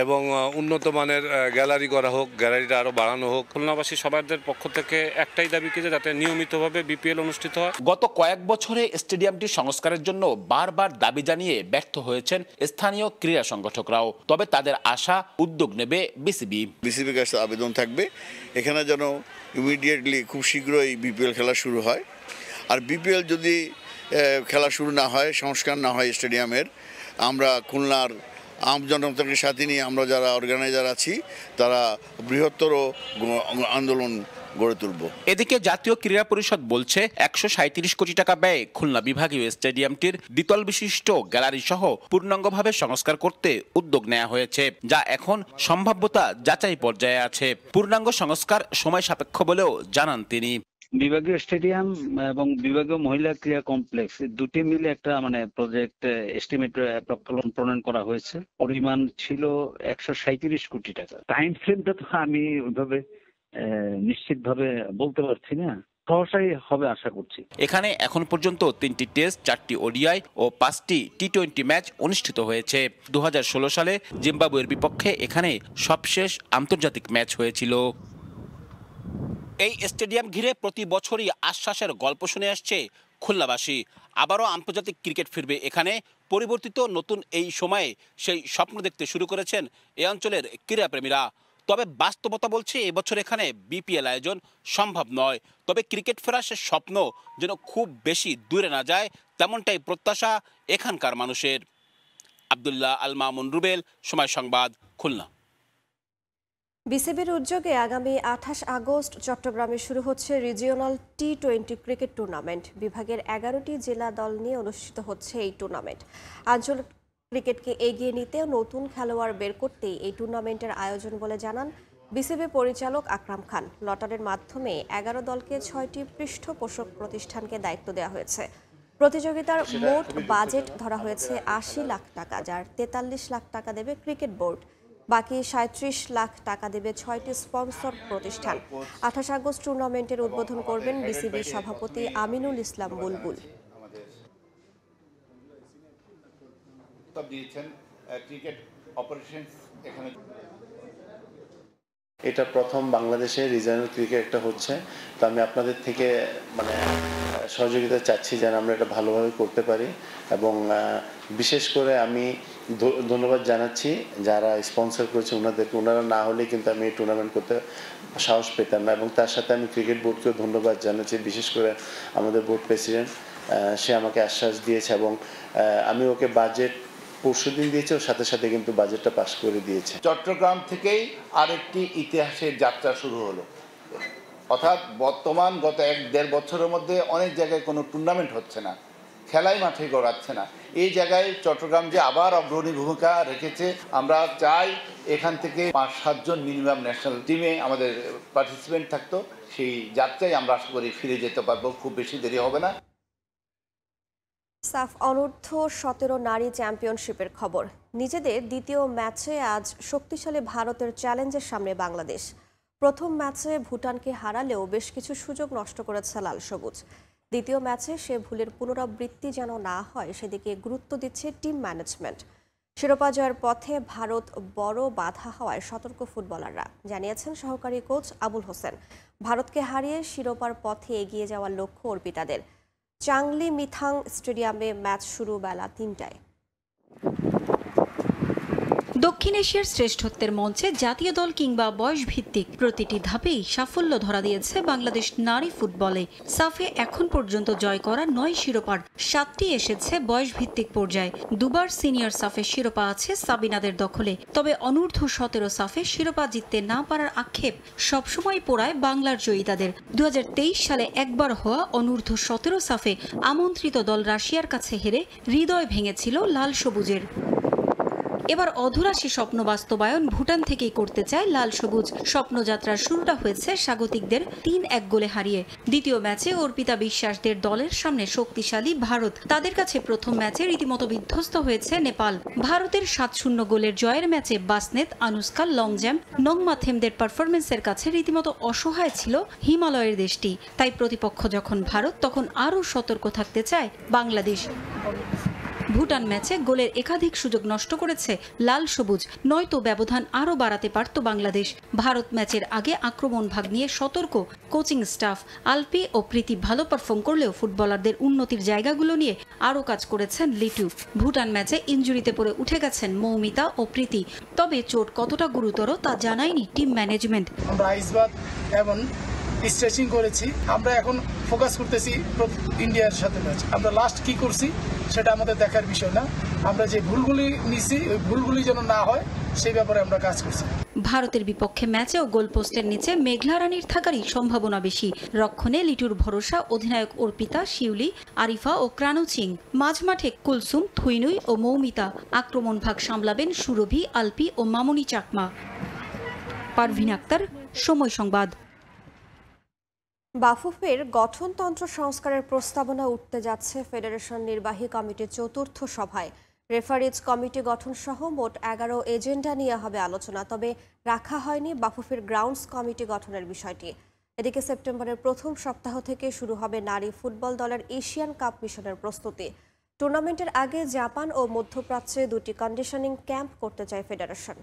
এবং উন্নত মানের গ্যালারি করা হোক, গ্যালারিটা আরও বাড়ানো হোক। খুলনাবাসী সবাইদের পক্ষ থেকে একটাই দাবি কি যাতে নিয়মিতভাবে বিপিএল অনুষ্ঠিত হয়। গত কয়েক বছরে স্টেডিয়ামটি সংস্কারের জন্য বারবার দাবি জানিয়ে ব্যর্থ হয়েছেন স্থানীয় ক্রীড়া সংগঠকরাও। তবে তাদের আশা উদ্যোগ নেবে বিসিবি। বিসিবির কাছে আবেদন থাকবে এখানে যেন ইমিডিয়েটলি খুব শীঘ্রই বিপিএল খেলা শুরু হয়। আর বিপিএল যদি খেলা শুরু না হয়, সংস্কার না হয় স্টেডিয়ামের, আমরা খুলনার আম জনতাকে সাথে নিয়ে আমরা যারা অর্গানাইজার আছি তারা বৃহত্তর আন্দোলন গড়ে তুলব। এদিকে জাতীয় ক্রীড়া পরিষদ বলছে 137 কোটি টাকা ব্যয়ে খুলনা বিভাগীয় স্টেডিয়ামটির দ্বিতল বিশিষ্ট গ্যালারি সহ পূর্ণাঙ্গভাবে সংস্কার করতে উদ্যোগ নেওয়া হয়েছে, যা এখন সম্ভাব্যতা যাচাই পর্যায়ে আছে। পূর্ণাঙ্গ সংস্কার সময় সাপেক্ষ বলেও জানান তিনি। বিভাগীয় স্টেডিয়াম এবং বিভাগীয় মহিলা ক্রীড়া কমপ্লেক্স দুটি মিলে একটা প্রজেক্ট এস্টিমেট প্রণয়ন করা হয়েছে। পরিমাণ ছিল 137 কোটি টাকা। টাইম ফ্রেমটা তো আমি ওইভাবে নিশ্চিতভাবে বলতে পারছি না, সহসাই হবে আশা করছি। এখানে এখন পর্যন্ত 3টি টেস্ট, 4টি ওডিআই ও 5টি টি-20 ম্যাচ অনুষ্ঠিত হয়েছে। 2016 সালে জিম্বাবুয়ের বিপক্ষে এখানে সবশেষ আন্তর্জাতিক ম্যাচ হয়েছিল। এই স্টেডিয়াম ঘিরে প্রতি বছরই আশ্বাসের গল্প শুনে আসছে খুলনাবাসী। আবারও আন্তর্জাতিক ক্রিকেট ফিরবে এখানে। পরিবর্তিত নতুন এই সময়ে সেই স্বপ্ন দেখতে শুরু করেছেন এই অঞ্চলের ক্রীড়াপ্রেমীরা। তবে বাস্তবতা বলছে এবছর এখানে বিপিএল আয়োজন সম্ভব নয়। তবে ক্রিকেট ফেরার সে স্বপ্ন যেন খুব বেশি দূরে না যায়, তেমনটাই প্রত্যাশা এখানকার মানুষের। আব্দুল্লাহ আল মামুন রুবেল, সময় সংবাদ, খুলনা। বিসিবির উদ্যোগে আগামী 28 আগস্ট চট্টগ্রামে শুরু হচ্ছে রিজিওনাল টি-20 ক্রিকেট টুর্নামেন্ট। বিভাগের 11টি জেলা দল নিয়ে অনুষ্ঠিত হচ্ছে এই টুর্নামেন্ট। আঞ্চলিক ক্রিকেটকে এগিয়ে নিতে নতুন খেলোয়াড় বের করতেই এই টুর্নামেন্টের আয়োজন বলে জানান বিসিবি পরিচালক আকরাম খান। লটারির মাধ্যমে 11 দলকে 6টি পৃষ্ঠপোষক প্রতিষ্ঠানকে দায়িত্ব দেওয়া হয়েছে। প্রতিযোগিতার মোট বাজেট ধরা হয়েছে 80 লাখ টাকা, যার 43 লাখ টাকা দেবে ক্রিকেট বোর্ড। বাকি 37 লাখ টাকা দেবে 6টি স্পন্সর প্রতিষ্ঠান। 28 আগস্ট টুর্নামেন্টের উদ্বোধন করবেন বিসিবি সভাপতি আমিনুল ইসলাম বুলবুল। এটা প্রথম বাংলাদেশে রিজিওনাল ক্রিকেট একটা হচ্ছে, তো আমি আপনাদের থেকে সহযোগিতা চাচ্ছি যেন আমরা এটা ভালোভাবে করতে পারি। এবং বিশেষ করে আমি ধন্যবাদ জানাচ্ছি যারা স্পন্সর করেছে ওনাদেরকে। ওনারা না হলে কিন্তু আমি এই টুর্নামেন্ট করতে সাহস পেতাম না। এবং তার সাথে আমি ক্রিকেট বোর্ডকেও ধন্যবাদ জানাচ্ছি, বিশেষ করে আমাদের বোর্ড প্রেসিডেন্ট, সে আমাকে আশ্বাস দিয়েছে এবং আমি ওকে বাজেট পরশুদিন দিয়েছে, ওর সাথে সাথে কিন্তু বাজেটটা পাস করে দিয়েছে। চট্টগ্রাম থেকেই আরেকটি ইতিহাসের যাত্রা শুরু হলো, অর্থাৎ বর্তমান গত 1-1.5 বছরের মধ্যে অনেক জায়গায় কোনো টুর্নামেন্ট হচ্ছে না, খেলাই মাঠে গড়াচ্ছে না। এই জায়গায় চট্টগ্রাম যে আবার অগ্রণী ভূমিকা রেখেছে। আমরা চাই এখান থেকে 5-7 জন মিনিমাম ন্যাশনাল টিমে আমাদের পার্টিসিপেন্ট থাকতো। সেই যাত্রায় আমরা আশা করি ফিরে যেতে পারবো, খুব বেশি দেরি হবে না। সাফ অনূর্ধ্ব 17 নারী চ্যাম্পিয়নশিপের খবর। নিজেদের দ্বিতীয় ম্যাচে আজ শক্তিশালী ভারতের চ্যালেঞ্জের সামনে বাংলাদেশ। প্রথম ম্যাচে ভুটানকে হারালেও বেশ কিছু সুযোগ নষ্ট করেছে লাল সবুজ। দ্বিতীয় ম্যাচে সে ভুলের পুনরাবৃত্তি যেন না হয় সেদিকে গুরুত্ব দিচ্ছে টিম ম্যানেজমেন্ট। শিরোপা জয়ের পথে ভারত বড় বাধা হওয়ায় সতর্ক ফুটবলাররা, জানিয়েছেন সহকারী কোচ আবুল হোসেন। ভারতকে হারিয়ে শিরোপার পথে এগিয়ে যাওয়ার লক্ষ্য অর্পিতাদের। চাংলি মিথাং স্টেডিয়ামে ম্যাচ শুরু বেলা 3টায়। দক্ষিণ এশিয়ার শ্রেষ্ঠত্বের মঞ্চে জাতীয় দল কিংবা বয়স ভিত্তিক প্রতিটি ধাপেই সাফল্য ধরা দিয়েছে বাংলাদেশ নারী ফুটবলে। সাফে এখন পর্যন্ত জয় করা 9 শিরোপার 7টি এসেছে বয়স ভিত্তিক পর্যায়ে। দুবার সিনিয়র সাফে শিরোপা আছে সাবিনাদের দখলে। তবে অনূর্ধ্ব 17 সাফে শিরোপা জিততে না পারার আক্ষেপ সবসময় পোড়ায় বাংলার জয়িতাদের। 2023 সালে একবার হওয়া অনূর্ধ্ব 17 সাফে আমন্ত্রিত দল রাশিয়ার কাছে হেরে হৃদয় ভেঙেছিল লাল সবুজের। এবার অধুরা সে স্বপ্ন বাস্তবায়ন ভুটান থেকেই করতে চায় লাল সবুজ। স্বপ্নযাত্রার শুরুটা হয়েছে স্বাগতিকদের 3-1 গোলে হারিয়ে। দ্বিতীয় ম্যাচে অর্পিতা বিশ্বাসদের দলের সামনে শক্তিশালী ভারত। তাদের কাছে প্রথম ম্যাচে রীতিমতো বিধ্বস্ত হয়েছে নেপাল। ভারতের 7-0 গোলের জয়ের ম্যাচে বাসনেত, আনুষ্কা, লংজ্যাম, নংমাথেমদের পারফরমেন্সের কাছে রীতিমতো অসহায় ছিল হিমালয়ের দেশটি। তাই প্রতিপক্ষ যখন ভারত, তখন আরও সতর্ক থাকতে চায় বাংলাদেশ। ভুটান ম্যাচে গোলের একাধিক সুযোগ নষ্ট করেছে লাল সবুজ, নয়তো ব্যবধান আরও বাড়াতে পারত বাংলাদেশ। ভারত ম্যাচের আগে আক্রমণ ভাগ নিয়ে সতর্ক কোচিং স্টাফ। আলপি ও প্রীতি ভালো পারফর্ম করলেও ফুটবলারদের উন্নতির জায়গাগুলো নিয়ে আরও কাজ করেছেন লিটু। ভুটান ম্যাচে ইনজুরিতে পড়ে উঠে গেছেন মৌমিতা ও প্রীতি। তবে চোট কতটা গুরুতর তা জানায়নি টিম ম্যানেজমেন্ট। আমরা আইসবাথ এবং স্ট্রেচিং করেছি। আমরা এখন ফোকাস করতেছি ইন্ডিয়ার সাথে ম্যাচ। আমরা লাস্ট কি করছি সেটা আমাদের দেখার বিষয় না। আমরা যে ভুলগুলি নিছি ওই ভুলগুলি যেন না হয় সেই ব্যাপারে আমরা কাজ করছি। ভারতের বিপক্ষে ম্যাচেও গোলপোস্টের নিচে মেঘলা রানীর থাকারই সম্ভাবনা বেশি। রক্ষণে লিটুর ভরসা অধিনায়ক অর্পিতা, শিউলি, আরিফা ও ক্রানুচিং। মাঝমাঠে কুলসুম, থুইনুই ও মৌমিতা। আক্রমণ ভাগ সামলাবেন সুরভি, আলপি ও মামুনি চাকমা। পারভিন আক্তার, সময় সংবাদ। বাফুফের গঠনতন্ত্র সংস্কারের প্রস্তাবনা উঠতে যাচ্ছে ফেডারেশন নির্বাহী কমিটির ৪র্থ সভায়। রেফারিজ কমিটি গঠন সহ মোট 11 এজেন্ডা নিয়ে হবে আলোচনা। তবে রাখা হয়নি বাফুফের গ্রাউন্ডস কমিটি গঠনের বিষয়টি। এদিকে সেপ্টেম্বরের প্রথম সপ্তাহ থেকে শুরু হবে নারী ফুটবল দলের এশিয়ান কাপ মিশনের প্রস্তুতি। টুর্নামেন্টের আগে জাপান ও মধ্যপ্রাচ্যে 2টি কন্ডিশনিং ক্যাম্প করতে চায় ফেডারেশন।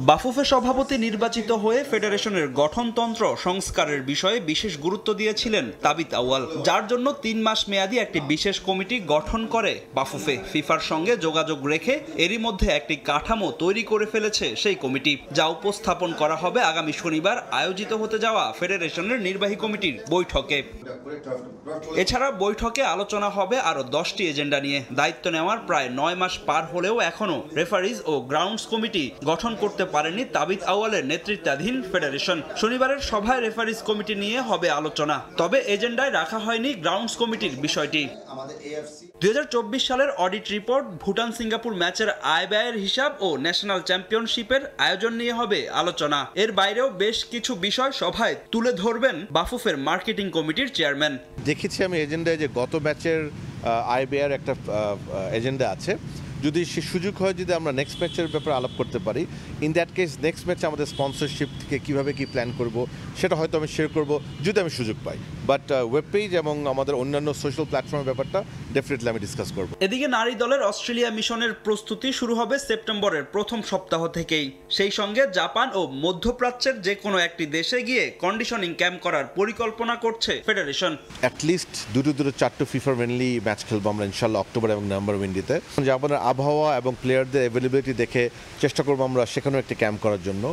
বাফুফে সভাপতি নির্বাচিত হয়ে ফেডারেশনের গঠনতন্ত্র সংস্কারের বিষয়ে বিশেষ গুরুত্ব দিয়েছিলেন তাবিত আউয়াল, যার জন্য 3 মাস মেয়াদী একটি বিশেষ কমিটি গঠন করে বাফুফে। ফিফার সঙ্গে যোগাযোগ রেখে এরই মধ্যে একটি কাঠামো তৈরি করে ফেলেছে সেই কমিটি, যা উপস্থাপন করা হবে আগামী শনিবার আয়োজিত হতে যাওয়া ফেডারেশনের নির্বাহী কমিটির বৈঠকে। এছাড়া বৈঠকে আলোচনা হবে আরও 10টি এজেন্ডা নিয়ে। দায়িত্ব নেওয়ার প্রায় 9 মাস পার হলেও এখনও রেফারিজ ও গ্রাউন্ডস কমিটি গঠন করতে পারেনি তাবিত আউয়ালের নেতৃত্বাধীন ফেডারেশন। শনিবারের সভায় রেফারিজ কমিটি নিয়ে হবে আলোচনা। তবে এজেন্ডায় রাখা হয়নি গ্রাউন্ডস কমিটির বিষয়টি। 2024 সালের অডিট রিপোর্ট, ভুটান সিঙ্গাপুর ম্যাচের আয় ব্যয়ের হিসাব ও ন্যাশনাল চ্যাম্পিয়নশিপের আয়োজন নিয়ে হবে আলোচনা। এর বাইরেও বেশ কিছু বিষয় সভায় তুলে ধরবেন বাফুফের মার্কেটিং কমিটির চেয়ারম্যান। দেখেছি আমি এজেন্ডায় যে গত ব্যাচের আয় ব্যয়ের একটা এজেন্ডা আছে। যদি সে সুযোগ হয়, যদি আমরা নেক্সট ম্যাচের ব্যাপারে আলাপ করতে পারি, ইন দ্যাট কেস নেক্সট ম্যাচে আমাদের স্পন্সরশিপ থেকে কীভাবে কী প্ল্যান করব সেটা হয়তো আমি শেয়ার করব যদি আমি সুযোগ পাই। বাট ওয়েব পেজ এবং আমাদের অন্যান্য সোশ্যাল প্ল্যাটফর্মের ব্যাপারটা ডেফিনেটলি আমি ডিসকাস করব। এদিকে নারী দলের অস্ট্রেলিয়া মিশনের প্রস্তুতি শুরু হবে সেপ্টেম্বরের প্রথম সপ্তাহ থেকেই। সেই সঙ্গে জাপান ও মধ্যপ্রাচ্যের যে কোনো একটি দেশে গিয়ে কন্ডিশনিং ক্যাম্প করার পরিকল্পনা করছে ফেডারেশন। অ্যাটলিস্ট 2-4টা ফিফা ফ্রেন্ডলি ম্যাচ খেলবো আমরা ইনশাল্লাহ অক্টোবর এবং নভেম্বর উইন্ডিতে। জাপানের আবহাওয়া এবং প্লেয়ারদের অ্যাভেলেবিলিটি দেখে চেষ্টা করবো আমরা সেখানেও একটি ক্যাম্প করার জন্য।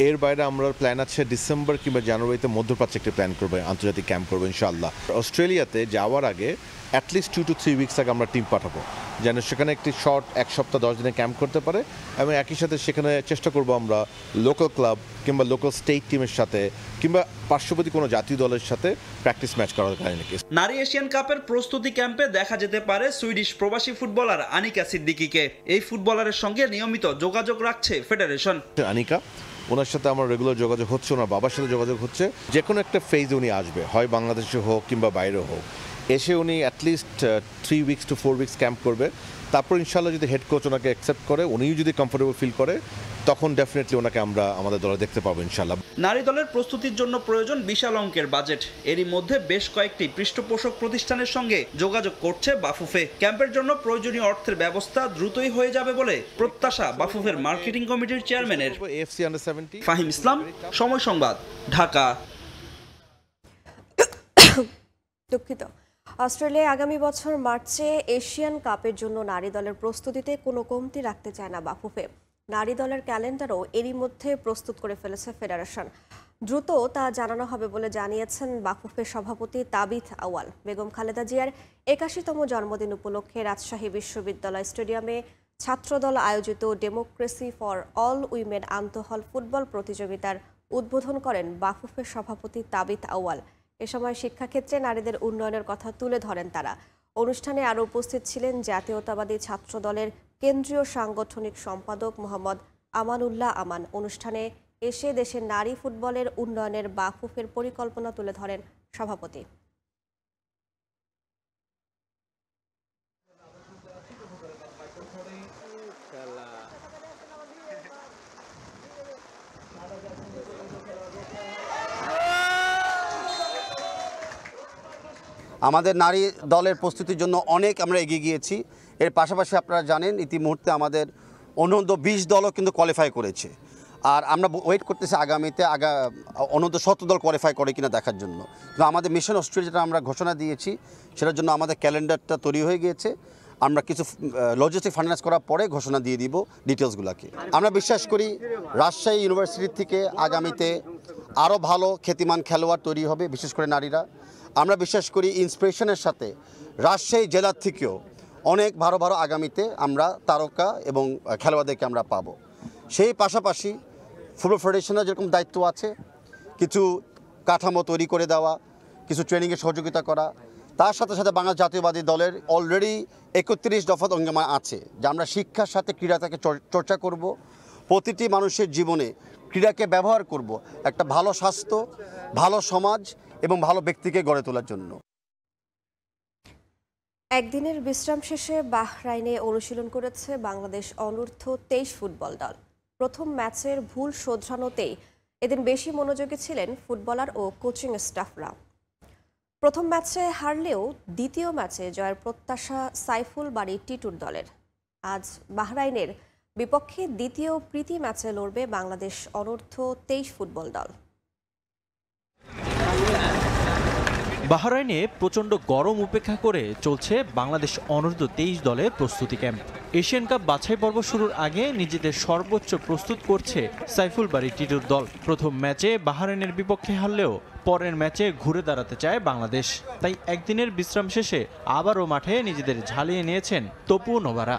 এর বাইরে আমরা প্ল্যান আছে ডিসেম্বর কিংবা জানুয়ারিতে মধ্যপ্রাচ্যে একটি প্ল্যান করবো, আন্তর্জাতিক ক্যাম্প করবো ইনশাআল্লাহ। অস্ট্রেলিয়াতে যাওয়ার আগে অ্যাটলিস্ট 2 to 3 উইকস আগে আমরা টিম পাঠাবো, যেন সেখানে একটি শর্ট 1 সপ্তাহ 10 দিনে ক্যাম্প করতে পারে। এবং একই সাথে সেখানে চেষ্টা করবো আমরা লোকাল ক্লাব কিংবা লোকাল স্টেট টিমের সাথে কিংবা পার্শ্ববর্তী কোনো জাতীয় দলের সাথে প্র্যাকটিস ম্যাচ করার কারণে। নারী এশিয়ান কাপের প্রস্তুতি ক্যাম্পে দেখা যেতে পারে সুইডিশ প্রবাসী ফুটবলার আনিকা সিদ্দিকীকে। এই ফুটবলারের সঙ্গে নিয়মিত যোগাযোগ রাখছে ফেডারেশন। আনিকা, ওনার সাথে আমার রেগুলার যোগাযোগ হচ্ছে, ওনার বাবার সাথে যোগাযোগ হচ্ছে। যে কোনো একটা ফেজে উনি আসবে, হয় বাংলাদেশে হোক কিংবা বাইরে হোক। এসে উনি at least 3 weeks to 4 weeks camp করবে। তারপর ইনশাল্লাহ যদি হেড কোচ ওনাকে অ্যাকসেপ্ট করে, উনিও যদি কমফোর্টেবল ফিল করে, তখন ডেফিনেটলি ওনাকে আমরা আমাদের দলে দেখতে পাবো ইনশাল্লাহ। নারী দলের প্রস্তুতির জন্য প্রয়োজন বিশাল অঙ্কের বাজেট। এরই মধ্যে বেশ কয়েকটি পৃষ্ঠপোষক প্রতিষ্ঠানের সঙ্গে যোগাযোগ করছে বাফুফে। ক্যাম্পের জন্য প্রয়োজনীয় অর্থের ব্যবস্থা দ্রুতই হয়ে যাবে বলে প্রত্যাশা বাফুফের মার্কেটিং কমিটির চেয়ারম্যানের। ফাহিম ইসলাম, সময় সংবাদ, ঢাকা। দুঃখিত। অস্ট্রেলিয়ায় আগামী বছর মার্চে এশিয়ান কাপের জন্য নারী দলের প্রস্তুতিতে কোনো কমতি রাখতে চায় না বাফুফে। নারী দলের ক্যালেন্ডারও এরই মধ্যে প্রস্তুত করে ফেলেছে ফেডারেশন। দ্রুত তা জানানো হবে বলে জানিয়েছেন বাফুফের সভাপতি তাবিথ আউয়াল। বেগম খালেদা জিয়ার 81তম জন্মদিন উপলক্ষে রাজশাহী বিশ্ববিদ্যালয় স্টেডিয়ামে ছাত্রদল আয়োজিত ডেমোক্রেসি ফর অল উইমেন আন্তঃহল ফুটবল প্রতিযোগিতার উদ্বোধন করেন বাফুফের সভাপতি তাবিথ আউয়াল। এ সময় শিক্ষাক্ষেত্রে নারীদের উন্নয়নের কথা তুলে ধরেন তারা। অনুষ্ঠানে আরও উপস্থিত ছিলেন জাতীয়তাবাদী ছাত্রদলের কেন্দ্রীয় সাংগঠনিক সম্পাদক মোহাম্মদ আমানুল্লাহ আমান। অনুষ্ঠানে এসে দেশের নারী ফুটবলের উন্নয়নের বাফুফের পরিকল্পনা তুলে ধরেন সভাপতি। আমাদের নারী দলের প্রস্তুতির জন্য অনেক আমরা এগিয়ে গিয়েছি। এর পাশাপাশি আপনারা জানেন ইতিমুহূর্তে আমাদের অনূর্ধ্ব 20 দলও কিন্তু কোয়ালিফাই করেছে। আর আমরা ওয়েট করতেছি আগামীতে অনূর্ধ্ব 17 দল কোয়ালিফাই করে কিনা দেখার জন্য। তো আমাদের মিশন অস্ট্রেলিয়া যেটা আমরা ঘোষণা দিয়েছি সেটার জন্য আমাদের ক্যালেন্ডারটা তৈরি হয়ে গিয়েছে। আমরা কিছু লজিস্টিক ফাইন্যান্স করার পরে ঘোষণা দিয়ে দিব ডিটেলসগুলোকে। আমরা বিশ্বাস করি রাজশাহী ইউনিভার্সিটি থেকে আগামীতে আরও ভালো খ্যাতিমান খেলোয়াড় তৈরি হবে, বিশেষ করে নারীরা। আমরা বিশ্বাস করি ইন্সপিরেশনের সাথে রাজশাহী জেলার থেকেও অনেক ভালো ভালো আগামীতে আমরা তারকা এবং খেলোয়াড়দেরকে আমরা পাবো। সেই পাশাপাশি ফুটবল ফেডারেশনের যেরকম দায়িত্ব আছে কিছু কাঠামো তৈরি করে দেওয়া, কিছু ট্রেনিংয়ে সহযোগিতা করা, তার সাথে সাথে বাংলাদেশ জাতীয়বাদী দলের অলরেডি 31 দফা অঙ্গীকার আছে যে আমরা শিক্ষার সাথে ক্রীড়াটাকে চর্চা করব, প্রতিটি মানুষের জীবনে ক্রীড়াকে ব্যবহার করব একটা ভালো স্বাস্থ্য, ভালো সমাজ এবং ভালো ব্যক্তিকে গড়ে তোলার জন্য। একদিনের বিশ্রাম শেষে বাহরাইনে অনুশীলন করেছে বাংলাদেশ অনূর্ধ্ব 23 ফুটবল দল। প্রথম ম্যাচের ভুল শোধরানোতেই এদিন বেশি মনোযোগী ছিলেন ফুটবলার ও কোচিং স্টাফরা। প্রথম ম্যাচে হারলেও দ্বিতীয় ম্যাচে জয়ের প্রত্যাশা সাইফুল বাড়ি টিটুর দলের। আজ বাহরাইনের বিপক্ষে দ্বিতীয় প্রীতি ম্যাচে লড়বে বাংলাদেশ অনূর্ধ্ব 23 ফুটবল দল। বাহরাইনে প্রচণ্ড গরম উপেক্ষা করে চলছে বাংলাদেশ অনূর্ধ্ব 23 দলের প্রস্তুতি ক্যাম্প। এশিয়ান কাপ বাছাই পর্ব শুরুর আগে নিজেদের সর্বোচ্চ প্রস্তুত করছে সাইফুল বাড়ি টিটুর দল। প্রথম ম্যাচে বাহরাইনের বিপক্ষে হারলেও পরের ম্যাচে ঘুরে দাঁড়াতে চায় বাংলাদেশ। তাই একদিনের বিশ্রাম শেষে আবারও মাঠে নিজেদের ঝালিয়ে নিয়েছেন তপু নোভারা।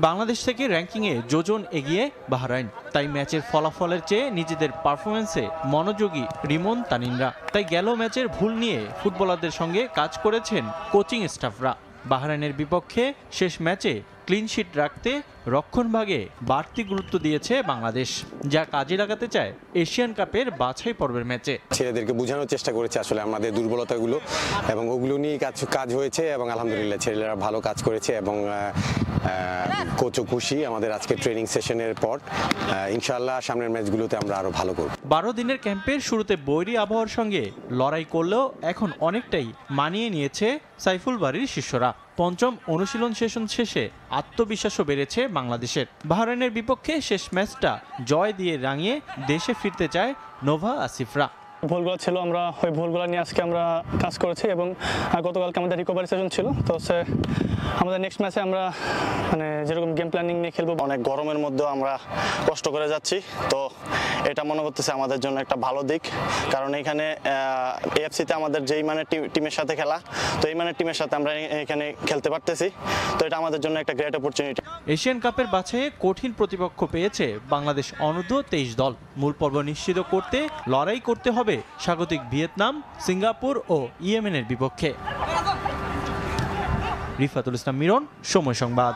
বাংলাদেশ থেকে র্যাঙ্কিংয়ে যোজন এগিয়ে বাহরাইন, তাই ম্যাচের ফলাফলের চেয়ে নিজেদের পারফরমেন্সে মনোযোগী রিমন তানিনরা। তাই গেল ম্যাচের ভুল নিয়ে ফুটবলারদের সঙ্গে কাজ করেছেন কোচিং স্টাফরা। বাহরাইনের বিপক্ষে শেষ ম্যাচে ক্লিনশিট রাখতে রক্ষণভাগে বাড়তি গুরুত্ব দিয়েছে বাংলাদেশ, যা কাজে লাগাতে চায় এশিয়ান কাপের বাছাই পর্বের ম্যাচে। ছেলেদেরকে বোঝানোর চেষ্টা করেছে আসলে আমাদের দুর্বলতাগুলো, এবং ওগুলো নিয়ে কাজ হয়েছে, এবং আলহামদুলিল্লাহ ছেলেরা ভালো কাজ করেছে এবং কোচও খুশি আমাদের আজকে ট্রেনিং সেশনের পর। ইনশাআল্লাহ সামনের ম্যাচগুলোতে আমরা আরো ভালো করব। 12 দিনের ক্যাম্পের শুরুতে বৈরী আবহাওয়ার সঙ্গে লড়াই করলেও এখন অনেকটাই মানিয়ে নিয়েছে সাইফুল বাড়ির শিষ্যরা। পঞ্চম অনুশীলন সেশন শেষে আত্মবিশ্বাসও বেড়েছে বাংলাদেশের। বাহরাইনের বিপক্ষে শেষ ম্যাচটা জয় দিয়ে রাঙিয়ে দেশে ফিরতে চায় নোভা আসিফরা। ভুলগুলো ছিল, আমরা ওই ভুলগুলো নিয়ে আজকে আমরা কাজ করেছি, এবং গতকালকে আমাদের রিকভারি সেশন ছিল। তো আমাদের নেক্সট ম্যাচে আমরা যেরকম গেম প্ল্যানিং নিয়ে খেলবো। অনেক গরমের মধ্যেও আমরা কষ্ট করে যাচ্ছি, তো এটা মনে করতেছে আমাদের জন্য একটা ভালো দিক, কারণ এখানে এএফসিতে আমাদের যেই মানের টিমের সাথে খেলা, তো এই মানের টিমের সাথে আমরা এখানে খেলতে পারতেছি, তো এটা আমাদের জন্য একটা গ্রেট অপরচুনিটি। এশিয়ান কাপের বাছাইয়ে কঠিন প্রতিপক্ষ পেয়েছে বাংলাদেশ অনূর্ধ্ব 23 দল। মূল পর্ব নিশ্চিত করতে লড়াই করতে হবে স্বাগতিক ভিয়েতনাম, সিঙ্গাপুর ও ইয়েমেনের বিপক্ষে। রিফাতুল ইসলাম মিরন, সময় সংবাদ।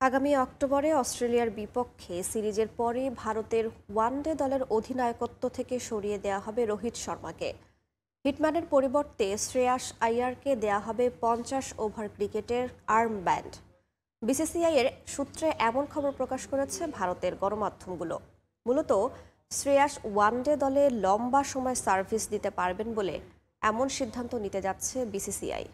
আগামী অক্টোবরে অস্ট্রেলিয়ার বিপক্ষে সিরিজের পরে ভারতের ওয়ানডে দলের অধিনায়কত্ব থেকে সরিয়ে দেওয়া হবে রোহিত শর্মাকে। হিটম্যানের পরিবর্তে শ্রেয়াস আইয়ারকে দেওয়া হবে 50 ওভার ক্রিকেটের আর্ম ব্যান্ড। বিসিসিআই এর সূত্রে এমন খবর প্রকাশ করেছে ভারতের গণমাধ্যমগুলো। মূলত শ্রেয়াস ওয়ানডে দলে লম্বা সময় সার্ভিস দিতে পারবেন বলে এমন সিদ্ধান্ত নিতে যাচ্ছে বিসিসিআই।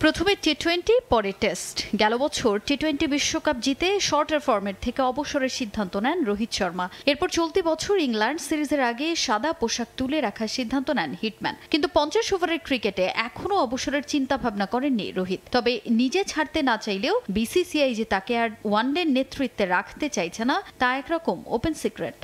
প্রথমে টি20 পরে টেস্ট। গেল বছর টি20 বিশ্বকাপ জিতে শর্টার ফরম্যাট থেকে অবসরের সিদ্ধান্ত নেন রোহিত শর্মা। এরপর চলতি বছর ইংল্যান্ড সিরিজের আগে সাদা পোশাক তুলে রাখার সিদ্ধান্ত নেন হিটম্যান। কিন্তু 50 ওভারের ক্রিকেটে এখনও অবসরের চিন্তা ভাবনা করেননি রোহিত। তবে নিজে ছাড়তে না চাইলেও বিসিসিআই যে তাকে আর ওয়ানডে নেতৃত্বে রাখতে চাইছে না তা একরকম ওপেন সিক্রেট।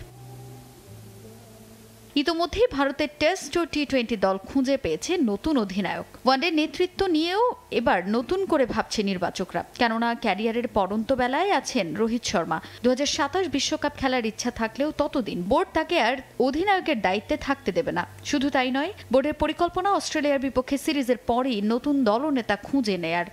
ইতোমধ্যেই ভারতের টেস্ট ও টি20 দল খুঁজে পেয়েছে নতুন অধিনায়ক। ওয়ানডে নেতৃত্ব নিয়েও এবার নতুন করে ভাবছে নির্বাচকরা, কেননা ক্যারিয়ারের পরন্ত বেলায় আছেন রোহিত শর্মা। 2027 বিশ্বকাপ খেলার ইচ্ছা থাকলেও ততদিন বোর্ড তাকে আর অধিনায়কের দায়িত্বে থাকতে দেবে না। শুধু তাই নয়, বোর্ডের পরিকল্পনা অস্ট্রেলিয়ার বিপক্ষে সিরিজের পরই নতুন দলনেতা খুঁজে নেয়ার।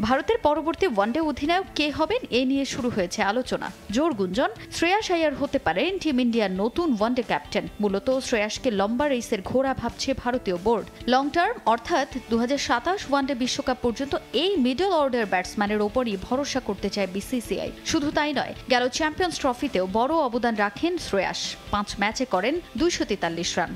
ভারতের পরবর্তী ওয়ানডে অধিনায়ক কে হবেন এ নিয়ে শুরু হয়েছে আলোচনা। জোর গুঞ্জন শ্রেয়াস আইয়ার হতে পারেন টিম ইন্ডিয়ার নতুন ওয়ানডে ক্যাপ্টেন। মূলত শ্রেয়াসকে লম্বা রেসের ঘোড়া ভাবছে ভারতীয় বোর্ড। লং টার্ম অর্থাৎ 2027 ওয়ানডে বিশ্বকাপ পর্যন্ত এই মিডল অর্ডার ব্যাটসম্যানের ওপরই ভরসা করতে চায় বিসিসিআই। শুধু তাই নয়, গেল চ্যাম্পিয়ন্স ট্রফিতেও বড় অবদান রাখেন শ্রেয়াস। 5 ম্যাচে করেন 243 রান।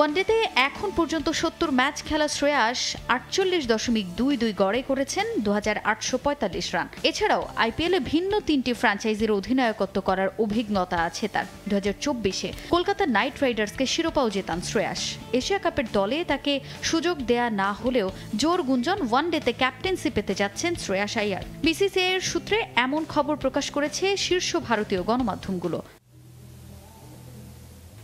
ওয়ানডেতে এখন পর্যন্ত 70 ম্যাচ খেলা শ্রেয়াস 48.22 গড়ে করেছেন 2845 রান। এছাড়াও আইপিএলে ভিন্ন 3টি ফ্র্যাঞ্চাইজির অধিনায়কত্ব করার অভিজ্ঞতা আছে তার। 2024-এ কলকাতা নাইট রাইডার্সকে শিরোপাও জেতান শ্রেয়াস। এশিয়া কাপের দলে তাকে সুযোগ দেয়া না হলেও জোর গুঞ্জন ওয়ানডেতে ক্যাপ্টেন্সি পেতে যাচ্ছেন শ্রেয়াস আইয়ার। বিসিসিআই এর সূত্রে এমন খবর প্রকাশ করেছে শীর্ষ ভারতীয় গণমাধ্যমগুলো।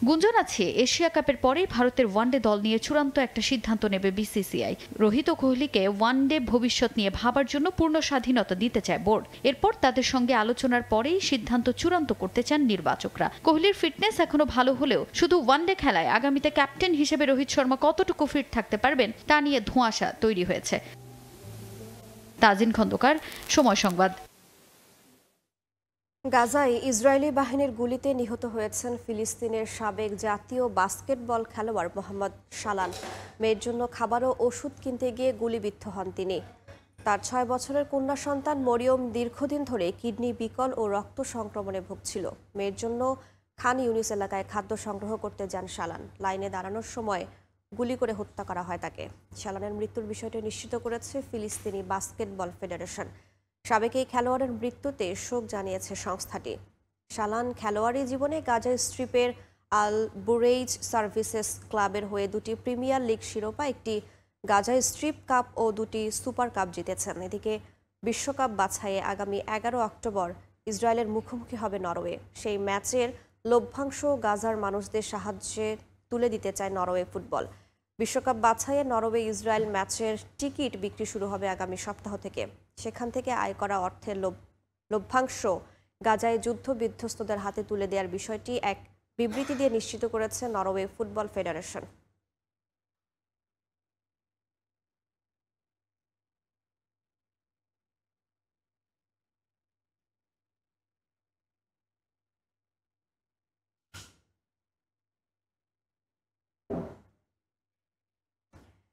গুঞ্জন আছে এশিয়া কাপের পরে ভারতের ওয়ানডে দল নিয়ে চূড়ান্ত একটা সিদ্ধান্ত নেবে বিসিসিআই। রোহিত ও কোহলিকে ওয়ানডে ভবিষ্যৎ নিয়ে ভাবার জন্য পূর্ণ স্বাধীনতা দিতে চায় বোর্ড। এরপর তাদের সঙ্গে আলোচনার পরেই সিদ্ধান্ত চূড়ান্ত করতে চান নির্বাচকরা। কোহলির ফিটনেস এখনো ভালো হলেও শুধু ওয়ানডে খেলায় আগামীতে ক্যাপ্টেন হিসেবে রোহিত শর্মা কতটুকু ফিট থাকতে পারবেন তা নিয়ে ধোঁয়াশা তৈরি হয়েছে। তাজিন খন্দকার, সময় সংবাদ। গাজায় ইসরায়েলি বাহিনীর গুলিতে নিহত হয়েছেন ফিলিস্তিনের সাবেক জাতীয় বাস্কেটবল খেলোয়াড় মোহাম্মদ শালান। মেয়ের জন্য খাবার ও ওষুধ কিনতে গিয়ে গুলিবিদ্ধ হন তিনি। তার 6 বছরের কন্যা সন্তান মরিয়ম দীর্ঘদিন ধরে কিডনি বিকল ও রক্ত সংক্রমণে ভুগছিল। মেয়ের জন্য খান ইউনিস এলাকায় খাদ্য সংগ্রহ করতে যান শালান। লাইনে দাঁড়ানোর সময় গুলি করে হত্যা করা হয় তাকে। শালানের মৃত্যুর বিষয়টি নিশ্চিত করেছে ফিলিস্তিনি বাস্কেটবল ফেডারেশন। সাবেক এই খেলোয়াড়ের মৃত্যুতে শোক জানিয়েছে সংস্থাটি। শালান খেলোয়াড়ি জীবনে গাজা স্ট্রিপের আল বুরেইজ সার্ভিসেস ক্লাবের হয়ে 2টি প্রিমিয়ার লিগ শিরোপা, একটি গাজা স্ট্রিপ কাপ ও 2টি সুপার কাপ জিতেছেন। এদিকে বিশ্বকাপ বাছাইয়ে আগামী 11 অক্টোবর ইসরায়েলের মুখোমুখি হবে নরওয়ে। সেই ম্যাচের লভ্যাংশ গাজার মানুষদের সাহায্যে তুলে দিতে চায় নরওয়ে ফুটবল। বিশ্বকাপ বাছাইয়ে নরওয়ে ইসরায়েল ম্যাচের টিকিট বিক্রি শুরু হবে আগামী সপ্তাহ থেকে। সেখান থেকে আয় করা অর্থের লভ্যাংশ গাজায় যুদ্ধ বিধ্বস্তদের হাতে তুলে দেওয়ার বিষয়টি এক বিবৃতি দিয়ে নিশ্চিত করেছে নরওয়ে ফুটবল ফেডারেশন।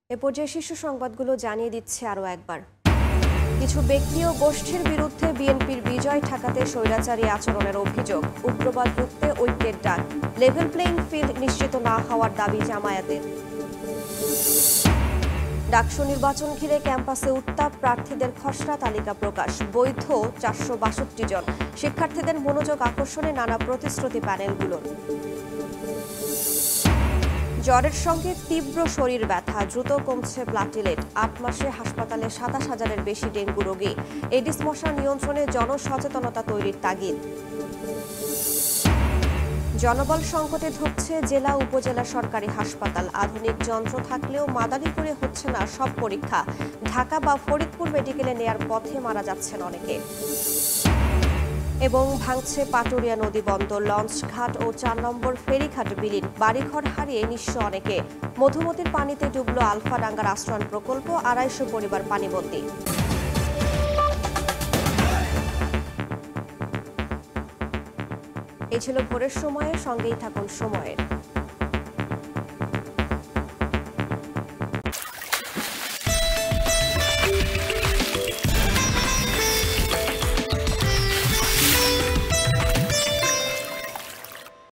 এ পর্যায়ে শীর্ষ সংবাদগুলো জানিয়ে দিচ্ছে আরও একবার। কিছু ব্যক্তি ও গোষ্ঠীর বিরুদ্ধে বিএনপির বিজয় ঠেকাতে স্বৈরাচারী আচরণের অভিযোগ। উগ্রবাদ রুখতে ঐক্যের ডাক। লেভেল প্লেইং ফিল্ড নিশ্চিত না হওয়ার দাবি জামায়াতের। ডাকসু নির্বাচন ঘিরে ক্যাম্পাসে উত্তাপ, প্রার্থীদের খসড়া তালিকা প্রকাশ। বৈধ 462 জন। শিক্ষার্থীদের মনোযোগ আকর্ষণে নানা প্রতিশ্রুতি প্যানেলগুলোর। জ্বরের সঙ্গে তীব্র শরীর ব্যথা, দ্রুত কমছে প্লাটিলেট। 8 মাসে হাসপাতালে 27,000-এর বেশি ডেঙ্গু রোগী। এডিস মশা নিয়ন্ত্রণে জনসচেতনতা তৈরির তাগিদ। জনবল সংকটে ধুঁকছে জেলা উপজেলা সরকারি হাসপাতাল। আধুনিক যন্ত্র থাকলেও মাদারীপুরে হচ্ছে না সব পরীক্ষা। ঢাকা বা ফরিদপুর মেডিকেলে নেয়ার পথে মারা যাচ্ছেন অনেকে। এবং ভাঙছে পাটুরিয়া নদী বন্দর, লঞ্চ ঘাট ও 4 নম্বর ফেরিঘাট বিলীন। বাড়িঘর হারিয়ে নিঃস্ব অনেকে। মধুমতির পানিতে ডুবল আলফাডাঙ্গার আশ্রয়ণ প্রকল্প, 250 পরিবার পানিবন্দী। এই ছিল ভোরের সময়ে, সঙ্গেই থাকুন সময়ের।